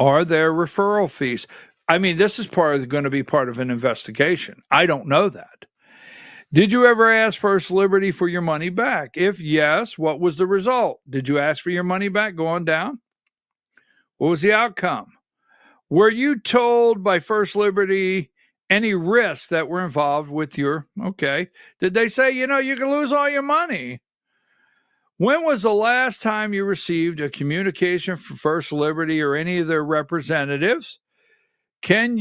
Are there referral fees? I mean, this is going to be part of an investigation. I don't know that. Did you ever ask First Liberty for your money back? If yes, what was the result? Did you ask for your money back? Go on down. What was the outcome? Were you told by First Liberty any risks that were involved with your... Okay. Did they say, you can lose all your money? When was the last time you received a communication from First Liberty or any of their representatives? Can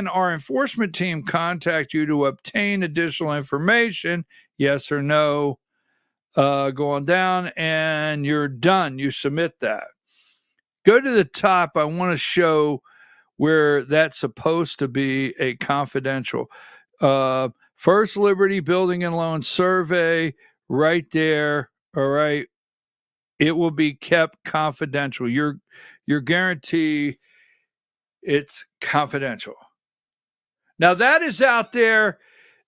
our enforcement team contact you to obtain additional information? Yes or no? Go on down, and you're done. You submit that. Go to the top. I want to show where that's supposed to be a confidential. First Liberty Building and Loan Survey, right there. All right. It will be kept confidential. Your guarantee, it's confidential. Now that is out there.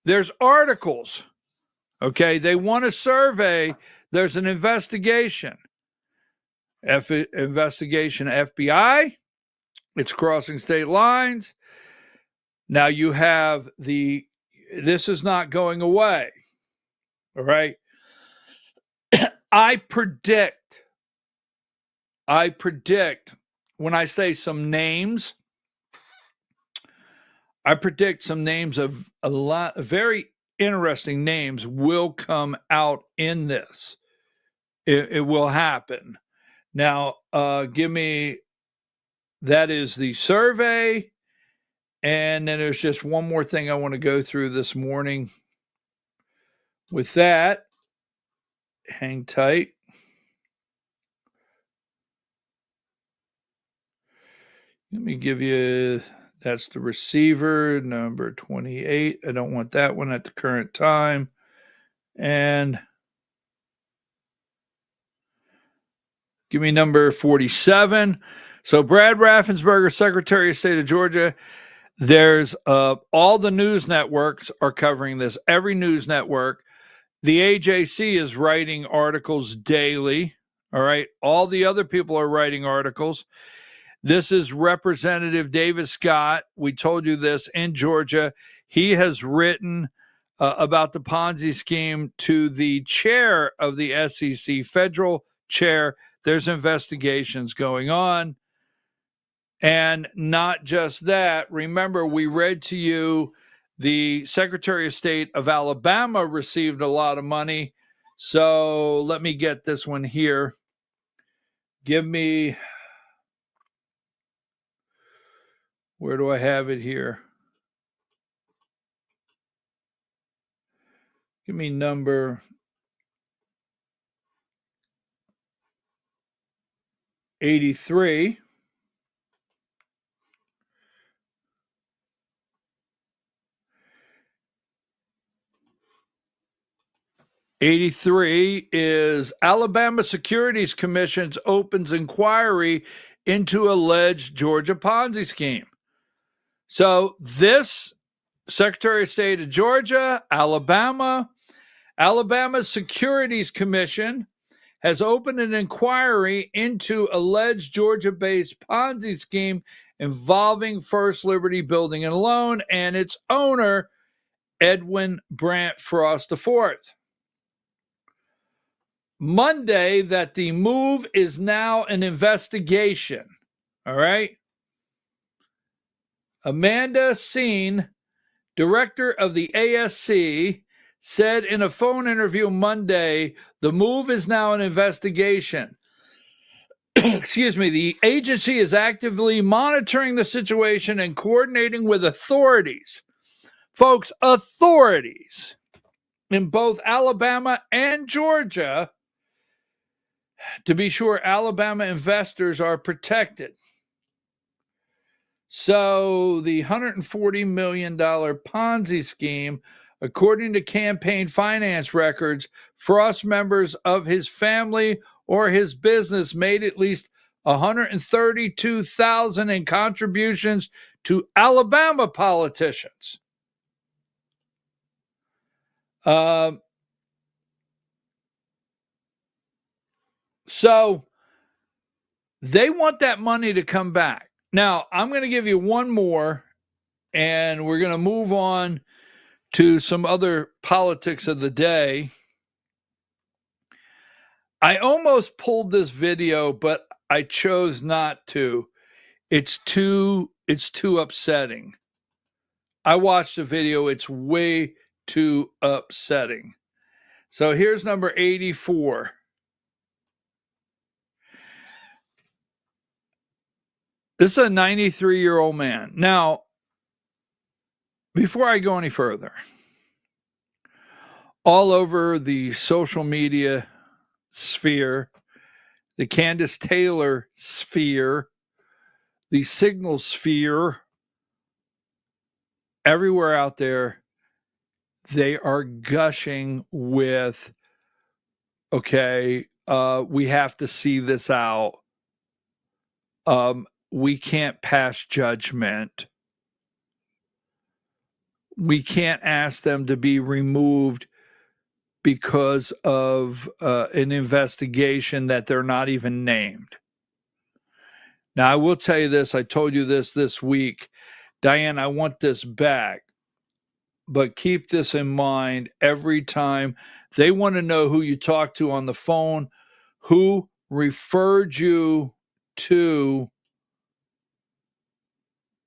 There's articles. Okay. They want a survey. There's an investigation. Investigation FBI. It's crossing state lines. Now you have this is not going away. All right. I predict when I say some names, I predict some names of a lot of very interesting names will come out in this. It will happen. Now, give me, that is the survey. And then there's just one more thing I want to go through this morning. With that, hang tight. Let me give you, that's the receiver, number 28. I don't want that one at the current time. And give me number 47. So Brad Raffensperger, Secretary of State of Georgia. There's all the news networks are covering this. Every news network. The AJC is writing articles daily. All right. All the other people are writing articles. This is Representative David Scott. We told you this in Georgia. He has written about the Ponzi scheme to the chair of the SEC, federal chair. There's investigations going on. And not just that. Remember, we read to you the Secretary of State of Alabama received a lot of money. So let me get this one here. Give me, where do I have it here? Give me number 83. '83 is Alabama Securities Commission opens inquiry into alleged Georgia Ponzi scheme. So this Secretary of State of Georgia, Alabama Securities Commission has opened an inquiry into alleged Georgia-based Ponzi scheme involving First Liberty Building and Loan and its owner, Edwin Brant Frost IV. Monday, that the move is now an investigation. All right. Amanda Seen, director of the ASC, said in a phone interview Monday, the move is now an investigation. Excuse me. The agency is actively monitoring the situation and coordinating with authorities. Folks, authorities in both Alabama and Georgia to be sure Alabama investors are protected. So the $140 million Ponzi scheme, according to campaign finance records, Frost members of his family or his business made at least $132,000 in contributions to Alabama politicians. So they want that money to come back. Now, I'm going to give you one more, and we're going to move on to some other politics of the day. I almost pulled this video, but I chose not to. It's too upsetting. I watched the video. It's way too upsetting. So here's number 84. This is a 93-year-old man. Now, before I go any further, all over the social media sphere, the Candace Taylor sphere, the Signal sphere, everywhere out there, they are gushing with, okay, we have to see this out. We can't pass judgment. We can't ask them to be removed because of an investigation that they're not even named. Now, I will tell you this. I told you this week. Diane, I want this back. But keep this in mind every time they want to know who you talk to on the phone, who referred you to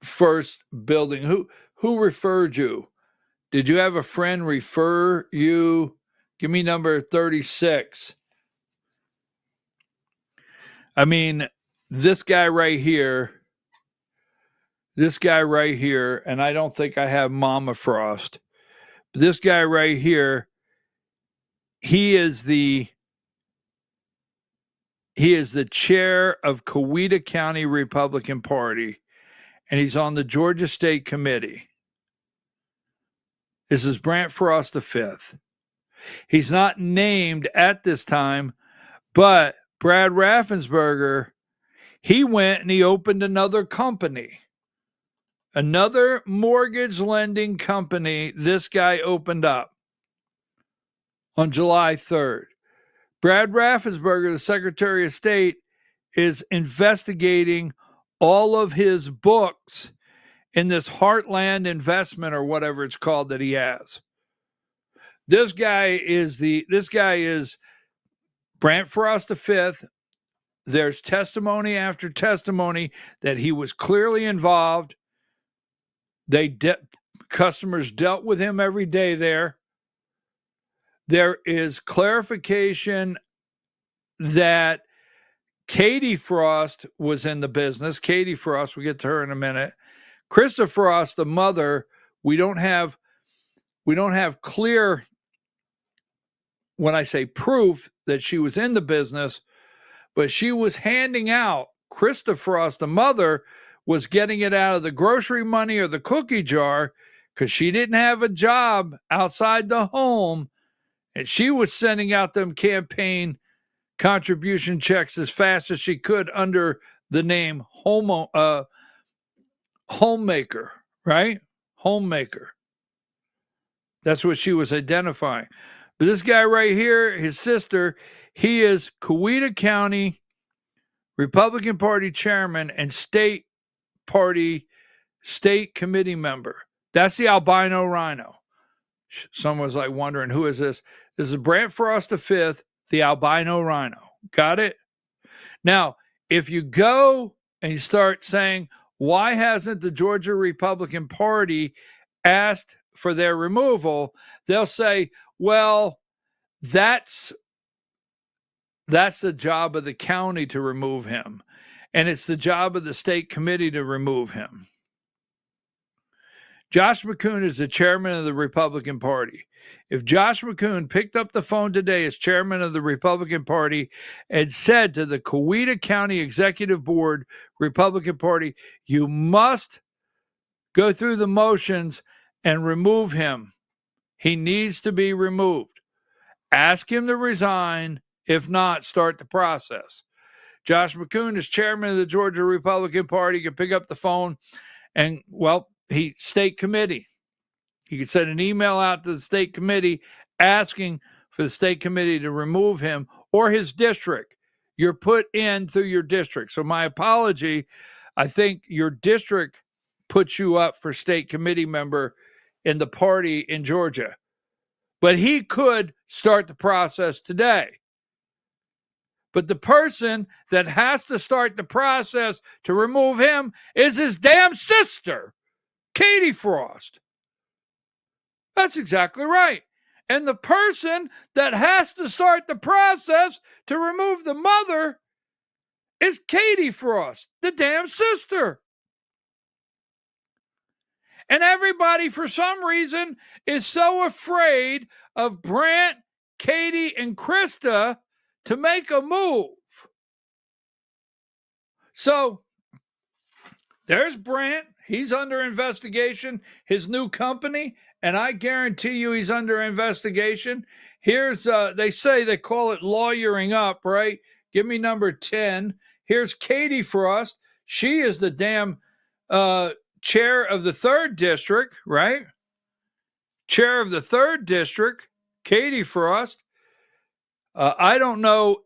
First Building. Who referred you? Did you have a friend refer you? Give me number 36. I mean, this guy right here, and I don't think I have Mama Frost. But this guy right here, he is the chair of Coweta County Republican Party, and he's on the Georgia State Committee. This is Brant Frost V. He's not named at this time, but Brad Raffensperger, he went and he opened another company. Another mortgage lending company this guy opened up on July 3rd. Brad Raffensperger, the Secretary of State, is investigating all of his books in this Heartland investment or whatever it's called that he has. This guy is Brant Frost V. There's testimony after testimony that he was clearly involved. Customers dealt with him every day there. There is clarification that Katie Frost was in the business. Katie Frost, we'll get to her in a minute. Krista Frost, the mother, we don't have clear, when I say proof, that she was in the business, but she was handing out, Krista Frost, the mother, was getting it out of the grocery money or the cookie jar because she didn't have a job outside the home, and she was sending out them campaign contribution checks as fast as she could under the name homemaker, right? Homemaker. That's what she was identifying. But this guy right here, his sister, he is Coweta County Republican Party chairman and state committee member. That's the albino rhino. Someone's like wondering, who is this? This is Brant Frost V, the albino rhino. Got it? Now, if you go and you start saying, why hasn't the Georgia Republican Party asked for their removal? They'll say, well, that's the job of the county to remove him. And it's the job of the state committee to remove him. Josh McCoon is the chairman of the Republican Party. If Josh McCoon picked up the phone today as chairman of the Republican Party and said to the Coweta County Executive Board, Republican Party, you must go through the motions and remove him. He needs to be removed. Ask him to resign. If not, start the process. Josh McCoon is chairman of the Georgia Republican Party. He can pick up the phone and, state committee. He could send an email out to the state committee asking for the state committee to remove him or his district. You're put in through your district. So my apology. I think your district puts you up for state committee member in the party in Georgia. But he could start the process today. But the person that has to start the process to remove him is his damn sister, Katie Frost. That's exactly right. And the person that has to start the process to remove the mother is Katie Frost, the damn sister. And everybody, for some reason, is so afraid of Brant, Katie, and Krista to make a move. So there's Brandt. He's under investigation, his new company, and I guarantee you he's under investigation. Here's, they say they call it lawyering up, right? Give me number 10. Here's Katie Frost. She is the damn chair of the 3rd district, right? Chair of the 3rd district, Katie Frost. I don't know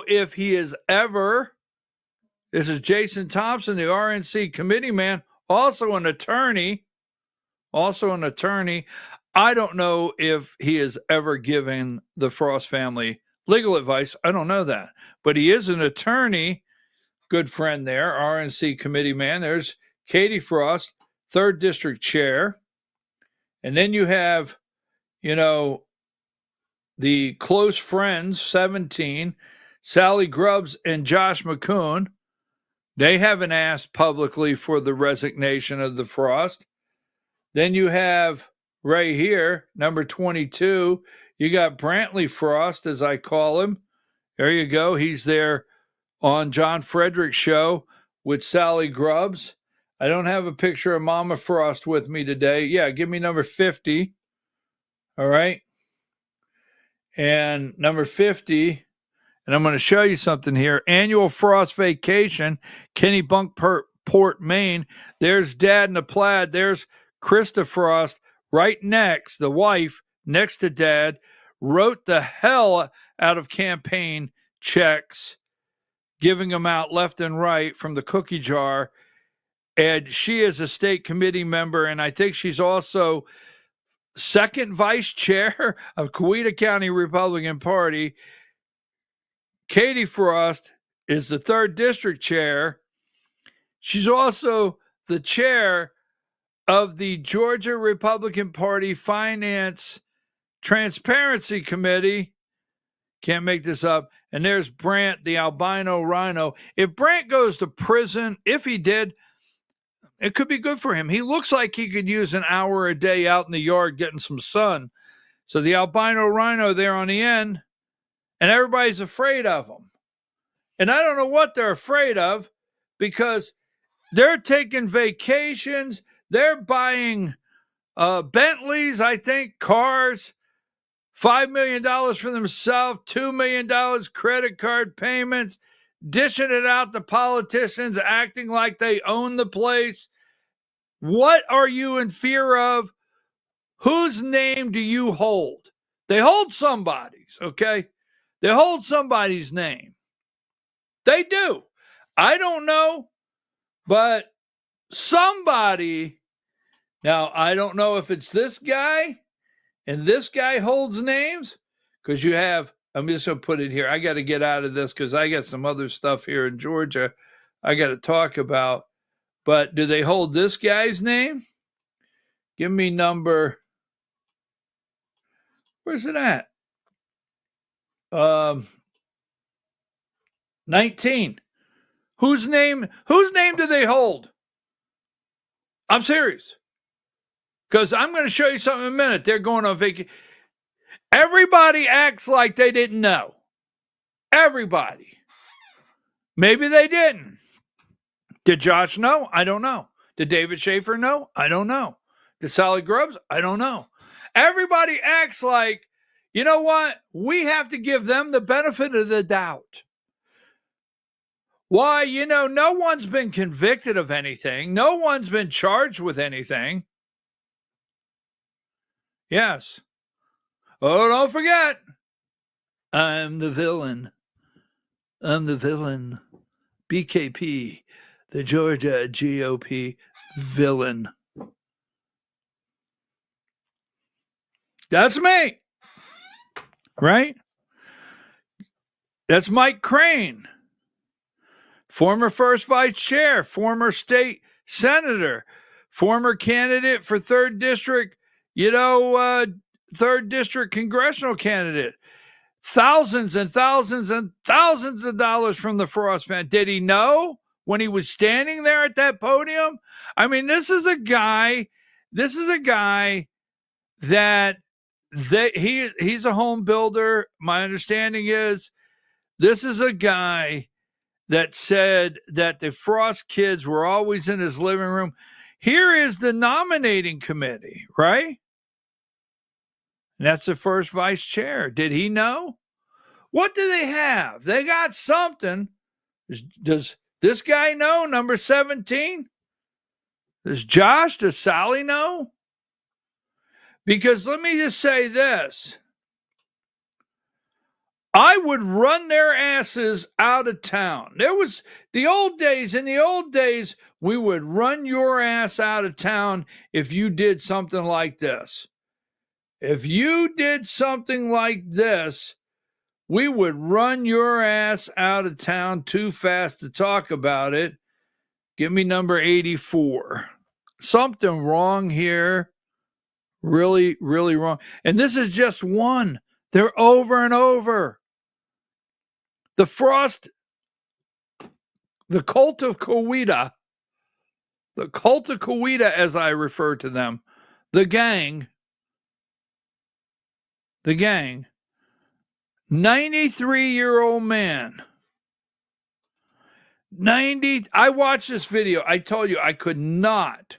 if he is ever. This is Jason Thompson, the RNC committee man, also an attorney. I don't know if he has ever given the Frost family legal advice. I don't know that. But he is an attorney, good friend there, RNC committee man. There's Katie Frost, 3rd district chair. And then you have, the close friends, 17, Sally Grubbs and Josh McCoon. They haven't asked publicly for the resignation of the Frost. Then you have right here, number 22, you got Brantley Frost, as I call him. There you go. He's there on John Frederick's show with Sally Grubbs. I don't have a picture of Mama Frost with me today. Yeah, give me number 50. All right. And number 50, and I'm going to show you something here. Annual Frost Vacation, Kennebunkport, Maine. There's Dad in the plaid. There's Krista Frost right next, the wife, next to Dad, wrote the hell out of campaign checks, giving them out left and right from the cookie jar. And she is a state committee member, and I think she's also second vice chair of Coweta County Republican Party. Katie Frost is the 3rd district chair. She's also the chair of the Georgia Republican Party Finance Transparency Committee. Can't make this up. And there's Brandt, the albino rhino. If Brandt goes to prison, if he did, it could be good for him. He looks like he could use an hour a day out in the yard getting some sun. So the albino rhino there on the end, and everybody's afraid of him. And I don't know what they're afraid of, because they're taking vacations. They're buying Bentleys, I think, cars, $5 million for themselves, $2 million credit card payments, dishing it out to politicians, acting like they own the place. What are you in fear of? Whose name do you hold? They hold somebody's, okay? They hold somebody's name. They do. I don't know, but somebody. Now, I don't know if it's this guy, and this guy holds names, because you have, I'm just going to put it here. I got to get out of this because I got some other stuff here in Georgia I got to talk about. But do they hold this guy's name? Give me number. Where's it at? 19. Whose name do they hold? I'm serious. Because I'm going to show you something in a minute. They're going on vacation. Everybody acts like they didn't know. Everybody. Maybe they didn't. Did Josh know? I don't know. Did David Schaefer know? I don't know. Did Sally Grubbs? I don't know. Everybody acts like, you know what? We have to give them the benefit of the doubt. Why? No one's been convicted of anything. No one's been charged with anything. Yes. Oh, don't forget. I'm the villain. I'm the villain. BKP, the Georgia GOP villain. That's me. Right? That's Mike Crane, former first vice chair, former state senator, former candidate for 3rd district, 3rd district congressional candidate. Thousands and thousands and thousands of dollars from the Frost family. Did he know when he was standing there at that podium? I mean, this is a guy that he's a home builder. My understanding is this is a guy that said that the Frost kids were always in his living room. Here is the nominating committee, right? And that's the first vice chair. Did he know? What do they have? They got something. Does this guy know, number 17? Does Sally know? Because let me just say this. I would run their asses out of town. There was in the old days, we would run your ass out of town if you did something like this. If you did something like this, we would run your ass out of town too fast to talk about it. Give me number 84. Something wrong here. Really, really wrong. And this is just one. They're over and over. The Frost, the cult of Coweta, as I refer to them, the gang, 93-year-old man, I watched this video. I told you I could not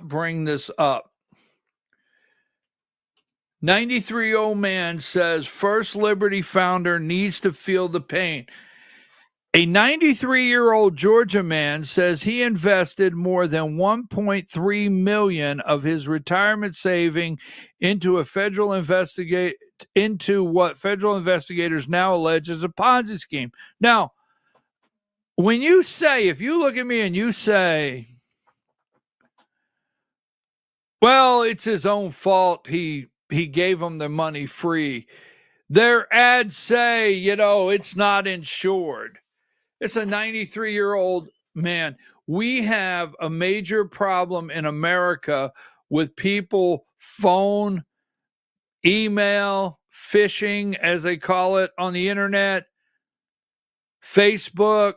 bring this up. 93-year-old man says First Liberty founder needs to feel the pain. A 93-year-old Georgia man says he invested more than $1.3 million of his retirement saving into what federal investigators now allege is a Ponzi scheme. Now, if you look at me and you say, well, it's his own fault, he gave them the money free. Their ads say, it's not insured. It's a 93-year-old man. We have a major problem in America with people phone, email, phishing, as they call it, on the internet, Facebook.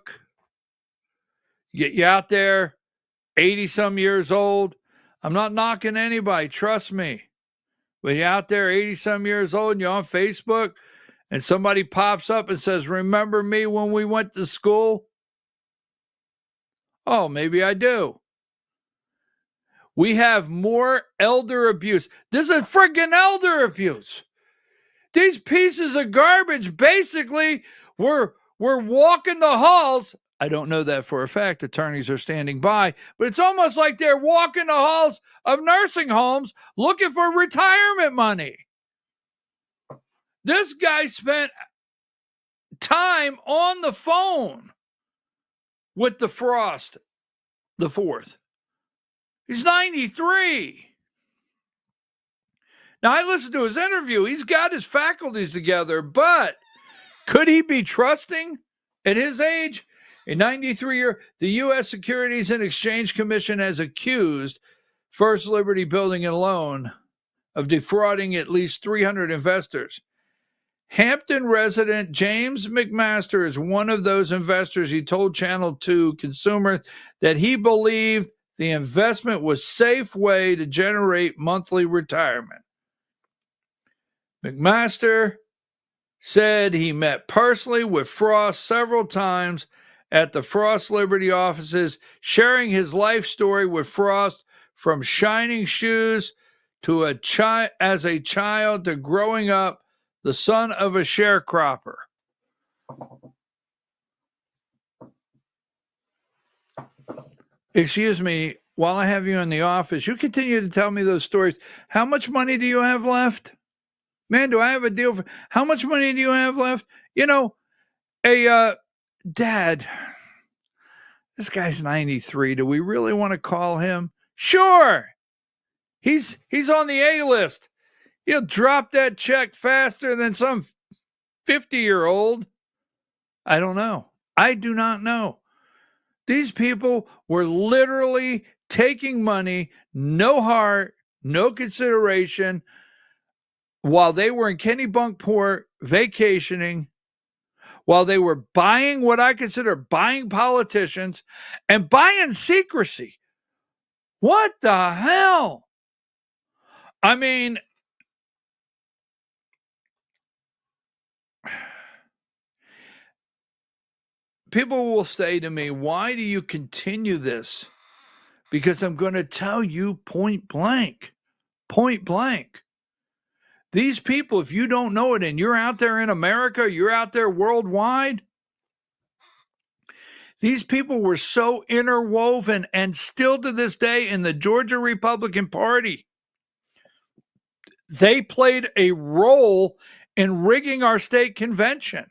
You out there, 80-some years old. I'm not knocking anybody, trust me. When you're out there 80-some years old and you're on Facebook and somebody pops up and says, remember me when we went to school? Oh, maybe I do. We have more elder abuse. This is friggin' elder abuse. These pieces of garbage basically were walking the halls. I don't know that for a fact. Attorneys are standing by, but it's almost like they're walking the halls of nursing homes looking for retirement money. This guy spent time on the phone with the Frost, the fourth. He's 93. Now, I listened to his interview. He's got his faculties together, but could he be trusting at his age? A 93-year, the U.S. Securities and Exchange Commission has accused First Liberty Building and Loan of defrauding at least 300 investors. Hampton resident James McMaster is one of those investors. He told Channel 2 Consumer that he believed the investment was a safe way to generate monthly retirement. McMaster said he met personally with Frost several times at the Frost Liberty offices, sharing his life story with Frost from shining shoes to as a child to growing up the son of a sharecropper. Excuse me, while I have you in the office, you continue to tell me those stories. How much money do you have left? Man, do I have a deal for how much money do you have left? Dad, this guy's 93. Do we really want to call him? Sure. He's on the A list. He'll drop that check faster than some 50-year-old. I don't know. I do not know. These people were literally taking money, no heart, no consideration, while they were in Kennebunkport vacationing, while they were buying what I consider buying politicians and buying secrecy. What the hell? I mean, people will say to me, why do you continue this? Because I'm going to tell you point blank. These people, if you don't know it and you're out there in America, you're out there worldwide, these people were so interwoven and still to this day in the Georgia Republican Party. They played a role in rigging our state convention.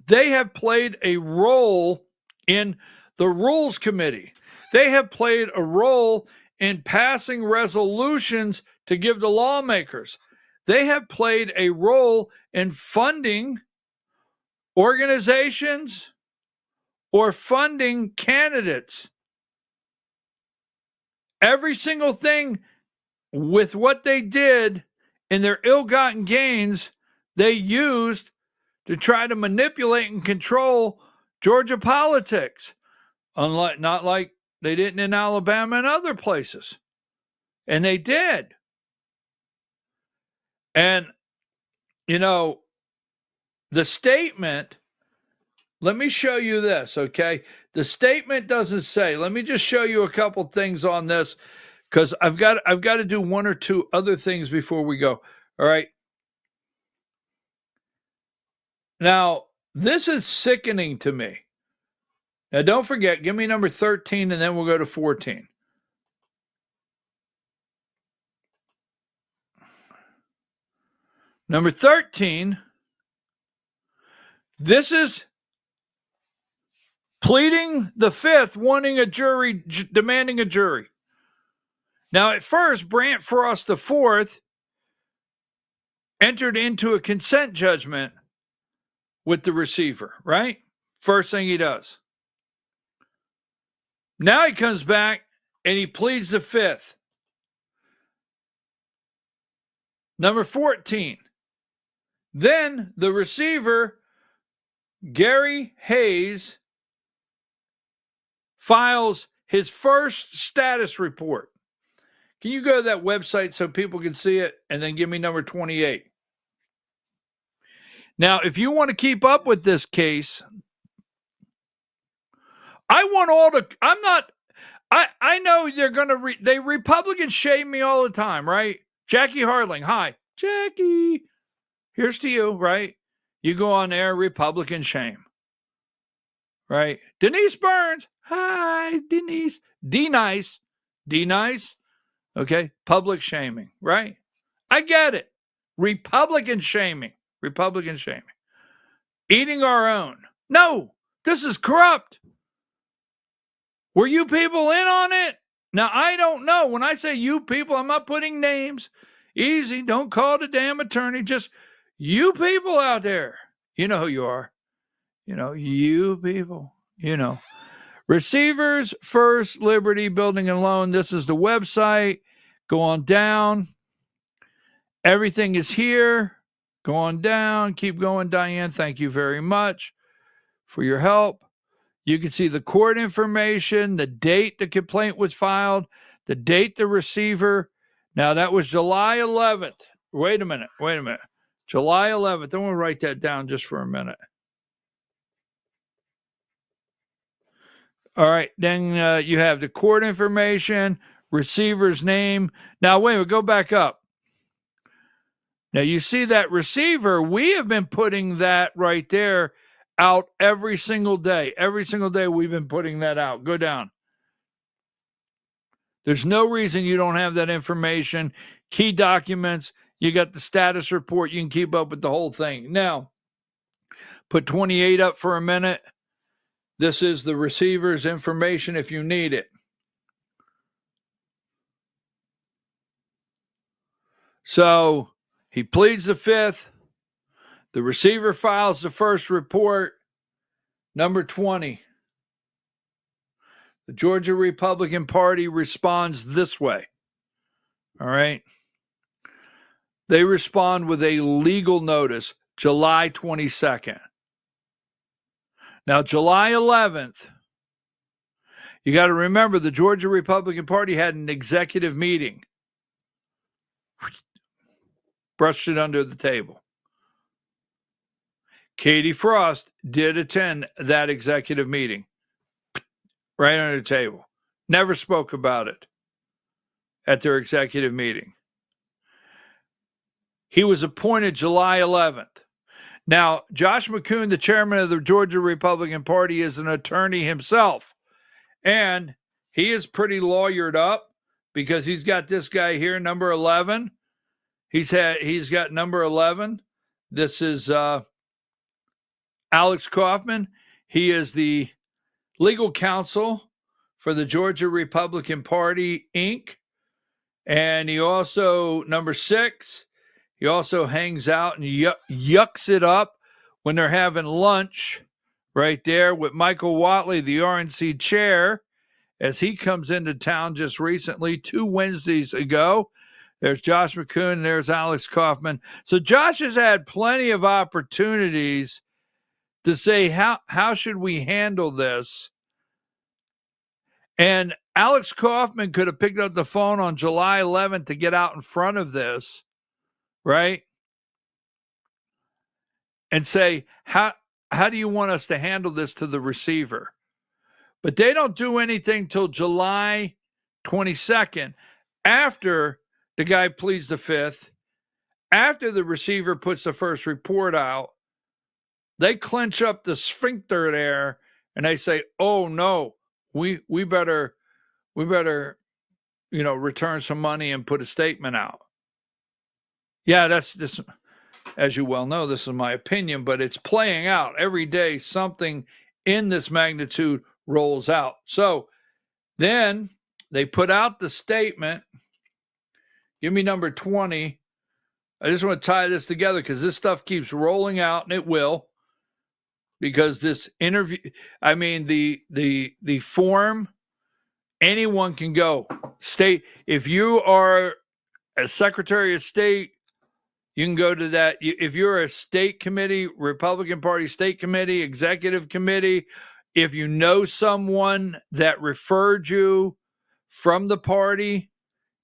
They have played a role in the Rules Committee. They have played a role in passing resolutions to give to lawmakers. They have played a role in funding organizations or funding candidates. Every single thing with what they did in their ill-gotten gains, they used to try to manipulate and control Georgia politics. Not like they didn't in Alabama and other places. And they did. And, the statement, let me show you this, okay? The statement doesn't say, let me just show you a couple things on this, because I've got to do one or two other things before we go. All right. Now, this is sickening to me. Now, don't forget, give me number 13, and then we'll go to 14. Number 13, this is pleading the fifth, wanting a jury, demanding a jury. Now, at first, Brant Frost IV entered into a consent judgment with the receiver, right? First thing he does. Now he comes back and he pleads the fifth. Number 14. Then the receiver, Gary Hayes, files his first status report. Can you go to that website so people can see it and then give me number 28? Now, if you want to keep up with this case, I know they're going to, they Republicans shame me all the time, right? Jackie Hardling, hi. Jackie, here's to you, right? You go on there, Republican shame, right? Denise Burns, hi, Denise. D-Nice, okay? Public shaming, right? I get it. Republican shaming. Eating our own. No, this is corrupt. Were you people in on it? Now, I don't know. When I say you people, I'm not putting names. Easy. Don't call the damn attorney. Just you people out there. You know who you are. You people. Receivers First Liberty Building and Loan. This is the website. Go on down. Everything is here. Go on down. Keep going, Diane. Thank you very much for your help. You can see the court information, the date the complaint was filed, the date the receiver. Now, that was July 11th. Wait a minute. July 11th. I'm going to write that down just for a minute. All right. Then you have the court information, receiver's name. Now, wait a minute. Go back up. Now, you see that receiver, we have been putting that right there out every single day. Every single day we've been putting that out. Go down. There's no reason you don't have that information. Key documents. You got the status report. You can keep up with the whole thing. Now, put 28 up for a minute. This is the receiver's information if you need it. So, he pleads the fifth. The receiver files the first report. Number 20. The Georgia Republican Party responds this way. All right. They respond with a legal notice, July 22nd. Now, July 11th, you got to remember the Georgia Republican Party had an executive meeting. Brushed it under the table. Katie Frost did attend that executive meeting. Right under the table. Never spoke about it at their executive meeting. He was appointed July 11th. Now, Josh McCoon, the chairman of the Georgia Republican Party, is an attorney himself. And he is pretty lawyered up because he's got this guy here, number 11. He's got number 11. This is Alex Kaufman. He is the legal counsel for the Georgia Republican Party, Inc. And he also, number 6, he also hangs out and yucks it up when they're having lunch right there with Michael Whatley, the RNC chair, as he comes into town just recently, 2 Wednesdays ago. There's Josh McCoon and there's Alex Kaufman. So Josh has had plenty of opportunities to say, how should we handle this? And Alex Kaufman could have picked up the phone on July 11th to get out in front of this, right? And say, how do you want us to handle this to the receiver? But they don't do anything till July 22nd, after the guy pleads the fifth, after the receiver puts the first report out. They clench up the sphincter there and they say, oh no, we better, return some money and put a statement out. Yeah, that's this. As you well know, this is my opinion, but it's playing out every day. Something in this magnitude rolls out. So then they put out the statement. Give me number 20. I just want to tie this together because this stuff keeps rolling out, and it will. Because this interview, I mean, the form, anyone can go. State, if you are a Secretary of State, you can go to that. If you're a state committee, Republican Party state committee, executive committee, if you know someone that referred you from the party,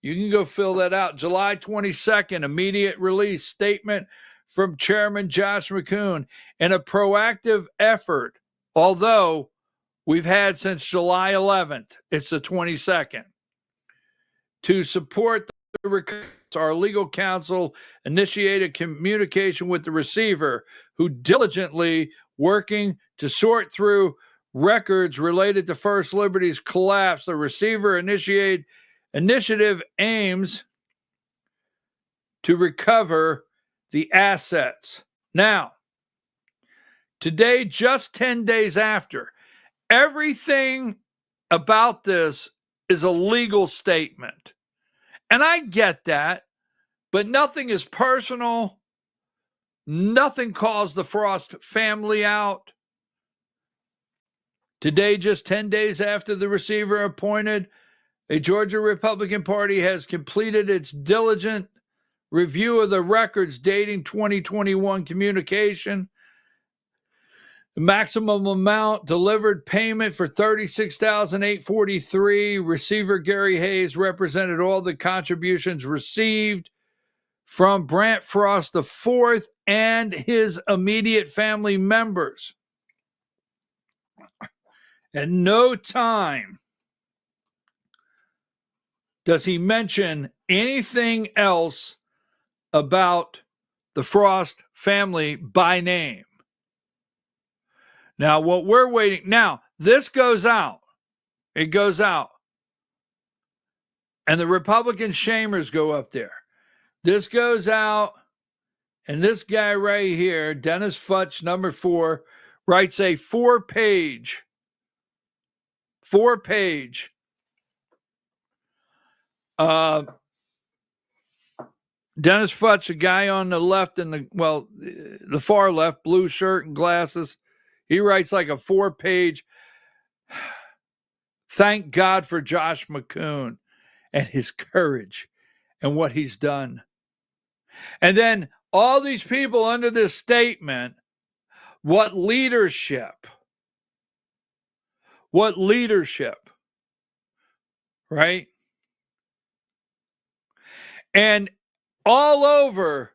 you can go fill that out. July 22nd, immediate release statement from Chairman Josh McCoon, in a proactive effort, although we've had since July 11th, it's the 22nd, to support the request. Our legal counsel initiated communication with the receiver, who diligently working to sort through records related to First Liberty's collapse. The receiver initiative aims to recover the assets. Now, today, just 10 days after, everything about this is a legal statement. And I get that, but nothing is personal. Nothing calls the Frost family out. Today, just 10 days after the receiver appointed, a Georgia Republican Party has completed its diligent review of the records dating 2021 communication. The maximum amount delivered payment for $36,843. Receiver Gary Hayes represented all the contributions received from Brant Frost IV and his immediate family members. At no time does he mention anything else about the Frost family by name. Now, what we're waiting, now, this goes out. It goes out. And the Republican shamers go up there. This goes out, and this guy right here, Dennis Futch, number 4, writes a 4-page Dennis Futch, a guy on the left and the far left, blue shirt and glasses. He writes like a 4-page, thank God for Josh McCoon and his courage and what he's done. And then all these people under this statement, what leadership, right? And all over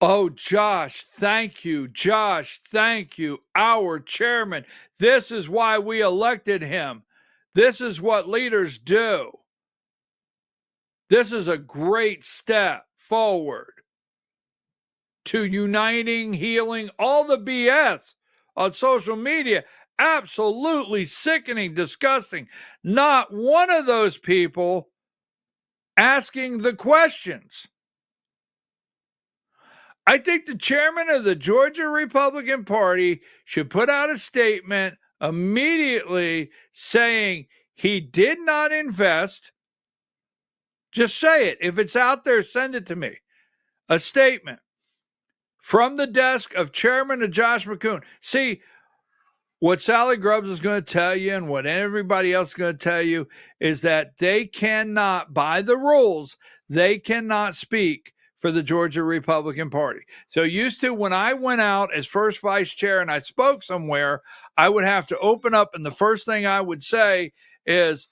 Oh, Josh, thank you. Josh, thank you. Our chairman. This is why we elected him. This is what leaders do. This is a great step forward to uniting, healing, all the BS on social media. Absolutely sickening, disgusting. Not one of those people asking the questions. I think the chairman of the Georgia Republican Party should put out a statement immediately saying he did not invest. Just say it. If it's out there, send it to me. A statement from the desk of Chairman of Josh McCoon. See, what Sally Grubbs is going to tell you and what everybody else is going to tell you is that they cannot, by the rules, they cannot speak for the Georgia Republican Party. So used to, when I went out as first vice chair and I spoke somewhere, I would have to open up, and the first thing I would say is,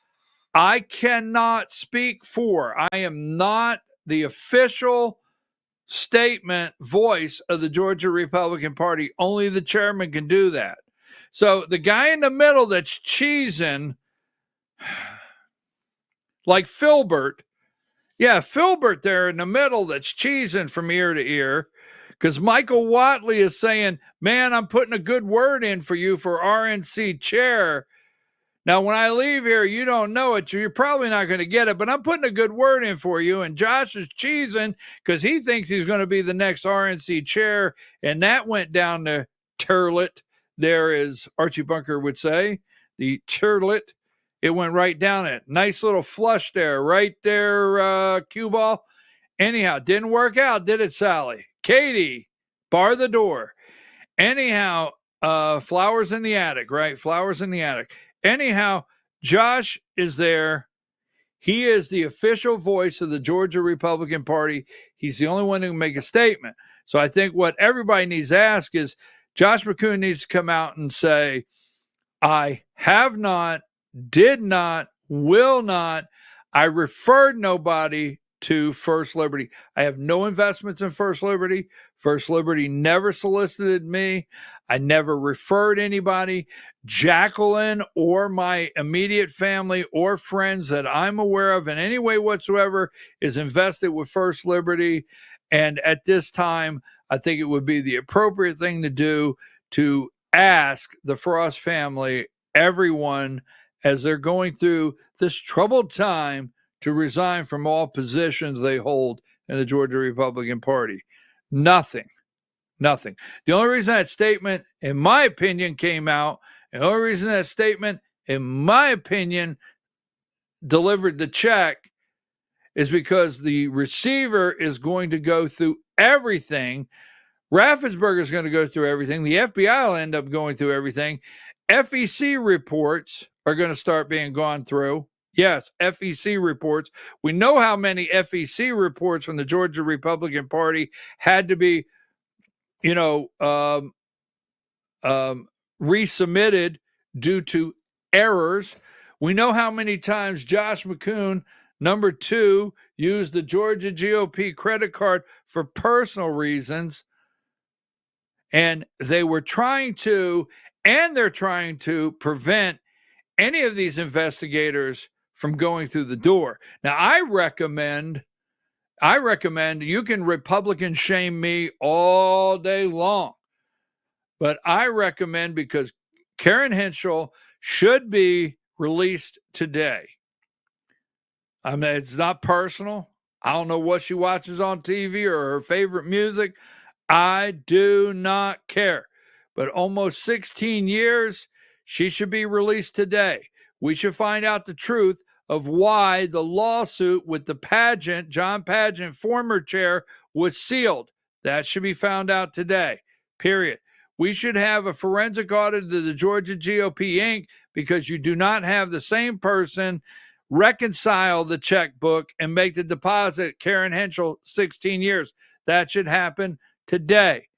I cannot speak for, I am not the official statement voice of the Georgia Republican Party. Only the chairman can do that. So the guy in the middle that's cheesing, like Filbert, Filbert there in the middle that's cheesing from ear to ear, because Michael Watley is saying, man, I'm putting a good word in for you for RNC chair. Now, when I leave here, you don't know it. You're probably not going to get it, but I'm putting a good word in for you. And Josh is cheesing because he thinks he's going to be the next RNC chair. And that went down the turlet there, as Archie Bunker would say, the turlet. It went right down it. Nice little flush there, right there, cue ball. Anyhow, didn't work out, did it, Sally? Katie, bar the door. Anyhow, flowers in the attic, right? Flowers in the attic. Anyhow, Josh is there. He is the official voice of the Georgia Republican Party. He's the only one who can make a statement. So I think what everybody needs to ask is, Josh McCoon needs to come out and say, I have not, did not, will not, I referred nobody to First Liberty. I have no investments in First Liberty. First Liberty never solicited me. I never referred anybody. Jacqueline or my immediate family or friends that I'm aware of in any way whatsoever is invested with First Liberty. And at this time, I think it would be the appropriate thing to do to ask the Frost family, everyone, as they're going through this troubled time, to resign from all positions they hold in the Georgia Republican Party. Nothing. The only reason that statement, in my opinion, came out, and the only reason that statement, in my opinion, delivered the check is because the receiver is going to go through everything. Raffensperger is going to go through everything. The FBI will end up going through everything. FEC reports are going to start being gone through. Yes, FEC reports. We know how many FEC reports from the Georgia Republican Party had to be, resubmitted due to errors. We know how many times Josh McCoon, number 2, used the Georgia GOP credit card for personal reasons. And they were trying to, and they're trying to prevent any of these investigators from going through the door. Now, I recommend you can Republican shame me all day long, but I recommend, because Karen Henschel should be released today. I mean, it's not personal. I don't know what she watches on TV or her favorite music. I do not care. But almost 16 years, she should be released today. We should find out the truth of why the lawsuit with the Pageant, John Pageant, former chair, was sealed. That should be found out today, period. We should have a forensic audit of the Georgia GOP Inc. because you do not have the same person reconcile the checkbook and make the deposit, Karen Henschel, 16 years. That should happen today.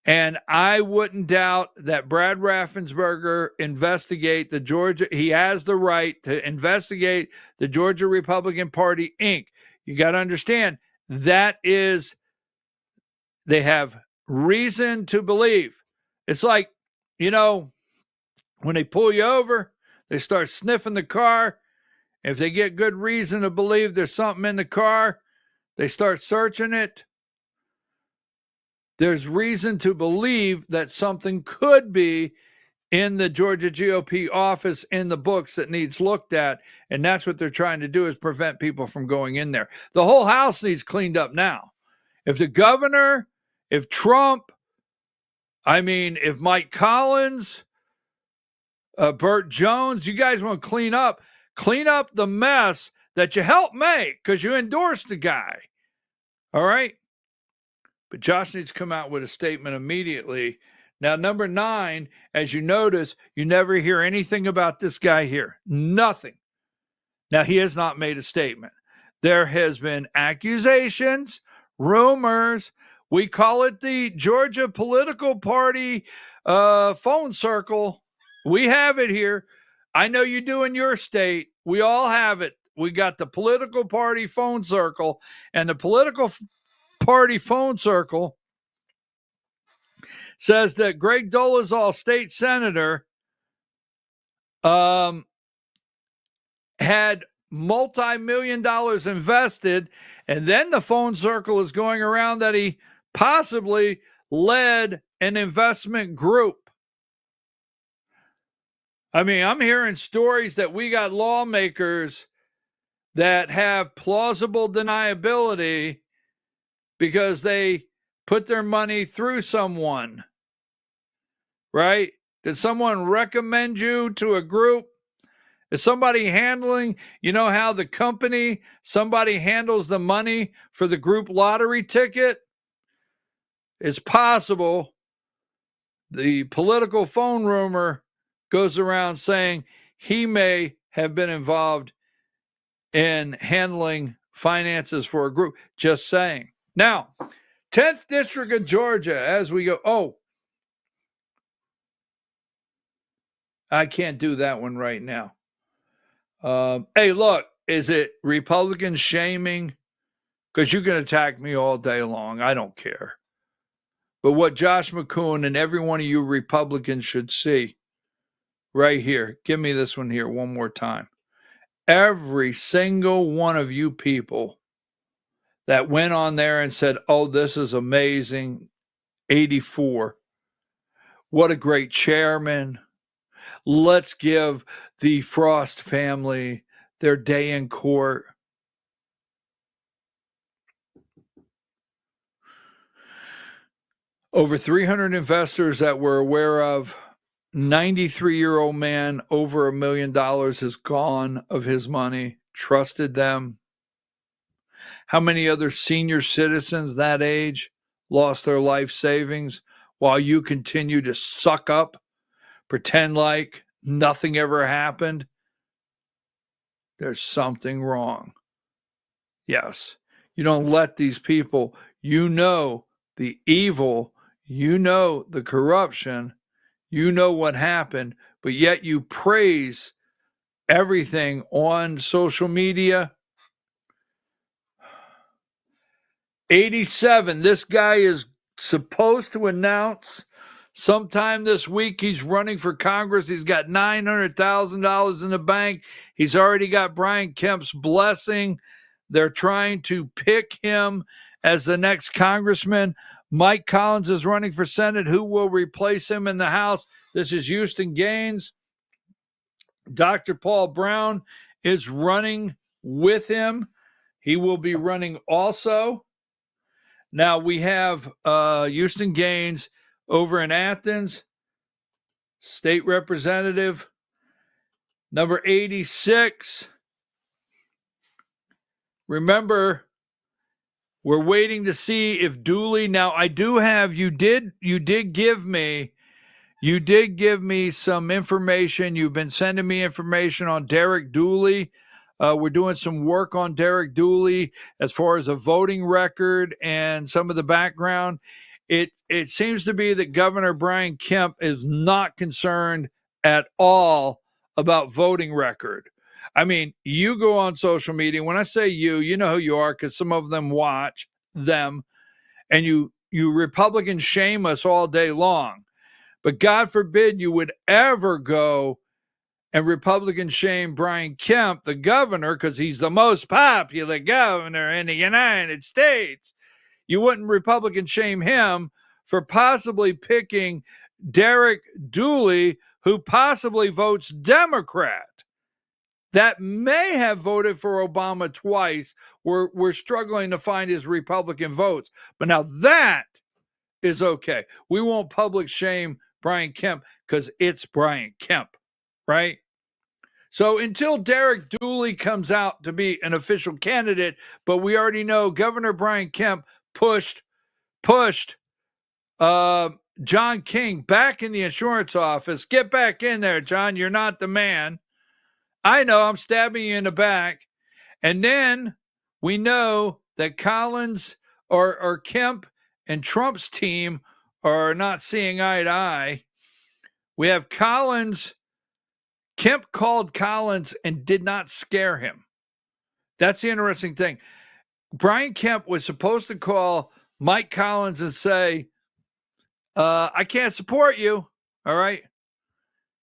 And I wouldn't doubt that Brad Raffensperger investigate the Georgia. He has the right to investigate the Georgia Republican Party, Inc. You got to understand, that is They have reason to believe. It's like, you know, when they pull you over, they start sniffing the car. If they get good reason to believe there's something in the car, they start searching it. There's reason to believe that something could be in the Georgia GOP office in the books that needs looked at. And that's what they're trying to do, is prevent people from going in there. The whole house needs cleaned up now. If the governor, if Trump, if Mike Collins, Burt Jones, you guys want to clean up the mess that you helped make because you endorsed the guy. All right? But Josh needs to come out with a statement immediately. Now, number 9, as you notice, you never hear anything about this guy here. Nothing. Now, he has not made a statement. There has been accusations, rumors. We call it the Georgia political party phone circle. We have it here. I know you do in your state. We all have it. We got the political party phone circle, and the political party phone circle says that Greg Dolezal, state senator, had multi-million dollars invested, and then the phone circle is going around that he possibly led an investment group. I'm hearing stories that we got lawmakers that have plausible deniability because they put their money through someone, right? Did someone recommend you to a group? Is somebody handling, you know how the company, somebody handles the money for the group lottery ticket? It's possible the political phone rumor goes around saying he may have been involved in handling finances for a group. Just saying. Now, 10th District of Georgia, as we go. Oh, I can't do that one right now. Hey, look, is it Republican shaming? Because you can attack me all day long. I don't care. But what Josh McCoon and every one of you Republicans should see right here. Give me this one here one more time. Every single one of you people that went on there and said, oh, this is amazing. 84. What a great chairman. Let's give the Frost family their day in court. Over 300 investors that we're aware of. 93-year-old man, over $1 million is gone of his money. Trusted them. How many other senior citizens that age lost their life savings while you continue to suck up, pretend like nothing ever happened? There's something wrong. Yes, you don't let these people, you know the evil, you know the corruption, you know what happened, but yet you praise everything on social media. 87, this guy is supposed to announce sometime this week he's running for Congress. He's got $900,000 in the bank. He's already got Brian Kemp's blessing. They're trying to pick him as the next congressman. Mike Collins is running for Senate. Who will replace him in the House? This is Houston Gaines. Dr. Paul Brown is running with him. He will be running also. Now we have Houston Gaines over in Athens, state representative, number 86. Remember, we're waiting to see if Dooley. Now I do have. You did give me some information. You've been sending me information on Derek Dooley. We're doing some work on Derek Dooley as far as a voting record and some of the background. It seems to be that Governor Brian Kemp is not concerned at all about voting record. I mean, you go on social media. When I say you know who you are because some of them watch them, and you you Republicans shame us all day long, but God forbid you would ever go and Republican shame Brian Kemp, the governor, because he's the most popular governor in the United States. You wouldn't Republican shame him for possibly picking Derek Dooley, who possibly votes Democrat, that may have voted for Obama twice. We're struggling to find his Republican votes. But now that is okay. We won't public shame Brian Kemp because it's Brian Kemp, right? So until Derek Dooley comes out to be an official candidate, but we already know Governor Brian Kemp pushed John King back in the insurance office. Get back in there, John. You're not the man. I know, I'm stabbing you in the back. And then we know that Collins or Kemp and Trump's team are not seeing eye to eye. We have Collins. Kemp called Collins and did not scare him. That's the interesting thing. Brian Kemp was supposed to call Mike Collins and say, I can't support you, all right?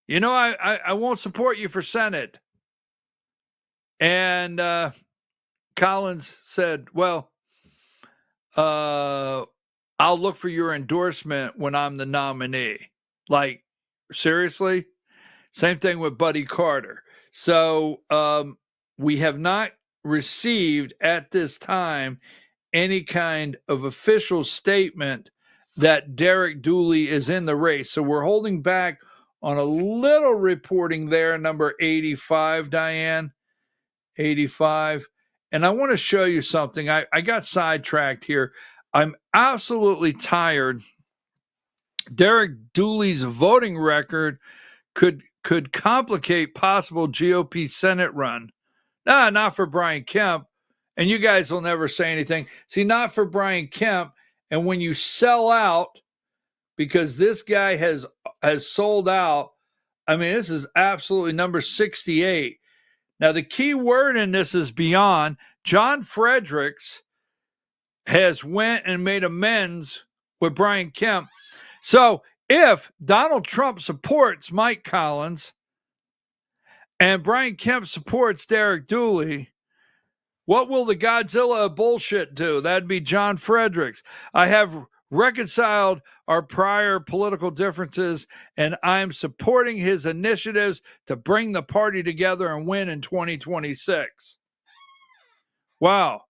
You know, I won't support you for Senate. And Collins said, well, I'll look for your endorsement when I'm the nominee. Like, seriously? Same thing with Buddy Carter. So we have not received at this time any kind of official statement that Derek Dooley is in the race. So we're holding back on a little reporting there, number 85, Diane, 85. And I want to show you something. I got sidetracked here. I'm absolutely tired. Derek Dooley's voting record could complicate possible GOP Senate run. Nah, not for Brian Kemp. And you guys will never say anything. See, not for Brian Kemp. And when you sell out, because this guy has sold out, I mean, this is absolutely number 68. Now, the key word in this is beyond. John Fredericks has went and made amends with Brian Kemp. So if Donald Trump supports Mike Collins and Brian Kemp supports Derek Dooley, what will the Godzilla of bullshit do? That'd be John Fredericks. I have reconciled our prior political differences, and I'm supporting his initiatives to bring the party together and win in 2026. Wow.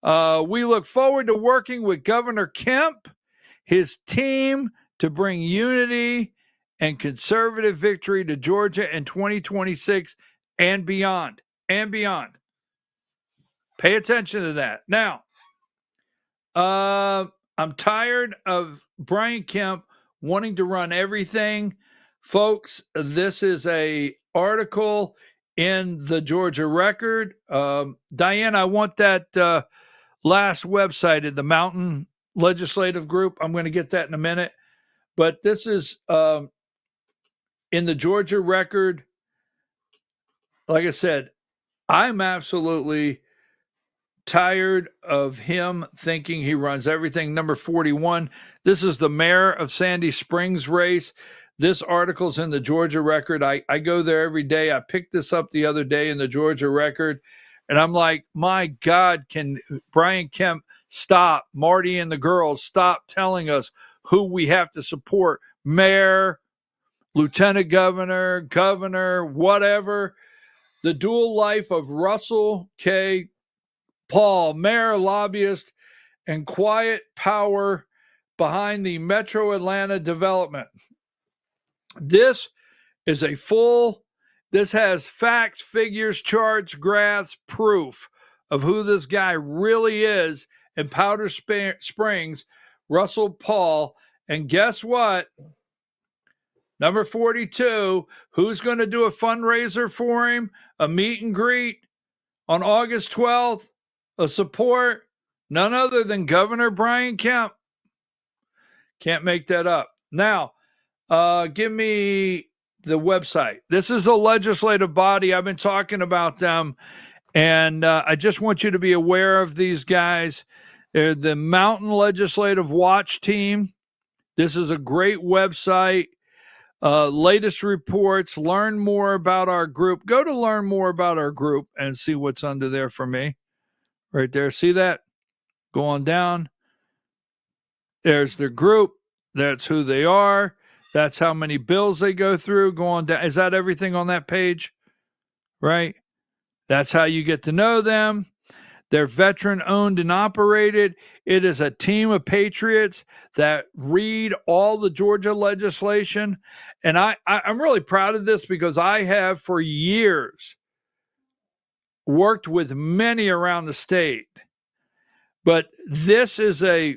We look forward to working with Governor Kemp, his team, to bring unity and conservative victory to Georgia in 2026 and beyond. And beyond. Pay attention to that. Now, I'm tired of Brian Kemp wanting to run everything. Folks, this is a article in the Georgia Record. Diane, I want that last website in the Mountain Legislative Group. I'm going to get that in a minute. But this is in the Georgia Record. Like I said, I'm absolutely tired of him thinking he runs everything. Number 41, this is the mayor of Sandy Springs race. This article's in the Georgia Record. I go there every day. I picked this up the other day in the Georgia Record, and I'm like, my God, can Brian Kemp stop? Marty and the girls, stop telling us who we have to support. Mayor, lieutenant governor, governor, whatever. The dual life of Russell K. Paul, mayor, lobbyist, and quiet power behind the Metro Atlanta development. This is this has facts, figures, charts, graphs, proof of who this guy really is in Powder Springs, Russell Paul. And guess what? Number 42, who's going to do a fundraiser for him? A meet and greet on August 12th? A support? None other than Governor Brian Kemp. Can't make that up. Now, give me the website. This is a legislative body. I've been talking about them, and I just want you to be aware of these guys. They're the Mountain Legislative Watch Team. This is a great website. Latest reports. Learn more about our group. Go to learn more about our group and see what's under there for me. Right there. See that? Go on down. There's the group. That's who they are. That's how many bills they go through. Go on down. Is that everything on that page? Right? That's how you get to know them. They're veteran-owned and operated. It is a team of patriots that read all the Georgia legislation. And I'm really proud of this because I have for years worked with many around the state. But this is a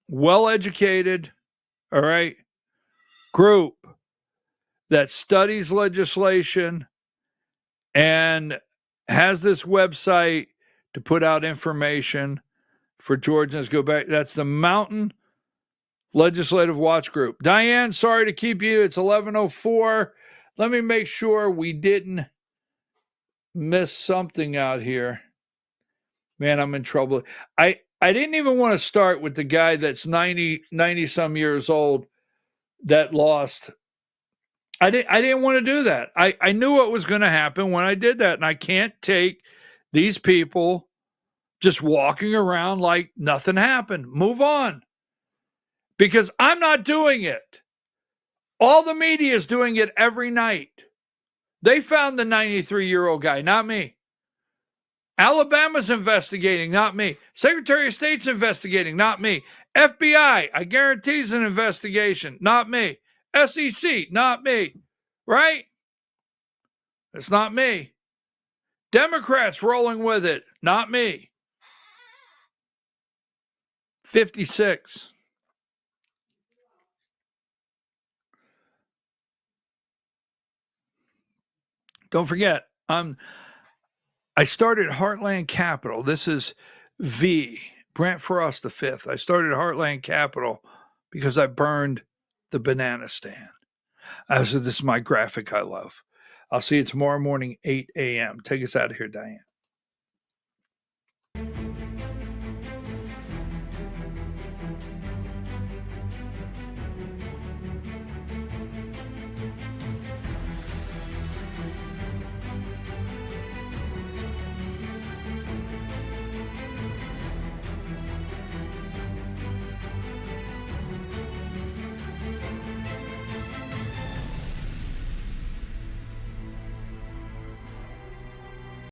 well-educated, all right, group that studies legislation and has this website to put out information for Georgians. Go back. That's the Mountain Legislative Watch Group. Diane, sorry to keep you. It's 11:04. Let me make sure we didn't miss something out here. Man, I'm in trouble. I didn't even want to start with the guy that's 90 some years old that lost. I didn't want to do that. I knew what was going to happen when I did that, and I can't take these people just walking around like nothing happened. Move on. Because I'm not doing it. All the media is doing it every night. They found the 93-year-old guy, not me. Alabama's investigating, not me. Secretary of State's investigating, not me. FBI, I guarantee is an investigation, not me. SEC, not me. Right? It's not me. Democrats rolling with it, not me. 56. Don't forget, I started Heartland Capital. This is V, Brant Frost V. I started Heartland Capital because I burned the banana stand. So this is my graphic I love. I'll see you tomorrow morning, 8 a.m. Take us out of here, Diane.